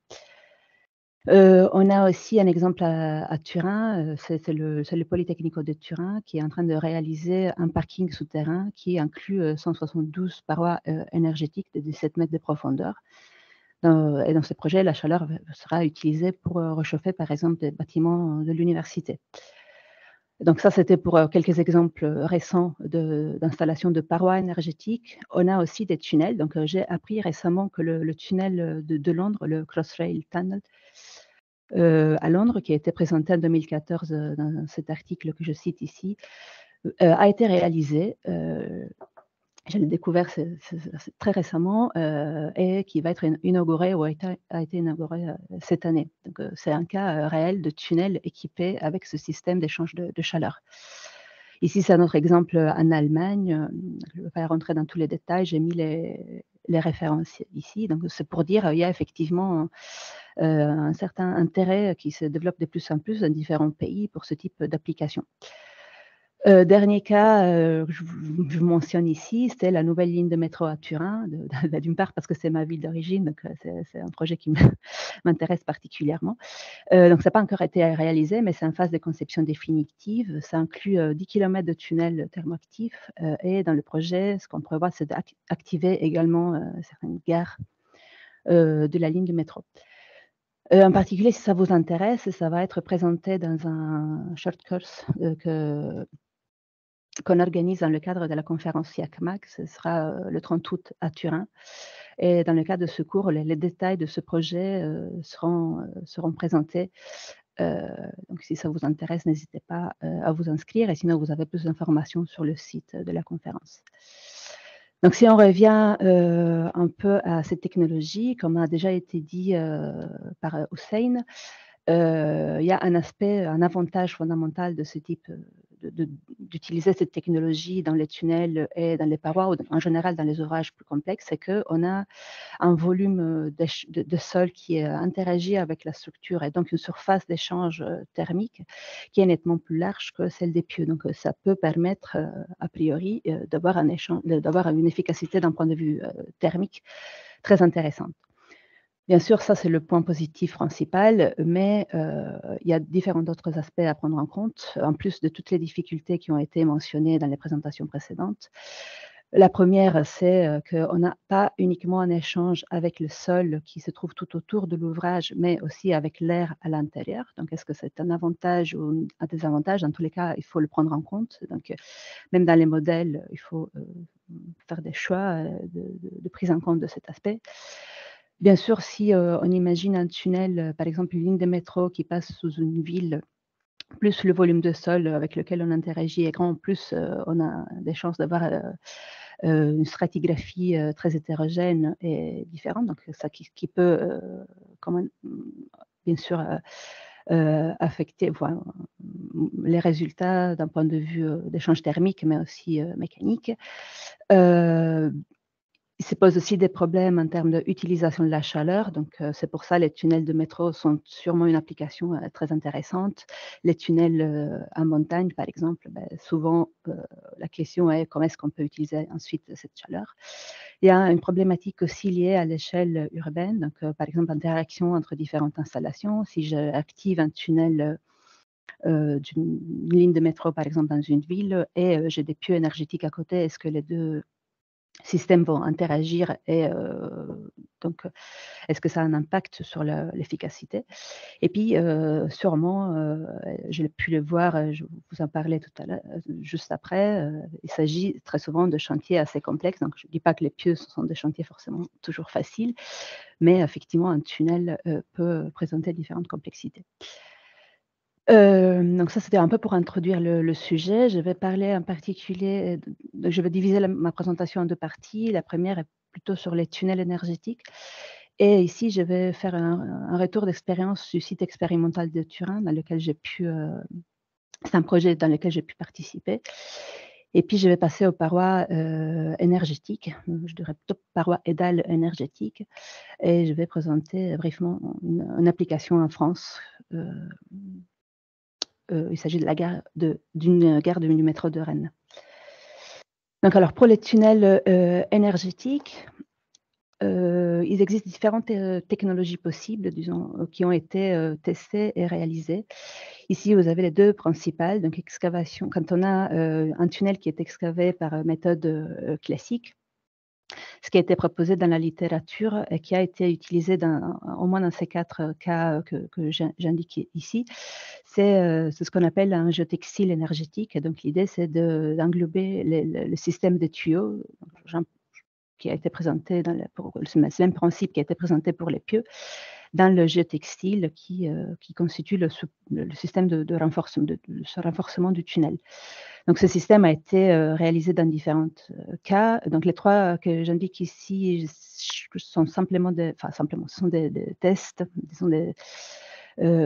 On a aussi un exemple à Turin, c'est le Politecnico de Turin qui est en train de réaliser un parking souterrain qui inclut 172 parois énergétiques de 17 mètres de profondeur. Et dans ce projet, la chaleur sera utilisée pour réchauffer, par exemple, des bâtiments de l'université. Donc ça, c'était pour quelques exemples récents d'installation de parois énergétiques. On a aussi des tunnels. Donc j'ai appris récemment que le tunnel de Londres, le Crossrail Tunnel, à Londres, qui a été présenté en 2014 dans cet article que je cite ici, a été réalisé. Je l'ai découvert très récemment et qui va être inauguré ou a été inauguré cette année. Donc, c'est un cas réel de tunnel équipé avec ce système d'échange de chaleur. Ici, c'est un autre exemple en Allemagne. Je ne vais pas rentrer dans tous les détails, j'ai mis les références ici. Donc, c'est pour dire qu'il y a effectivement un certain intérêt qui se développe de plus en plus dans différents pays pour ce type d'application. Dernier cas que je mentionne ici, c'était la nouvelle ligne de métro à Turin, d'une part parce que c'est ma ville d'origine, donc c'est un projet qui m'intéresse particulièrement. Donc ça n'a pas encore été réalisé, mais c'est en phase de conception définitive. Ça inclut 10 km de tunnels thermoactifs et dans le projet, ce qu'on prévoit, c'est d'activer également certaines gares de la ligne de métro. En particulier, si ça vous intéresse, ça va être présenté dans un short course qu'on organise dans le cadre de la conférence IACMAC. Ce sera le 30 août à Turin. Et dans le cadre de ce cours, les détails de ce projet seront présentés. Donc, si ça vous intéresse, n'hésitez pas à vous inscrire. Et sinon, vous avez plus d'informations sur le site de la conférence. Donc, si on revient un peu à cette technologie, comme a déjà été dit par Hussein, il y a un avantage fondamental de ce type d'utiliser cette technologie dans les tunnels et dans les parois, ou en général dans les ouvrages plus complexes, c'est qu'on a un volume de sol qui interagit avec la structure et donc une surface d'échange thermique qui est nettement plus large que celle des pieux. Donc ça peut permettre, a priori, d'avoir une efficacité d'un point de vue thermique très intéressante. Bien sûr, ça c'est le point positif principal, mais il y a différents autres aspects à prendre en compte, en plus de toutes les difficultés qui ont été mentionnées dans les présentations précédentes. La première, c'est qu'on n'a pas uniquement un échange avec le sol qui se trouve tout autour de l'ouvrage, mais aussi avec l'air à l'intérieur. Donc, est-ce que c'est un avantage ou un désavantage? Dans tous les cas, il faut le prendre en compte. Donc, même dans les modèles, il faut faire des choix de prise en compte de cet aspect. Bien sûr, si on imagine un tunnel, par exemple une ligne de métro qui passe sous une ville, plus le volume de sol avec lequel on interagit est grand, plus on a des chances d'avoir une stratigraphie très hétérogène et différente, donc ça qui peut quand même, bien sûr affecter les résultats d'un point de vue d'échange thermique, mais aussi mécanique. Il se pose aussi des problèmes en termes d'utilisation de la chaleur. Donc, c'est pour ça les tunnels de métro sont sûrement une application très intéressante. Les tunnels en montagne, par exemple, souvent, la question est comment est-ce qu'on peut utiliser ensuite cette chaleur. Il y a une problématique aussi liée à l'échelle urbaine. Donc, par exemple, interaction entre différentes installations. Si j'active un tunnel d'une ligne de métro, par exemple, dans une ville, et j'ai des pieux énergétiques à côté, est-ce que les deux systèmes vont interagir et donc est-ce que ça a un impact sur l'efficacité? Et puis sûrement, j'ai pu le voir, je vous en parlais tout à l'heure, juste après, il s'agit très souvent de chantiers assez complexes. Donc je ne dis pas que les pieux sont des chantiers forcément toujours faciles, mais effectivement un tunnel peut présenter différentes complexités. Donc ça, c'était un peu pour introduire le sujet. Je vais parler en particulier, je vais diviser ma présentation en deux parties. La première est plutôt sur les tunnels énergétiques Et ici, je vais faire un retour d'expérience du site expérimental de Turin, dans lequel j'ai pu, c'est un projet dans lequel j'ai pu participer. Et puis, je vais passer aux parois énergétiques, je dirais plutôt parois édales énergétiques, et je vais présenter brièvement une application en France. Il s'agit de la gare d'une gare du métro de Rennes. Donc, alors pour les tunnels énergétiques, il existe différentes technologies possibles, disons, qui ont été testées et réalisées. Ici, vous avez les deux principales, donc excavation. Quand on a un tunnel qui est excavé par méthode classique, ce qui a été proposé dans la littérature et qui a été utilisé au moins dans ces 4 cas que j'indique ici, c'est ce qu'on appelle un géotextile énergétique. Donc l'idée, c'est d'englober le système de tuyaux, qui a été présenté c'est le même principe qui a été présenté pour les pieux, dans le géotextile qui constitue le système de renforcement du tunnel. Donc ce système a été réalisé dans différents cas. Donc les 3 que j'indique ici sont simplement ce sont des tests, disons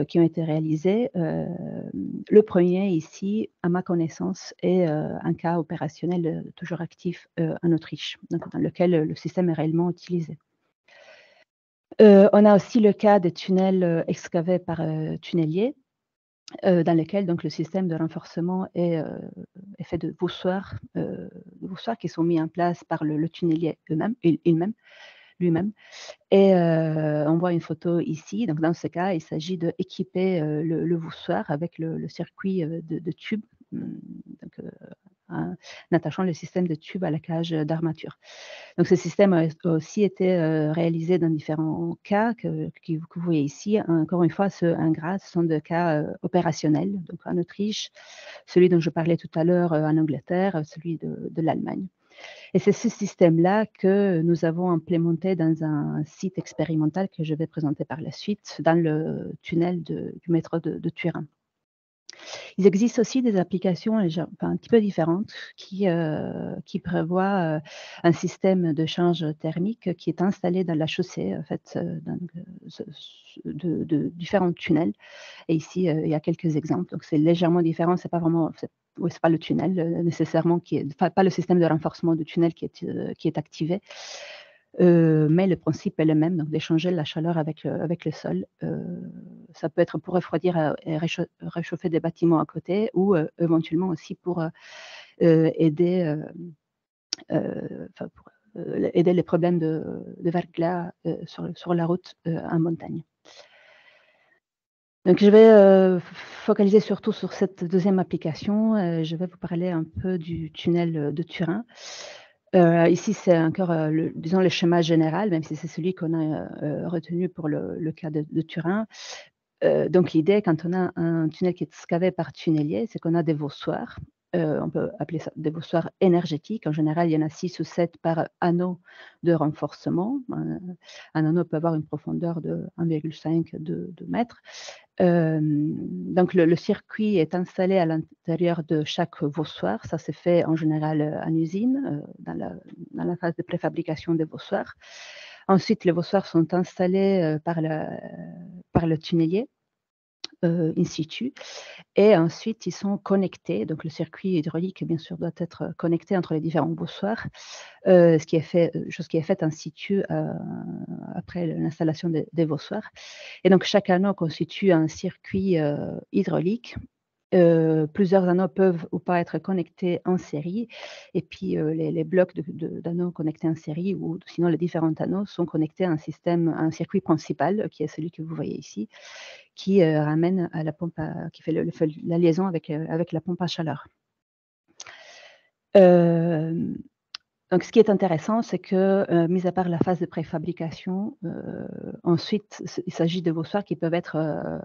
qui ont été réalisés. Le premier ici, à ma connaissance, est un cas opérationnel toujours actif en Autriche, donc dans lequel le système est réellement utilisé. On a aussi le cas des tunnels excavés par tunneliers, dans lesquels donc le système de renforcement est fait de voussoirs qui sont mis en place par le tunnelier lui-même. Et on voit une photo ici. Donc dans ce cas, il s'agit d'équiper le voussoir avec le circuit de tubes, donc, en attachant le système de tubes à la cage d'armature. Donc ce système a aussi été réalisé dans différents cas que vous voyez ici. Encore une fois, ce sont des cas opérationnels. Donc en Autriche, celui dont je parlais tout à l'heure en Angleterre, celui de l'Allemagne. Et c'est ce système-là que nous avons implémenté dans un site expérimental que je vais présenter par la suite, dans le tunnel du métro de Turin. Il existe aussi des applications un petit peu différentes qui prévoient un système de change thermique qui est installé dans la chaussée, en fait, de différents tunnels. Et ici, il y a quelques exemples. Donc c'est légèrement différent, c'est pas le tunnel nécessairement pas le système de renforcement du tunnel qui est activé. Mais le principe est le même, donc d'échanger la chaleur avec le sol. Ça peut être pour refroidir et réchauffer des bâtiments à côté, ou éventuellement aussi pour aider les problèmes de verglas sur la route en montagne. Donc je vais focaliser surtout sur cette deuxième application. Je vais vous parler un peu du tunnel de Turin. Ici, c'est encore disons le schéma général, même si c'est celui qu'on a retenu pour le cas de Turin. Donc l'idée, quand on a un tunnel qui est excavé par tunnelier, c'est qu'on a des voussoirs. On peut appeler ça des voussoirs énergétiques. En général, il y en a 6 ou 7 par anneau de renforcement. Un anneau peut avoir une profondeur de 1,5 de mètres. Donc le circuit est installé à l'intérieur de chaque voussoir. Ça se fait en général en usine, dans la phase de préfabrication des voussoirs. Ensuite, les voussoirs sont installés par le tunnelier in situ, et ensuite ils sont connectés. Donc le circuit hydraulique, bien sûr, doit être connecté entre les différents voussoirs, chose qui est faite in situ après l'installation des voussoirs. Et donc chaque anneau constitue un circuit hydraulique. Plusieurs anneaux peuvent ou pas être connectés en série, et puis les blocs d'anneaux connectés en série, ou sinon les différents anneaux sont connectés à un circuit principal, qui est celui que vous voyez ici, qui ramène à la pompe qui fait la liaison avec la pompe à chaleur. Donc ce qui est intéressant, c'est que, mis à part la phase de préfabrication, ensuite il s'agit de voussoirs qui peuvent être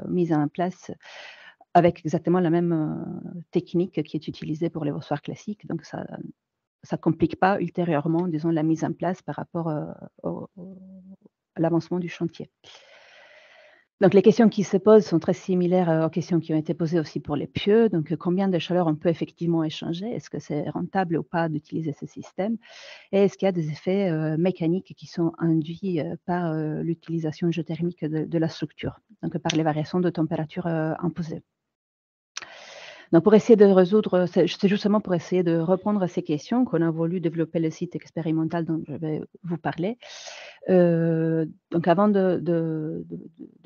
mis en place avec exactement la même technique qui est utilisée pour les voussoirs classiques. Donc ça ne complique pas ultérieurement, disons, la mise en place par rapport à l'avancement du chantier. Donc, les questions qui se posent sont très similaires aux questions qui ont été posées aussi pour les pieux. Donc, combien de chaleur on peut effectivement échanger? Est-ce que c'est rentable ou pas d'utiliser ce système? Et est-ce qu'il y a des effets mécaniques qui sont induits par l'utilisation géothermique de la structure, donc par les variations de température imposées? Donc, pour essayer de résoudre, c'est justement pour essayer de répondre à ces questions qu'on a voulu développer le site expérimental dont je vais vous parler. Donc, avant de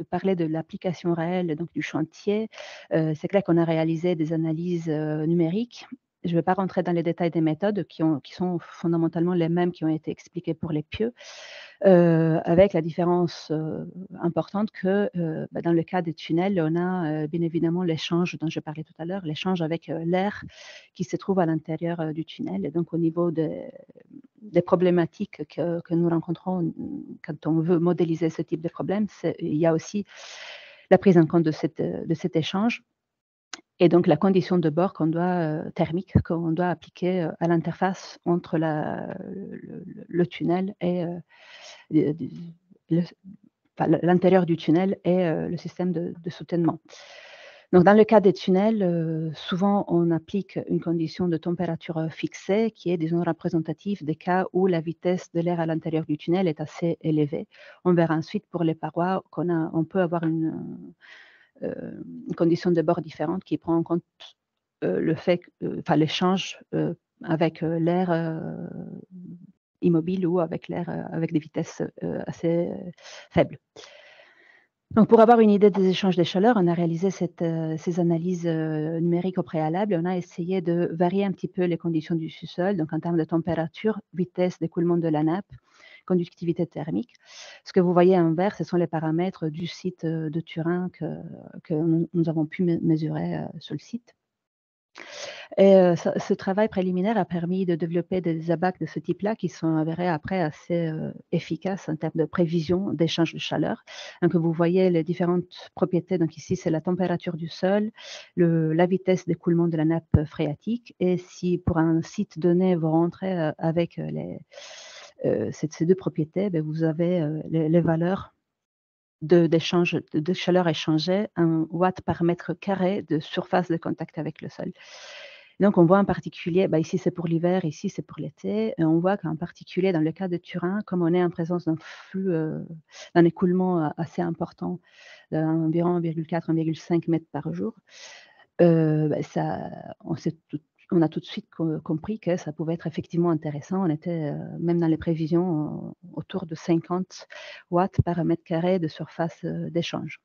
parler de l'application réelle, donc du chantier, c'est clair qu'on a réalisé des analyses numériques. Je ne vais pas rentrer dans les détails des méthodes qui sont fondamentalement les mêmes qui ont été expliquées pour les pieux, avec la différence importante que dans le cas des tunnels, on a bien évidemment l'échange dont je parlais tout à l'heure, l'échange avec l'air qui se trouve à l'intérieur du tunnel. Et donc, au niveau des problématiques que nous rencontrons quand on veut modéliser ce type de problème, il y a aussi la prise en compte de cet échange. Et donc, la condition de bord thermique qu'on doit appliquer à l'interface entre le tunnel et l'intérieur du tunnel et le système de soutènement. Donc, dans le cas des tunnels, souvent, on applique une condition de température fixée qui est, disons, représentative des cas où la vitesse de l'air à l'intérieur du tunnel est assez élevée. On verra ensuite pour les parois on peut avoir une condition de bord différente qui prend en compte le fait, l'échange avec l'air immobile ou avec l'air avec des vitesses assez faibles. Donc, pour avoir une idée des échanges des chaleurs, on a réalisé ces analyses numériques au préalable. On a essayé de varier un petit peu les conditions du sous-sol, donc en termes de température, vitesse d'écoulement de la nappe, conductivité thermique. Ce que vous voyez en vert, ce sont les paramètres du site de Turin que nous avons pu mesurer sur le site. Et ce travail préliminaire a permis de développer des abacs de ce type-là qui sont avérés après assez efficaces en termes de prévision d'échange de chaleur. Donc, vous voyez les différentes propriétés. Donc, ici, c'est la température du sol, la vitesse d'écoulement de la nappe phréatique. Et si pour un site donné, vous rentrez avec ces deux propriétés, vous avez les valeurs d'échange de chaleur échangée en watts par mètre carré de surface de contact avec le sol. Donc, on voit en particulier, ici c'est pour l'hiver, ici c'est pour l'été, et on voit qu'en particulier dans le cas de Turin, comme on est en présence d'un flux, d'un écoulement assez important, d'environ 1,4 1,5 mètres par jour, on a tout de suite compris que ça pouvait être effectivement intéressant. On était même dans les prévisions autour de 50 watts par mètre carré de surface d'échange.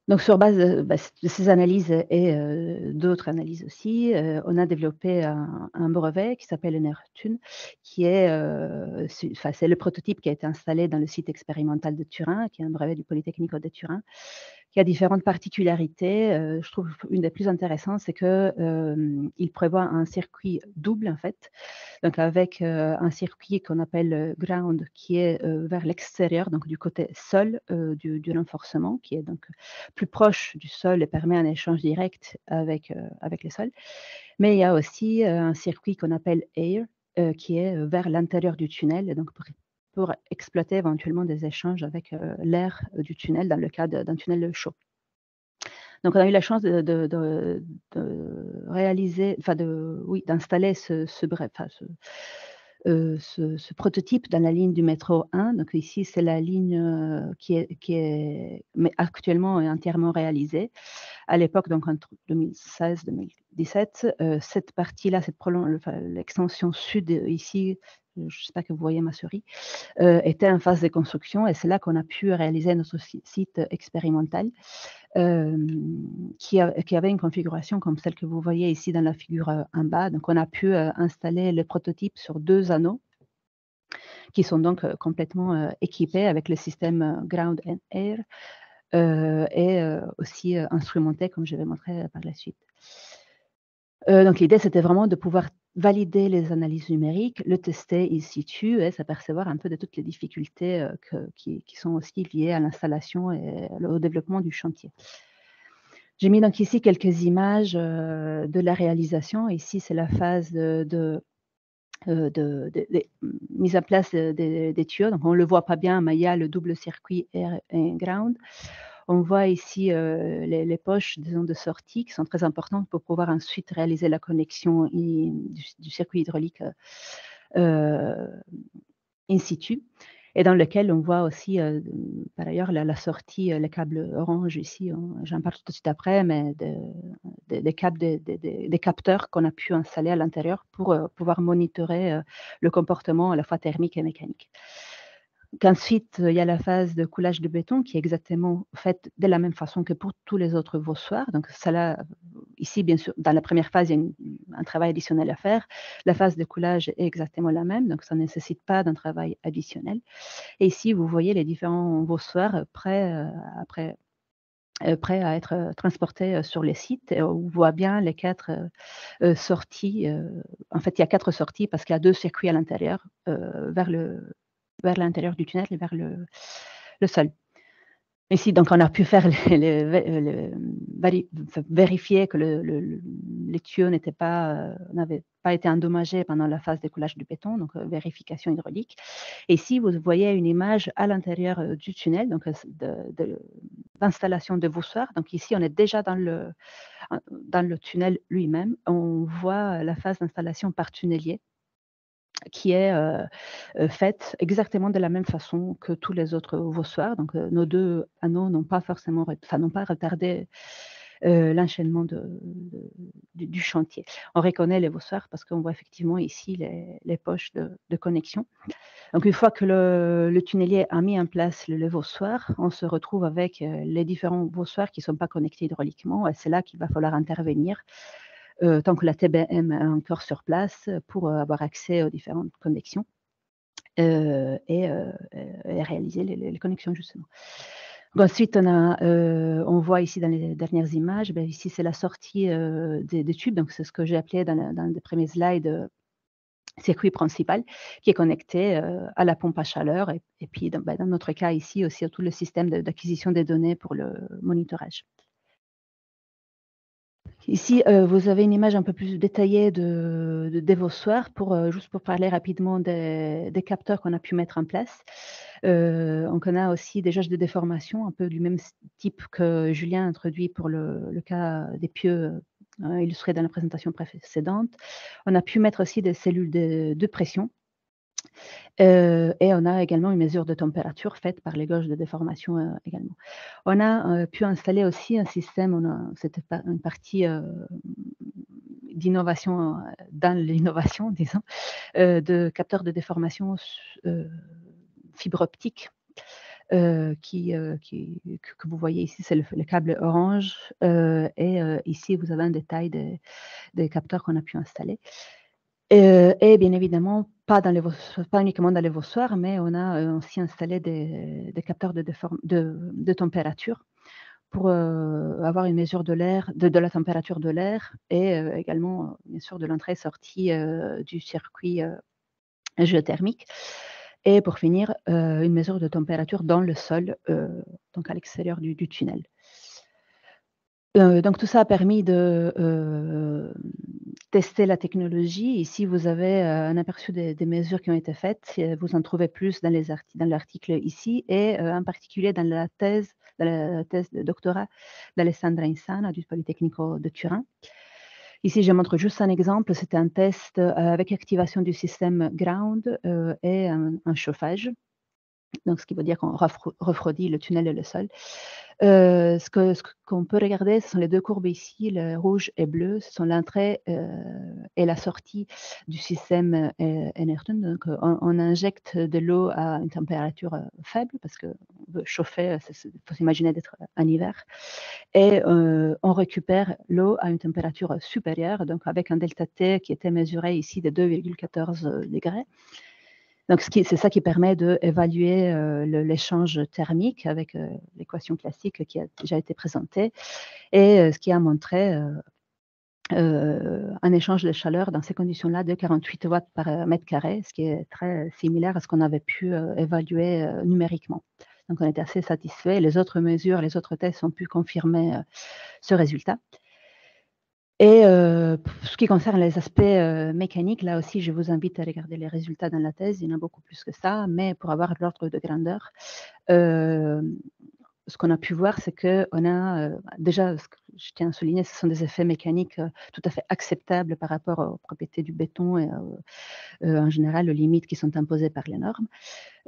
Donc, sur base de ces analyses et d'autres analyses aussi, on a développé un brevet qui s'appelle NRTUN, qui est, c'est le prototype qui a été installé dans le site expérimental de Turin, qui est un brevet du Polytechnico de Turin, qui a différentes particularités. Je trouve une des plus intéressantes, c'est qu'il prévoit un circuit double, en fait, donc avec un circuit qu'on appelle ground, qui est vers l'extérieur, donc du côté sol du renforcement, qui est donc plus proche du sol et permet un échange direct avec le sol. Mais il y a aussi un circuit qu'on appelle air, qui est vers l'intérieur du tunnel, donc pour exploiter éventuellement des échanges avec l'air du tunnel dans le cas d'un tunnel chaud. Donc, on a eu la chance de réaliser, d'installer ce prototype dans la ligne du métro 1. Donc, ici, c'est la ligne qui est mais actuellement entièrement réalisée. À l'époque, donc entre 2016 et 2017, cette partie-là, l'extension sud ici, j'espère que vous voyez ma souris, était en phase de construction, et c'est là qu'on a pu réaliser notre site expérimental qui avait une configuration comme celle que vous voyez ici dans la figure en bas. Donc, on a pu installer le prototype sur 2 anneaux qui sont donc complètement équipés avec le système Ground and Air et aussi instrumentés, comme je vais montrer par la suite. Donc, l'idée, c'était vraiment de pouvoir valider les analyses numériques, le tester in situ et s'apercevoir un peu de toutes les difficultés qui sont aussi liées à l'installation et au développement du chantier. J'ai mis donc ici quelques images de la réalisation. Ici, c'est la phase de mise en place des tuyaux. Donc, on ne le voit pas bien, mais il y a le double circuit air et ground. On voit ici les poches, disons, de sortie qui sont très importantes pour pouvoir ensuite réaliser la connexion du circuit hydraulique in situ, et dans lequel on voit aussi, par ailleurs, la sortie, les câbles orange ici, j'en parle tout de suite après, mais des câbles, des capteurs qu'on a pu installer à l'intérieur pour pouvoir monitorer le comportement à la fois thermique et mécanique. Qu'ensuite, il y a la phase de coulage de béton qui est exactement faite de la même façon que pour tous les autres vossoirs. Donc, ça là, ici, bien sûr, dans la première phase, il y a un travail additionnel à faire. La phase de coulage est exactement la même, donc ça ne nécessite pas d'un travail additionnel. Et ici, vous voyez les différents vossoirs prêts à être transportés sur les sites. Et on voit bien les 4 sorties. En fait, il y a 4 sorties parce qu'il y a 2 circuits à l'intérieur vers l'intérieur du tunnel et vers le sol. Ici, donc, on a pu faire vérifier que les tuyaux n'avaient pas été endommagés pendant la phase de coulage du béton, donc vérification hydraulique. Et ici, vous voyez une image à l'intérieur du tunnel, donc d'installation de voussoirs. Donc ici, on est déjà dans le tunnel lui-même. On voit la phase d'installation par tunnelier, qui est faite exactement de la même façon que tous les autres vossoirs. Donc, nos 2 anneaux n'ont pas retardé l'enchaînement du chantier. On reconnaît les vossoirs parce qu'on voit effectivement ici les poches de connexion. Donc, une fois que le tunnelier a mis en place le vossoir, on se retrouve avec les différents vossoirs qui ne sont pas connectés hydrauliquement, et c'est là qu'il va falloir intervenir tant que la TBM est encore sur place pour avoir accès aux différentes connexions et réaliser les connexions justement. Ensuite, on voit ici dans les dernières images, ici c'est la sortie des tubes, donc c'est ce que j'ai appelé dans les premiers slides circuit principal, qui est connecté à la pompe à chaleur et puis dans notre cas ici aussi à tout le système d'acquisition des données pour le monitorage. Ici, vous avez une image un peu plus détaillée des vossoirs juste pour parler rapidement des capteurs qu'on a pu mettre en place. On a aussi des jauges de déformation un peu du même type que Julien a introduit pour le cas des pieux illustrés dans la présentation précédente. On a pu mettre aussi des cellules de pression. Et on a également une mesure de température faite par les gauges de déformation également. On a pu installer aussi un système, c'était une partie d'innovation dans l'innovation, disons, de capteurs de déformation fibre optique. Que vous voyez ici, c'est le câble orange, et ici vous avez un détail des capteurs qu'on a pu installer. Et bien évidemment, pas uniquement dans les vossoirs, mais on a aussi installé des capteurs de température pour avoir une mesure de l'air, de la température de l'air et également, bien sûr, de l'entrée et sortie du circuit géothermique. Et pour finir, une mesure de température dans le sol, donc à l'extérieur du tunnel. Donc tout ça a permis de tester la technologie. Ici, vous avez un aperçu des mesures qui ont été faites. Vous en trouvez plus dans l'article ici et en particulier dans la thèse de doctorat d'Alessandra Insana du Politecnico de Turin. Ici, je montre juste un exemple. C'était un test avec activation du système ground et un chauffage. Donc, ce qui veut dire qu'on refroidit le tunnel et le sol. Ce qu'on peut regarder, ce sont les 2 courbes ici, le rouge et bleu. Ce sont l'entrée et la sortie du système Enerton. Donc, on injecte de l'eau à une température faible parce qu'on veut chauffer, il faut s'imaginer d'être en hiver. Et on récupère l'eau à une température supérieure, donc avec un delta T qui était mesuré ici de 2,14 degrés. Donc, c'est ça qui permet d'évaluer l'échange thermique avec l'équation classique qui a déjà été présentée et ce qui a montré un échange de chaleur dans ces conditions-là de 48 watts par mètre carré, ce qui est très similaire à ce qu'on avait pu évaluer numériquement. Donc, on était assez satisfaits. Les autres mesures, les autres tests ont pu confirmer ce résultat. Et pour ce qui concerne les aspects mécaniques, là aussi, je vous invite à regarder les résultats dans la thèse. Il y en a beaucoup plus que ça, mais pour avoir l'ordre de grandeur, ce qu'on a pu voir, c'est qu'on a déjà, ce que je tiens à souligner, ce sont des effets mécaniques tout à fait acceptables par rapport aux propriétés du béton et en général aux limites qui sont imposées par les normes,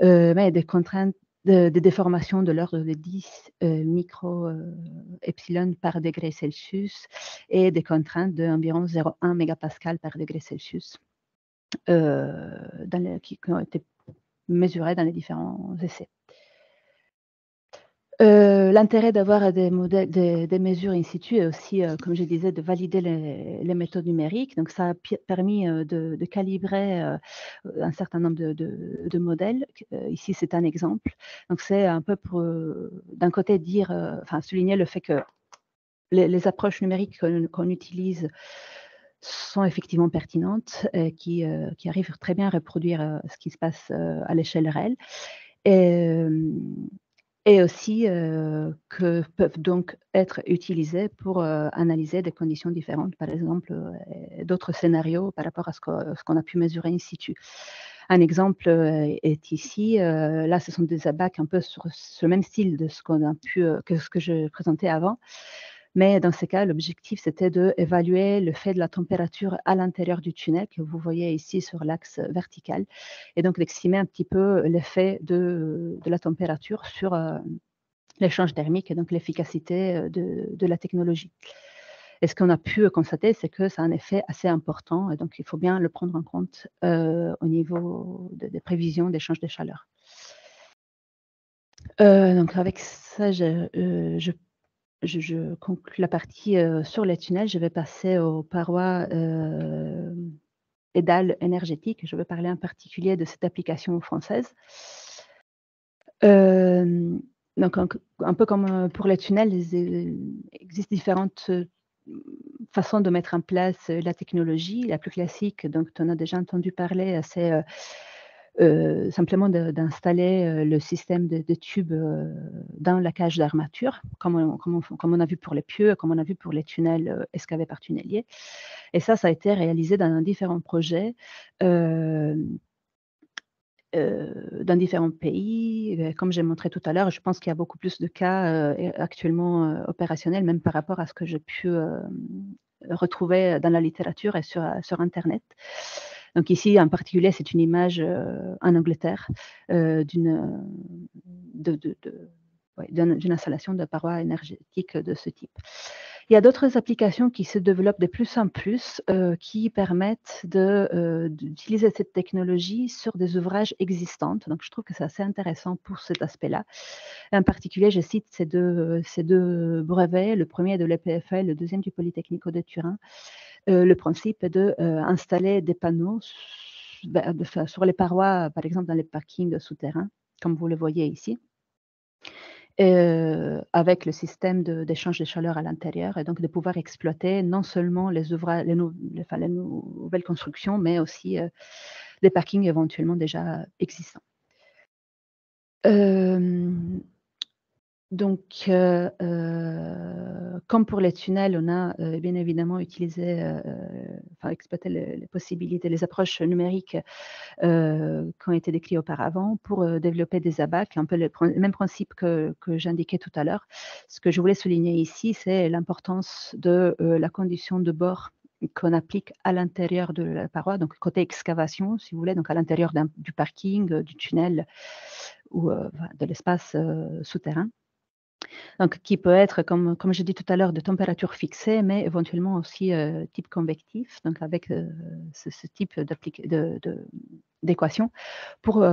mais des contraintes de déformations de l'ordre de 10 micro-epsilon par degré Celsius et des contraintes d'environ 0,1 mégapascal par degré Celsius qui ont été mesurées dans les différents essais. L'intérêt d'avoir des mesures in situ est aussi, comme je disais, de valider les méthodes numériques. Donc ça a permis de calibrer un certain nombre de modèles. Ici, c'est un exemple. Donc c'est un peu pour, d'un côté, dire, souligner le fait que les approches numériques qu'on utilise sont effectivement pertinentes et qui arrivent très bien à reproduire ce qui se passe à l'échelle réelle. Et aussi que peuvent donc être utilisés pour analyser des conditions différentes, par exemple, d'autres scénarios par rapport à ce qu'on a pu mesurer in situ. Un exemple est ici. Là, ce sont des abacs un peu sur ce même style de ce qu'on a pu, que ce que je présentais avant. Mais dans ces cas, l'objectif, c'était d'évaluer le fait de la température à l'intérieur du tunnel, que vous voyez ici sur l'axe vertical, et donc d'estimer un petit peu l'effet de la température sur l'échange thermique et donc l'efficacité de la technologie. Et ce qu'on a pu constater, c'est que ça a un effet assez important, et donc il faut bien le prendre en compte au niveau des prévisions d'échange de chaleur. Donc avec ça, je conclue la partie sur les tunnels. Je vais passer aux parois et dalles énergétiques. Je vais parler en particulier de cette application française. Donc un peu comme pour les tunnels, il existe différentes façons de mettre en place la technologie. La plus classique, donc tu en as déjà entendu parler, c'est simplement d'installer le système de tubes dans la cage d'armature, comme on a vu pour les pieux, comme on a vu pour les tunnels excavés par tunneliers. Et ça a été réalisé dans différents projets, dans différents pays. Comme j'ai montré tout à l'heure, je pense qu'il y a beaucoup plus de cas actuellement opérationnels, même par rapport à ce que j'ai pu retrouver dans la littérature et sur Internet. Donc ici, en particulier, c'est une image en Angleterre d'une installation de parois énergétiques de ce type. Il y a d'autres applications qui se développent de plus en plus qui permettent d'utiliser cette technologie sur des ouvrages existants. Donc, je trouve que c'est assez intéressant pour cet aspect-là. En particulier, je cite ces deux brevets, le premier de l'EPFL, le deuxième du Polytechnique de Turin. Le principe est d'installer des panneaux sur les parois, par exemple dans les parkings souterrains, comme vous le voyez ici, avec le système d'échange de chaleur à l'intérieur, et donc de pouvoir exploiter non seulement les nouvelles constructions, mais aussi des parkings éventuellement déjà existants. Donc, comme pour les tunnels, on a bien évidemment utilisé, exploité les possibilités, les approches numériques qui ont été décrites auparavant pour développer des abacs, un peu le même principe que j'indiquais tout à l'heure. Ce que je voulais souligner ici, c'est l'importance de la condition de bord qu'on applique à l'intérieur de la paroi, donc côté excavation, si vous voulez, donc à l'intérieur du parking, du tunnel ou de l'espace souterrain. Donc, qui peut être, comme j'ai dit tout à l'heure, de température fixée, mais éventuellement aussi type convectif, donc avec ce type d'équation pour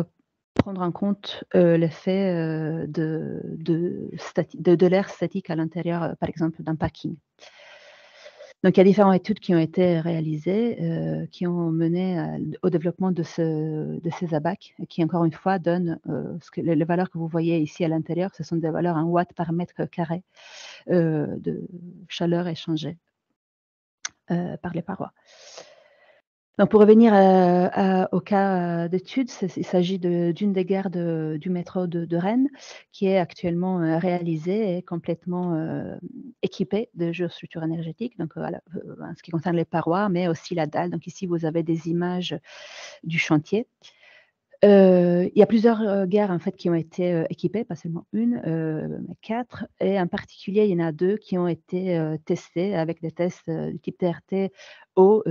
prendre en compte l'effet de l'air statique à l'intérieur, par exemple, d'un parking. Donc, il y a différentes études qui ont été réalisées, qui ont mené au développement de ces abacs, qui, encore une fois, donnent les valeurs que vous voyez ici à l'intérieur. Ce sont des valeurs en watts par mètre carré de chaleur échangée par les parois. Donc pour revenir au cas d'étude, il s'agit d'une des gares du métro de Rennes qui est actuellement réalisée et complètement équipée de géostructures énergétiques, donc en ce qui concerne les parois, mais aussi la dalle. Donc ici, vous avez des images du chantier. Il y a plusieurs gares en fait qui ont été équipées, pas seulement une, mais 4, et en particulier, il y en a 2 qui ont été testées avec des tests du type TRT haut,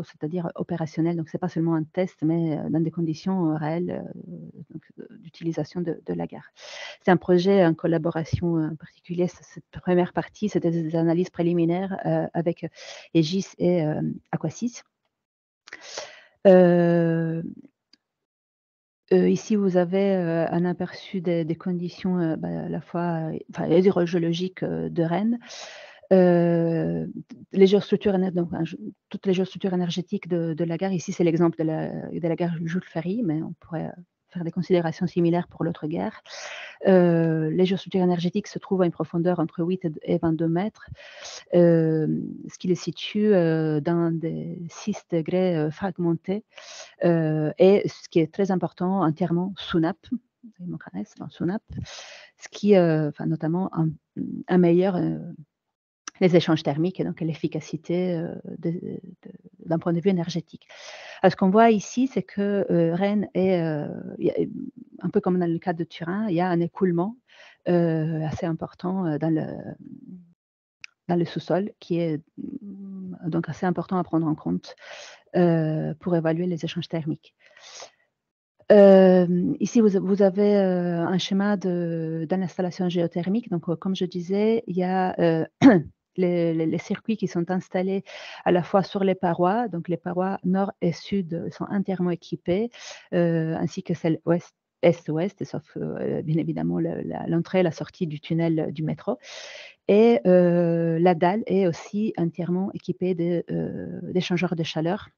c'est-à-dire opérationnel. Donc c'est pas seulement un test, mais dans des conditions réelles d'utilisation de la gare. C'est un projet en collaboration, en particulier cette première partie, c'était des analyses préliminaires avec Aegis et Aquasis. Ici, vous avez un aperçu des conditions à la fois hydrogéologiques de Rennes. Les géostructures, donc, toutes les géostructures énergétiques de la gare. Ici, c'est l'exemple de la gare Jules Ferry, mais on pourrait faire des considérations similaires pour l'autre gare. Les géostructures énergétiques se trouvent à une profondeur entre 8 et 22 mètres, ce qui les situe dans des 6 degrés fragmentés, et ce qui est très important, entièrement sous nappe, sous nappe, ce qui notamment améliore les échanges thermiques et donc l'efficacité d'un point de vue énergétique. Alors, ce qu'on voit ici, c'est que Rennes est, un peu comme dans le cas de Turin, il y a un écoulement assez important dans le sous-sol, qui est donc assez important à prendre en compte pour évaluer les échanges thermiques. Ici, vous avez un schéma de l'installation géothermique. Donc, comme je disais, il y a les circuits qui sont installés à la fois sur les parois. Donc, les parois nord et sud sont entièrement équipées, ainsi que celles est-ouest, sauf bien évidemment l'entrée et la sortie du tunnel du métro. Et la dalle est aussi entièrement équipée d'échangeurs de chaleur.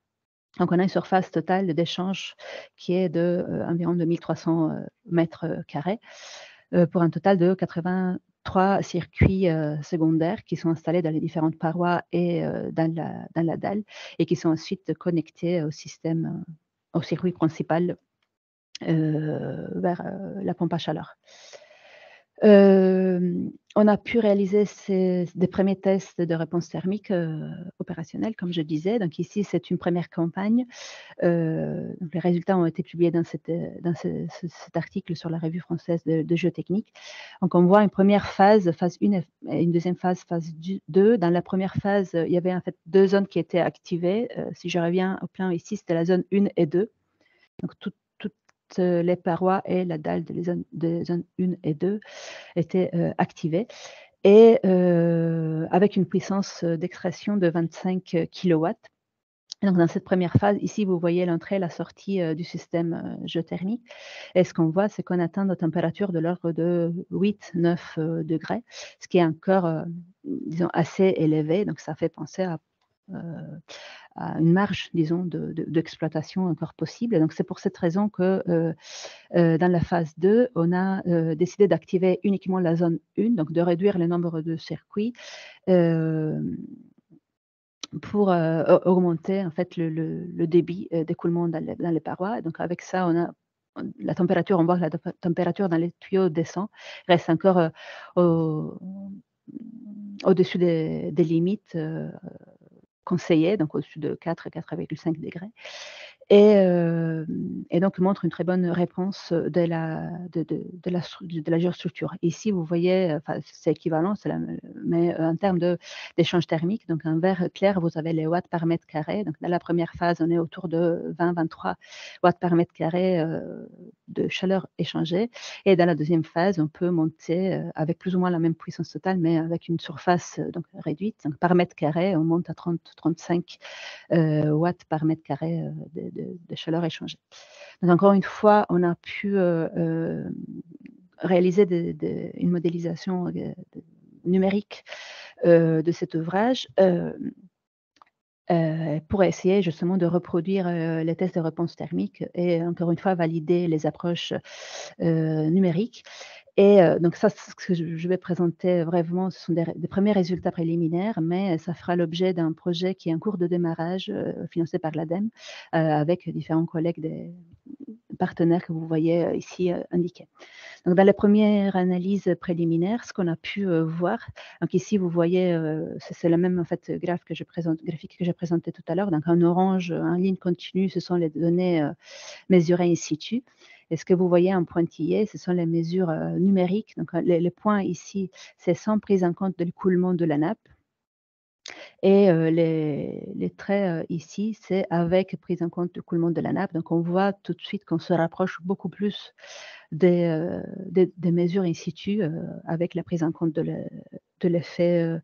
Donc, on a une surface totale d'échange qui est de environ 2300 mètres carrés, pour un total de 83 circuits secondaires qui sont installés dans les différentes parois et dans la dalle, et qui sont ensuite connectés au système, au circuit principal vers la pompe à chaleur. On a pu réaliser des premiers tests de réponse thermique opérationnels, comme je disais. Donc ici, c'est une première campagne. Donc les résultats ont été publiés dans cet article sur la revue française de géotechnique. Donc on voit une première phase 1 et une deuxième phase 2. Dans la première phase, il y avait en fait 2 zones qui étaient activées. Si je reviens au plan ici, c'était la zone 1 et 2. Donc toutes les parois et la dalle des zones 1 et 2 étaient activées, et avec une puissance d'extraction de 25 kW. Donc, dans cette première phase, ici, vous voyez l'entrée et la sortie du système géothermique. Et ce qu'on voit, c'est qu'on atteint des températures de l'ordre de 8-9 degrés, ce qui est encore, disons, assez élevé. Donc, ça fait penser à une marge, disons, d'exploitation encore possible. Donc, c'est pour cette raison que dans la phase 2, on a décidé d'activer uniquement la zone 1, donc de réduire le nombre de circuits pour augmenter en fait le débit d'écoulement dans les parois. Donc avec ça, on a la température, on voit que la température dans les tuyaux descend, reste encore au-dessus des limites conseillées, donc au-dessus de 4,5 degrés. Et donc montre une très bonne réponse de la géostructure. Ici, vous voyez, c'est équivalent, mais en termes d'échange thermique, donc en vert clair, vous avez les watts par mètre carré. Donc dans la première phase, on est autour de 20-23 watts par mètre carré de chaleur échangée. Et dans la deuxième phase, on peut monter avec plus ou moins la même puissance totale, mais avec une surface donc réduite. Donc par mètre carré, on monte à 30-35 watts par mètre carré de chaleur échangée. Donc encore une fois, on a pu réaliser une modélisation numérique de cet ouvrage pour essayer justement de reproduire les tests de réponse thermique et encore une fois valider les approches numériques. Et donc ça, ce que je vais présenter brièvement, ce sont des premiers résultats préliminaires, mais ça fera l'objet d'un projet qui est en cours de démarrage, financé par l'ADEME, avec différents collègues des partenaires que vous voyez ici indiqués. Donc, dans la première analyse préliminaire, ce qu'on a pu voir, donc ici vous voyez, c'est le même en fait graphique que j'ai présenté tout à l'heure. Donc en orange, en ligne continue, ce sont les données mesurées in situ. Et ce que vous voyez en pointillé, ce sont les mesures numériques. Donc les points ici, c'est sans prise en compte de l'écoulement de la nappe. Et les traits ici, c'est avec prise en compte du coulement de la nappe. Donc on voit tout de suite qu'on se rapproche beaucoup plus des mesures in situ avec la prise en compte de l'effet,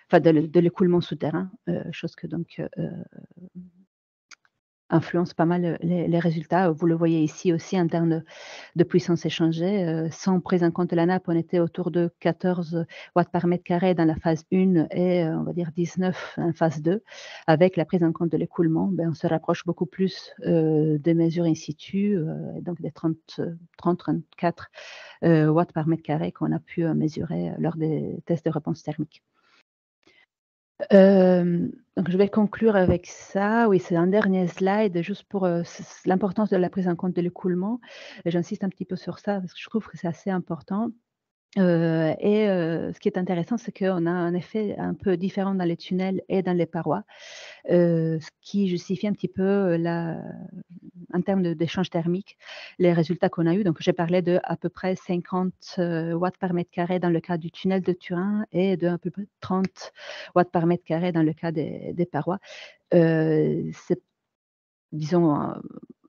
enfin de l'écoulement souterrain, chose que donc influence pas mal les résultats. Vous le voyez ici aussi en termes de puissance échangée. Sans prise en compte de la nappe, on était autour de 14 watts par mètre carré dans la phase 1 et on va dire 19 en phase 2. Avec la prise en compte de l'écoulement, on se rapproche beaucoup plus des mesures in situ, donc des 30-34 watts par mètre carré qu'on a pu mesurer lors des tests de réponse thermique. Donc je vais conclure avec ça. Oui, c'est un dernier slide juste pour l'importance de la prise en compte de l'écoulement. J'insiste un petit peu sur ça parce que je trouve que c'est assez important. Ce qui est intéressant, c'est qu'on a un effet un peu différent dans les tunnels et dans les parois, ce qui justifie un petit peu en termes d'échange thermique, les résultats qu'on a eus. Donc, j'ai parlé de à peu près 50 watts par mètre carré dans le cas du tunnel de Turin et de à peu près 30 watts par mètre carré dans le cas des parois. C'est, disons,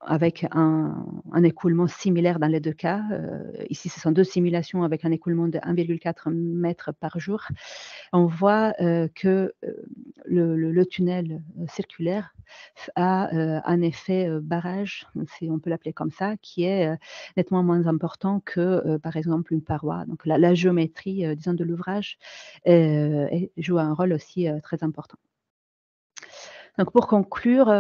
avec un écoulement similaire dans les deux cas. Ici, ce sont deux simulations avec un écoulement de 1,4 mètres par jour. On voit que le tunnel circulaire a un effet barrage, si on peut l'appeler comme ça, qui est nettement moins important que, par exemple, une paroi. Donc la géométrie, disons, de l'ouvrage joue un rôle aussi très important. Donc pour conclure,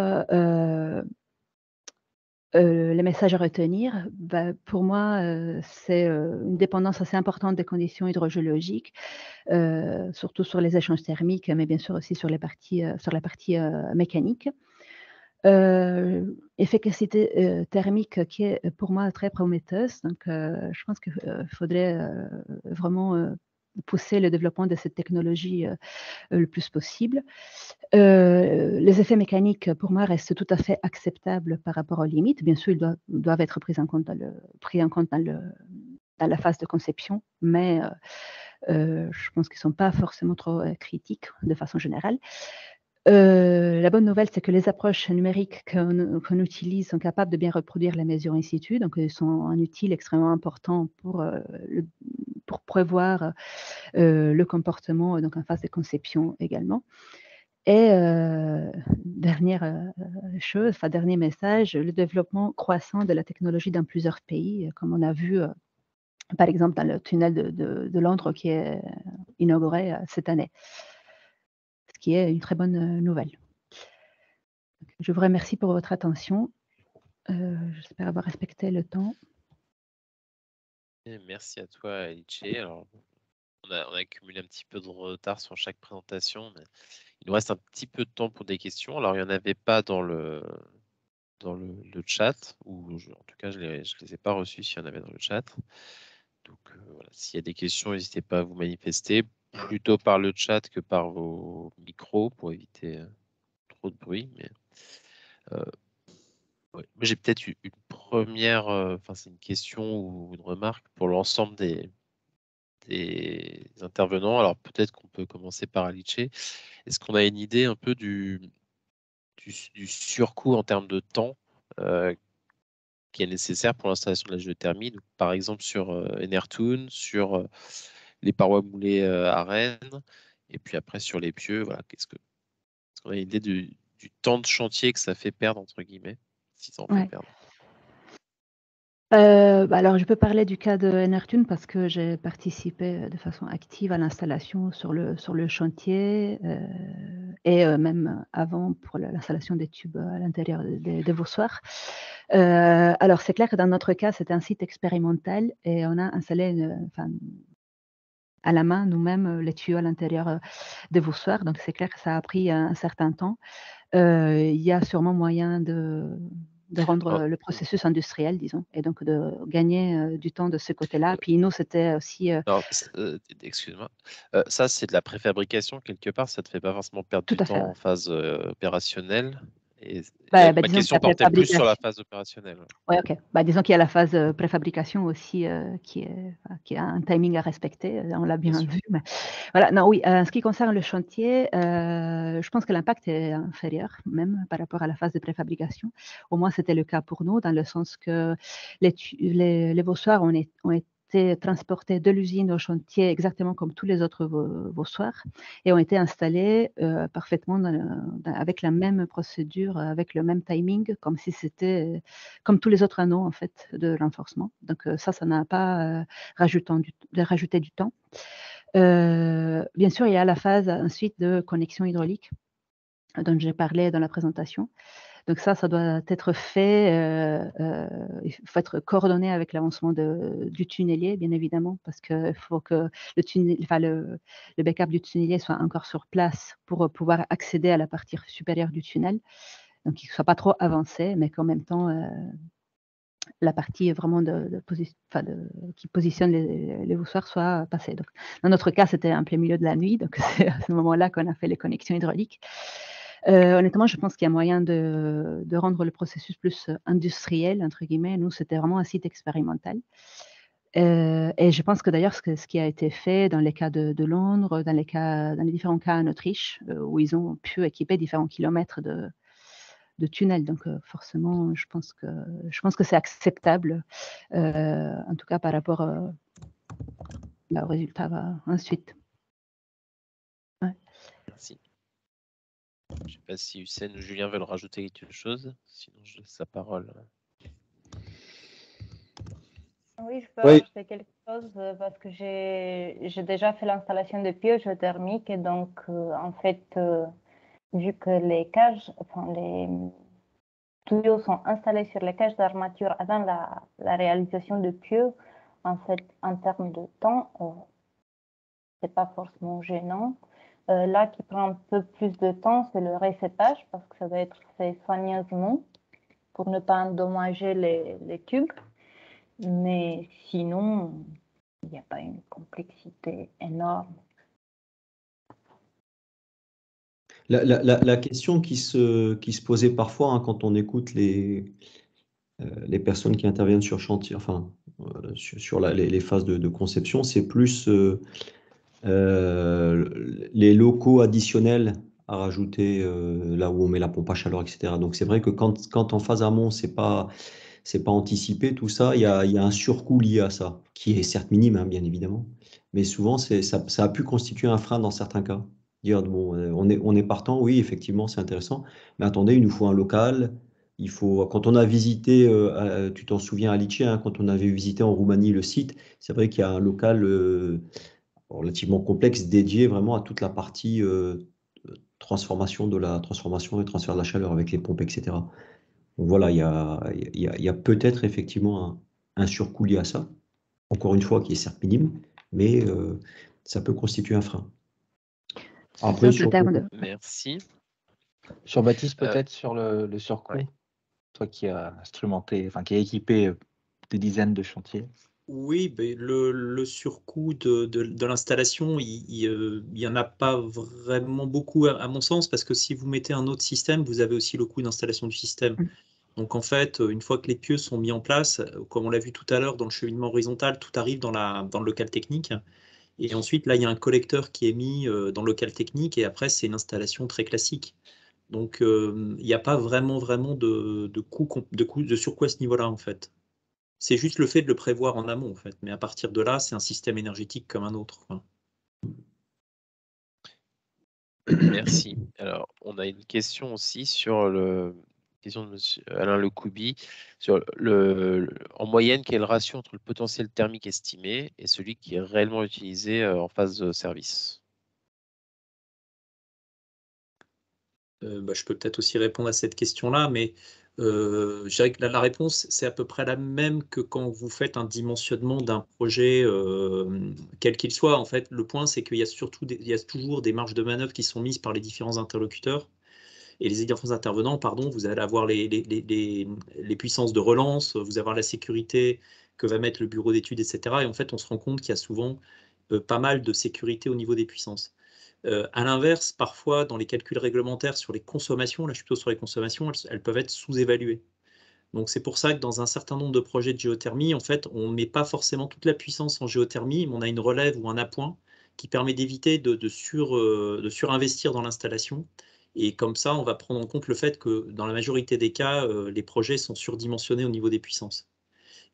les messages à retenir, pour moi, c'est une dépendance assez importante des conditions hydrogéologiques, surtout sur les échanges thermiques, mais bien sûr aussi sur la partie mécanique. Efficacité thermique qui est pour moi très prometteuse. Donc, je pense qu'il faudrait vraiment pousser le développement de cette technologie le plus possible. Les effets mécaniques, pour moi, restent tout à fait acceptables par rapport aux limites. Bien sûr, ils doivent être pris en compte dans la phase de conception, mais je pense qu'ils ne sont pas forcément trop critiques de façon générale. La bonne nouvelle, c'est que les approches numériques qu'on utilise sont capables de bien reproduire la mesure in situ, donc ils sont un outil extrêmement important pour prévoir le comportement donc en phase de conception également. Et dernière chose, dernier message, le développement croissant de la technologie dans plusieurs pays, comme on a vu par exemple dans le tunnel de Londres qui est inauguré cette année, ce qui est une très bonne nouvelle. Je vous remercie pour votre attention. J'espère avoir respecté le temps. Et merci à toi, Alice. Alors, on a accumulé un petit peu de retard sur chaque présentation, mais il nous reste un petit peu de temps pour des questions. Alors, il n'y en avait pas dans le chat, ou en tout cas, je les ai pas reçues s'il y en avait dans le chat. Donc, voilà, s'il y a des questions, n'hésitez pas à vous manifester, plutôt par le chat que par vos micros pour éviter trop de bruit. Mais ouais. J'ai peut-être une première, c'est une question ou une remarque pour l'ensemble des intervenants. Alors peut-être qu'on peut commencer par Alice. Est-ce qu'on a une idée un peu du surcoût en termes de temps qui est nécessaire pour l'installation de la géothermie, donc, par exemple sur Enertun, sur les parois moulées à Rennes, et puis après sur les pieux, voilà, est-ce qu'on a une idée du temps de chantier que ça fait perdre, entre guillemets, si ça en fait perdre? Alors, je peux parler du cas de Enertun parce que j'ai participé de façon active à l'installation sur le chantier et même avant pour l'installation des tubes à l'intérieur des voussoirs. Alors, c'est clair que dans notre cas, c'était un site expérimental et on a installé à la main nous-mêmes les tuyaux à l'intérieur des voussoirs. Donc, c'est clair que ça a pris un certain temps. Il y a sûrement moyen de rendre le processus industriel, disons, et donc de gagner du temps de ce côté-là. Puis nous, c'était aussi... Alors, excuse-moi, ça c'est de la préfabrication quelque part, ça te fait pas forcément perdre Tout du à fait. temps en phase opérationnelle. Et Bah, ma disons qu'il y question a portait plus sur la préfabrication. phase opérationnelle. Ouais, ok. Bah, disons qu'il y a la phase préfabrication aussi qui a un timing à respecter. On l'a bien sûr. vu. Mais voilà. Non, oui. En ce qui concerne le chantier, je pense que l'impact est inférieur même par rapport à la phase de préfabrication. Au moins, c'était le cas pour nous, dans le sens que les voussoirs ont été transportés de l'usine au chantier exactement comme tous les autres voussoirs et ont été installés parfaitement avec la même procédure, avec le même timing, comme si c'était comme tous les autres anneaux en fait de renforcement. Donc ça n'a pas rajouté du temps. Bien sûr, il y a la phase ensuite de connexion hydraulique dont j'ai parlé dans la présentation. Donc ça doit être fait, il faut être coordonné avec l'avancement du tunnelier, bien évidemment, parce qu'il faut que le backup du tunnelier soit encore sur place pour pouvoir accéder à la partie supérieure du tunnel. Donc qu'il ne soit pas trop avancé, mais qu'en même temps, la partie vraiment qui positionne les voussoirs soit passée. Donc, dans notre cas, c'était en plein milieu de la nuit, donc c'est à ce moment-là qu'on a fait les connexions hydrauliques. Honnêtement, je pense qu'il y a moyen de rendre le processus plus industriel, entre guillemets. Nous, c'était vraiment un site expérimental. Et je pense que d'ailleurs, ce qui a été fait dans les cas de Londres, dans les différents cas en Autriche, où ils ont pu équiper différents kilomètres de tunnels. Donc, forcément, je pense que c'est acceptable, en tout cas par rapport au résultat ensuite. Ouais. Merci. Je ne sais pas si Hussein ou Julien veulent rajouter quelque chose, sinon je laisse la parole. Oui, je peux ajouter quelque chose parce que j'ai déjà fait l'installation de pieux géothermiques et donc en fait, vu que les cages, enfin les tuyaux sont installés sur les cages d'armature avant la réalisation de pieux, en fait, en termes de temps, c'est pas forcément gênant. Là, qui prend un peu plus de temps, c'est le recettage parce que ça doit être fait soigneusement pour ne pas endommager les tubes. Mais sinon, il n'y a pas une complexité énorme. La question qui se posait parfois hein, quand on écoute les personnes qui interviennent sur chantier, enfin sur les phases de conception, c'est plus les locaux additionnels à rajouter là où on met la pompe à chaleur, etc. Donc c'est vrai que quand en phase amont, c'est pas anticipé tout ça, il y a un surcoût lié à ça, qui est certes minime, hein, bien évidemment, mais souvent ça a pu constituer un frein dans certains cas. Dire bon, on est partant, oui, effectivement, c'est intéressant, mais attendez, il nous faut un local. Quand on a visité, tu t'en souviens à Licée, hein, quand on avait visité en Roumanie le site, c'est vrai qu'il y a un local relativement complexe dédié vraiment à toute la partie transformation et transfert de la chaleur avec les pompes, etc. Donc voilà, il y a peut-être effectivement un surcoût lié à ça, encore une fois, qui est certes minime, mais ça peut constituer un frein. Après, Donc, le terme de... Merci. Sur Baptiste, peut-être sur le surcoût, ouais. Toi qui as instrumenté, enfin qui a équipé des dizaines de chantiers. Oui, ben le surcoût de l'installation, il y en a pas vraiment beaucoup à mon sens, parce que si vous mettez un autre système, vous avez aussi le coût d'installation du système. Donc en fait, une fois que les pieux sont mis en place, comme on l'a vu tout à l'heure dans le cheminement horizontal, tout arrive dans le local technique. Et ensuite, là, il y a un collecteur qui est mis dans le local technique, et après, c'est une installation très classique. Donc, il n'y a pas vraiment de surcoût à ce niveau-là, en fait. C'est juste le fait de le prévoir en amont, en fait. Mais à partir de là, c'est un système énergétique comme un autre, quoi. Merci. Alors, on a une question aussi sur question de monsieur Alain Lecouby. En moyenne, quel est le ratio entre le potentiel thermique estimé et celui qui est réellement utilisé en phase de service? Je peux peut-être aussi répondre à cette question-là, mais je dirais que la réponse, c'est à peu près la même que quand vous faites un dimensionnement d'un projet, quel qu'il soit. En fait, le point, c'est qu'il y a toujours des marges de manœuvre qui sont mises par les différents interlocuteurs. Et les différents intervenants, pardon, vous allez avoir les puissances de relance, vous allez avoir la sécurité que va mettre le bureau d'études, etc. Et en fait, on se rend compte qu'il y a souvent pas mal de sécurité au niveau des puissances. À l'inverse, parfois, dans les calculs réglementaires sur les consommations, là je suis plutôt sur les consommations, elles peuvent être sous-évaluées. Donc c'est pour ça que dans un certain nombre de projets de géothermie, en fait, on ne met pas forcément toute la puissance en géothermie, mais on a une relève ou un appoint qui permet d'éviter de surinvestir dans l'installation. Et comme ça, on va prendre en compte le fait que dans la majorité des cas, les projets sont surdimensionnés au niveau des puissances.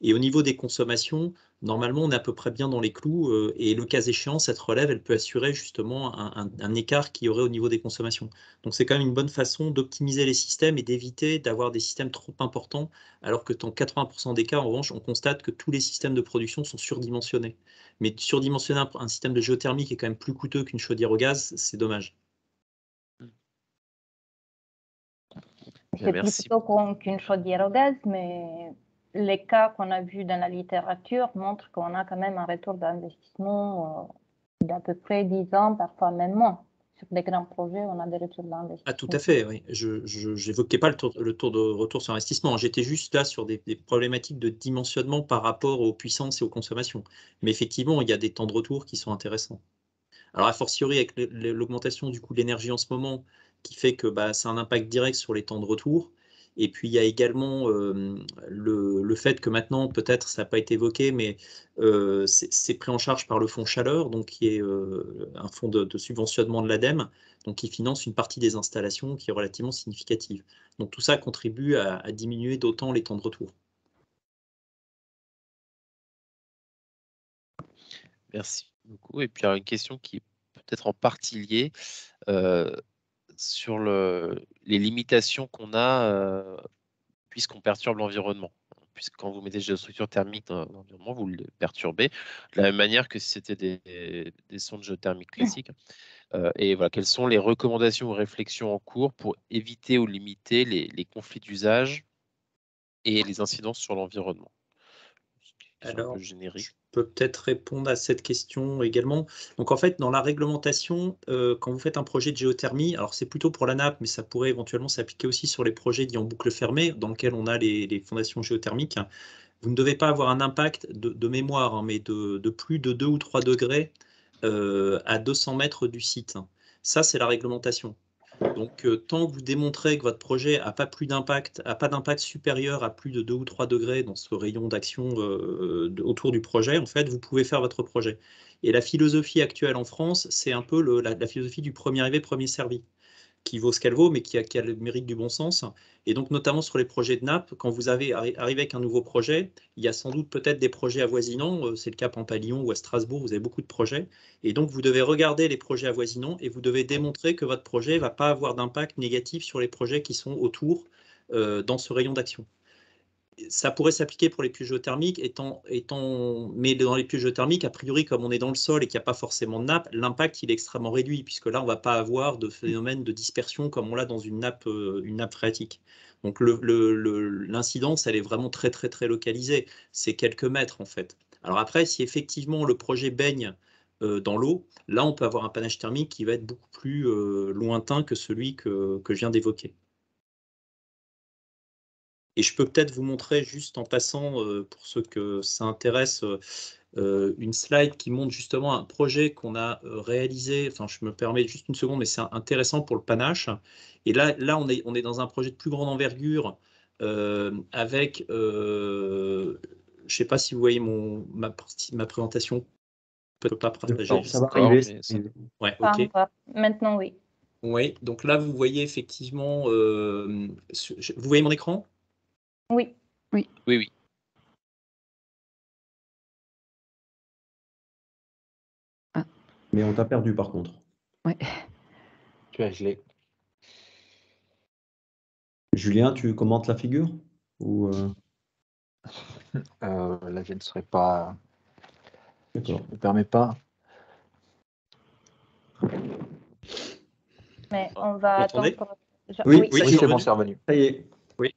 Et au niveau des consommations, normalement, on est à peu près bien dans les clous. Et le cas échéant, cette relève, elle peut assurer justement un écart qu'il y aurait au niveau des consommations. Donc c'est quand même une bonne façon d'optimiser les systèmes et d'éviter d'avoir des systèmes trop importants, alors que dans 80% des cas, en revanche, on constate que tous les systèmes de production sont surdimensionnés. Mais surdimensionner un système de géothermie qui est quand même plus coûteux qu'une chaudière au gaz, c'est dommage. C'est plus Merci. plutôt qu'une chaudière au gaz, mais les cas qu'on a vus dans la littérature montrent qu'on a quand même un retour d'investissement d'à peu près 10 ans, parfois même moins. Sur des grands projets, on a des retours d'investissement. Ah, tout à fait, oui. Je n'évoquais pas le taux de retour sur investissement. J'étais juste là sur des problématiques de dimensionnement par rapport aux puissances et aux consommations. Mais effectivement, il y a des temps de retour qui sont intéressants. Alors, a fortiori, avec l'augmentation du coût de l'énergie en ce moment, qui fait que ça a un impact direct sur les temps de retour. Et puis, il y a également le fait que maintenant, peut-être, ça n'a pas été évoqué, mais c'est pris en charge par le fonds chaleur, donc qui est un fonds de subventionnement de l'ADEME, donc qui finance une partie des installations qui est relativement significative. Donc, tout ça contribue à diminuer d'autant les temps de retour. Merci beaucoup. Et puis, il y a une question qui est peut-être en partie liée sur les limitations qu'on a puisqu'on perturbe l'environnement. Puisque quand vous mettez des géostructures thermiques dans l'environnement, vous le perturbez de la même manière que si c'était des sondes géothermiques classiques. Et voilà, quelles sont les recommandations ou réflexions en cours pour éviter ou limiter les conflits d'usage et les incidences sur l'environnement? Alors, un peu générique. je peux peut-être répondre à cette question également. Donc, en fait, dans la réglementation, quand vous faites un projet de géothermie, alors c'est plutôt pour la nappe, mais ça pourrait éventuellement s'appliquer aussi sur les projets dits en boucle fermée, dans lesquels on a les fondations géothermiques. Vous ne devez pas avoir un impact de mémoire, hein, mais de plus de 2 ou 3 degrés à 200 mètres du site. Ça, c'est la réglementation. Donc, tant que vous démontrez que votre projet n'a pas d'impact supérieur à plus de 2 ou 3 degrés dans ce rayon d'action autour du projet, en fait, vous pouvez faire votre projet. Et la philosophie actuelle en France, c'est un peu la philosophie du premier arrivé, premier servi, qui vaut ce qu'elle vaut, mais qui a le mérite du bon sens. Et donc, notamment sur les projets de nappe, quand vous arrivez avec un nouveau projet, il y a sans doute peut-être des projets avoisinants. C'est le cas à Pampallion ou à Strasbourg, vous avez beaucoup de projets. Et donc, vous devez regarder les projets avoisinants et vous devez démontrer que votre projet ne va pas avoir d'impact négatif sur les projets qui sont autour dans ce rayon d'action. Ça pourrait s'appliquer pour les puits géothermiques, mais dans les puits géothermiques, a priori, comme on est dans le sol et qu'il n'y a pas forcément de nappe, l'impact il est extrêmement réduit, puisque là, on ne va pas avoir de phénomène de dispersion comme on l'a dans une nappe phréatique. Donc l'incidence, elle est vraiment très, très, très localisée. C'est quelques mètres, en fait. Alors après, si effectivement le projet baigne dans l'eau, là, on peut avoir un panache thermique qui va être beaucoup plus lointain que celui que je viens d'évoquer. Et je peux peut-être vous montrer juste en passant, pour ceux que ça intéresse, une slide qui montre justement un projet qu'on a réalisé. Enfin, je me permets juste une seconde, mais c'est intéressant pour le panache. Et là on est dans un projet de plus grande envergure avec, je ne sais pas si vous voyez ma présentation. Je ne peux pas partager. Ça va arriver. Ouais, Pas ok. encore. Maintenant, oui. Oui, donc là, vous voyez effectivement, vous voyez mon écran? Oui. Oui. Oui, oui. Mais on t'a perdu par contre. Ouais. Tu as gelé. Julien, tu commentes la figure ou, Là, je ne serais pas. Je D'accord. ne me permets pas. Mais on Vous va m'entendez? attendre. Oui, ça y est, Oui, je suis c'est bon, revenu. c'est revenu. ça y est. Oui,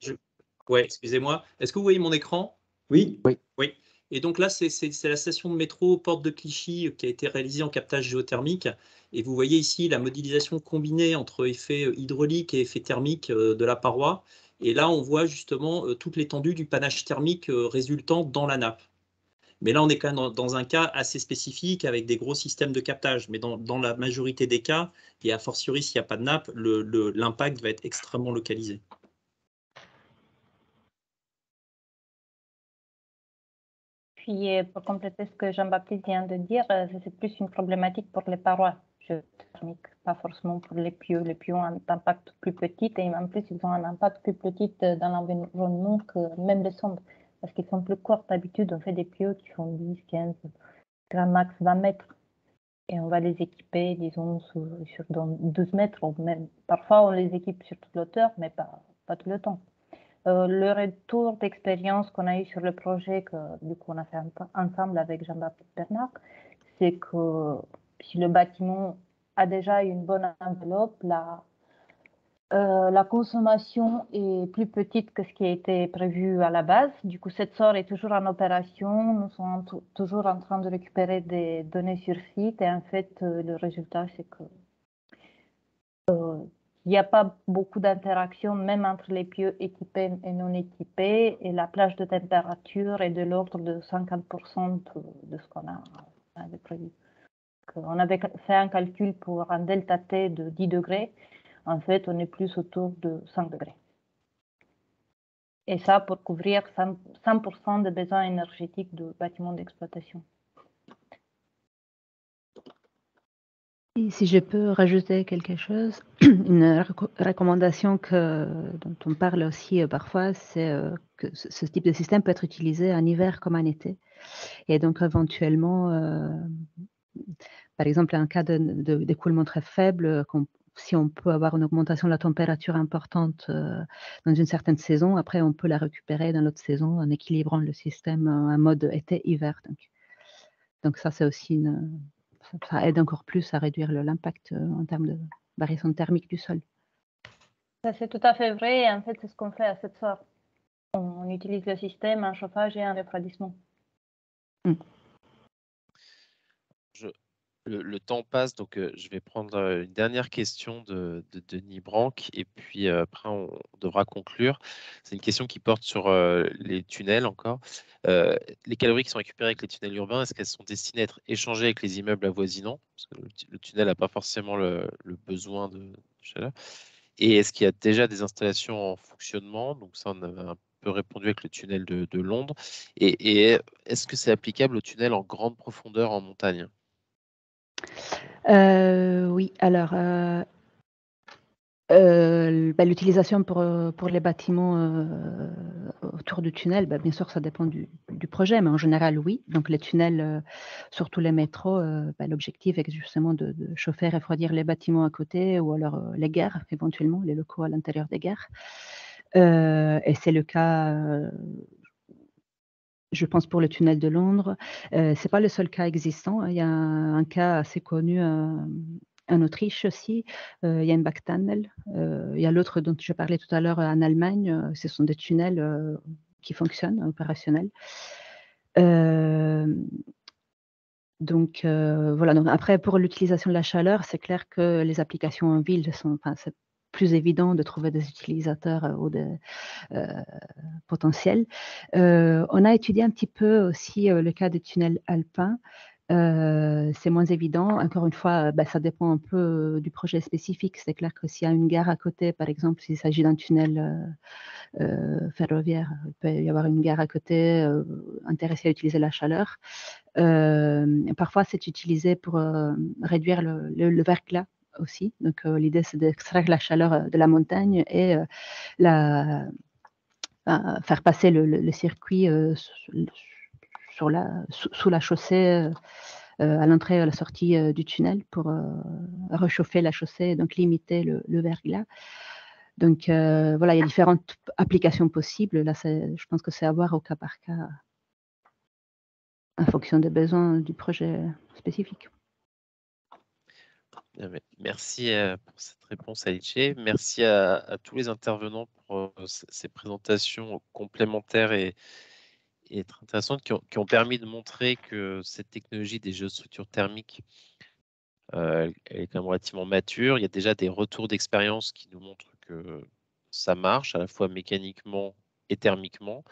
ouais, excusez-moi. Est-ce que vous voyez mon écran? Oui, Oui. Et donc là, c'est la station de métro Porte de Clichy qui a été réalisée en captage géothermique. Et vous voyez ici la modélisation combinée entre effet hydraulique et effet thermique de la paroi. Et là, on voit justement toute l'étendue du panache thermique résultant dans la nappe. Mais là, on est quand même dans un cas assez spécifique avec des gros systèmes de captage. Mais dans la majorité des cas, et a fortiori s'il n'y a pas de nappe, l'impact va être extrêmement localisé. Puis, pour compléter ce que Jean-Baptiste vient de dire, c'est plus une problématique pour les parois géothermiques, pas forcément pour les pieux. Les pieux ont un impact plus petit et en plus, ils ont un impact plus petit dans l'environnement que même les sondes, parce qu'ils sont plus courts. D'habitude, on fait des pieux qui font 10, 15, grand max 20 mètres. Et on va les équiper, disons, dans 12 mètres, ou même parfois on les équipe sur toute l'auteur, mais pas tout le temps. Le retour d'expérience qu'on a eu sur le projet que du coup on a fait ensemble avec Jean-Baptiste Bernard, c'est que si le bâtiment a déjà une bonne enveloppe, la consommation est plus petite que ce qui a été prévu à la base. Du coup, cette SOR est toujours en opération. Nous sommes toujours en train de récupérer des données sur site. Et en fait, le résultat, c'est que il n'y a pas beaucoup d'interaction, même entre les pieux équipés et non équipés. Et la plage de température est de l'ordre de 50% de ce qu'on avait prévu. On avait fait un calcul pour un delta T de 10 degrés. En fait, on est plus autour de 5 degrés. Et ça pour couvrir 100% des besoins énergétiques du bâtiment d'exploitation. Si je peux rajouter quelque chose, une recommandation dont on parle aussi parfois, c'est que ce type de système peut être utilisé en hiver comme en été. Et donc éventuellement, par exemple, en cas d'écoulement très faible, si on peut avoir une augmentation de la température importante dans une certaine saison, après on peut la récupérer dans l'autre saison en équilibrant le système en mode été-hiver. Donc ça, c'est aussi ça aide encore plus à réduire l'impact en termes de variation thermique du sol. Ça, c'est tout à fait vrai. En fait, c'est ce qu'on fait à cette SOR. On utilise le système en chauffage et en refroidissement. Le temps passe, donc je vais prendre une dernière question de Denis Branc et puis après on devra conclure. C'est une question qui porte sur les tunnels encore. Les calories qui sont récupérées avec les tunnels urbains, est-ce qu'elles sont destinées à être échangées avec les immeubles avoisinants? Parce que le tunnel n'a pas forcément le besoin de chaleur. Et est-ce qu'il y a déjà des installations en fonctionnement? Donc ça, on avait un peu répondu avec le tunnel de Londres. Et est-ce que c'est applicable au tunnel en grande profondeur en montagne? Oui, alors l'utilisation pour les bâtiments autour du tunnel, bien sûr, ça dépend du projet, mais en général, oui. Donc les tunnels, surtout les métros, l'objectif est justement de chauffer et refroidir les bâtiments à côté ou alors les gares, éventuellement, les locaux à l'intérieur des gares. Et c'est le cas, je pense, pour le tunnel de Londres. C'est pas le seul cas existant. Il y a un cas assez connu en Autriche aussi. Il y a un Bachtunnel. Il y a l'autre dont je parlais tout à l'heure en Allemagne. Ce sont des tunnels qui fonctionnent, opérationnels. Donc voilà. Donc après, pour l'utilisation de la chaleur, c'est clair que les applications en ville c'est plus évident de trouver des utilisateurs ou des potentiels. On a étudié un petit peu aussi le cas des tunnels alpins. C'est moins évident. Encore une fois, ça dépend un peu du projet spécifique. C'est clair que s'il y a une gare à côté, par exemple, s'il s'agit d'un tunnel ferroviaire, il peut y avoir une gare à côté intéressée à utiliser la chaleur. Parfois, c'est utilisé pour réduire le verglas aussi. Donc, l'idée, c'est d'extraire la chaleur de la montagne et faire passer le circuit sous la chaussée à l'entrée et à la sortie du tunnel pour réchauffer la chaussée et donc limiter le verglas. Donc, voilà, il y a différentes applications possibles. Là, je pense que c'est à voir au cas par cas, en fonction des besoins du projet spécifique. Merci pour cette réponse, Alice. Merci à tous les intervenants pour ces présentations complémentaires et très intéressantes qui ont permis de montrer que cette technologie des géostructures thermiques elle est quand même relativement mature. Il y a déjà des retours d'expérience qui nous montrent que ça marche à la fois mécaniquement et thermiquement.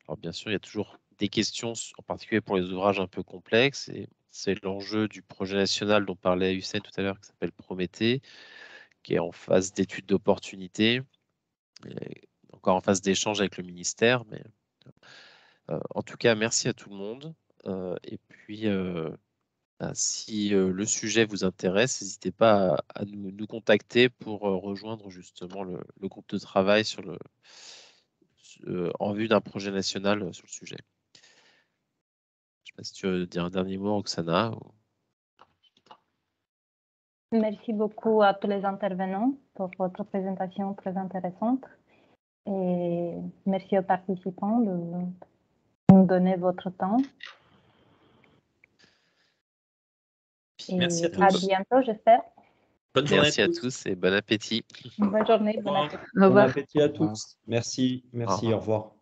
Alors bien sûr, il y a toujours des questions, en particulier pour les ouvrages un peu complexes. Et c'est l'enjeu du projet national dont parlait Hussein tout à l'heure, qui s'appelle Prométhée, qui est en phase d'étude d'opportunité, encore en phase d'échange avec le ministère. Mais en tout cas, merci à tout le monde. Et puis, si le sujet vous intéresse, n'hésitez pas à nous contacter pour rejoindre justement le groupe de travail en vue d'un projet national sur le sujet. Je ne sais pas si tu veux dire un dernier mot, Roxana. Merci beaucoup à tous les intervenants pour votre présentation très intéressante. Et merci aux participants de nous donner votre temps. Et Merci à tous. à bientôt, j'espère. Bonne journée Merci à tous et bon appétit. Bonne journée, bon Au revoir. appétit. Au Bon revoir. appétit à tous. Merci, Au revoir. au revoir.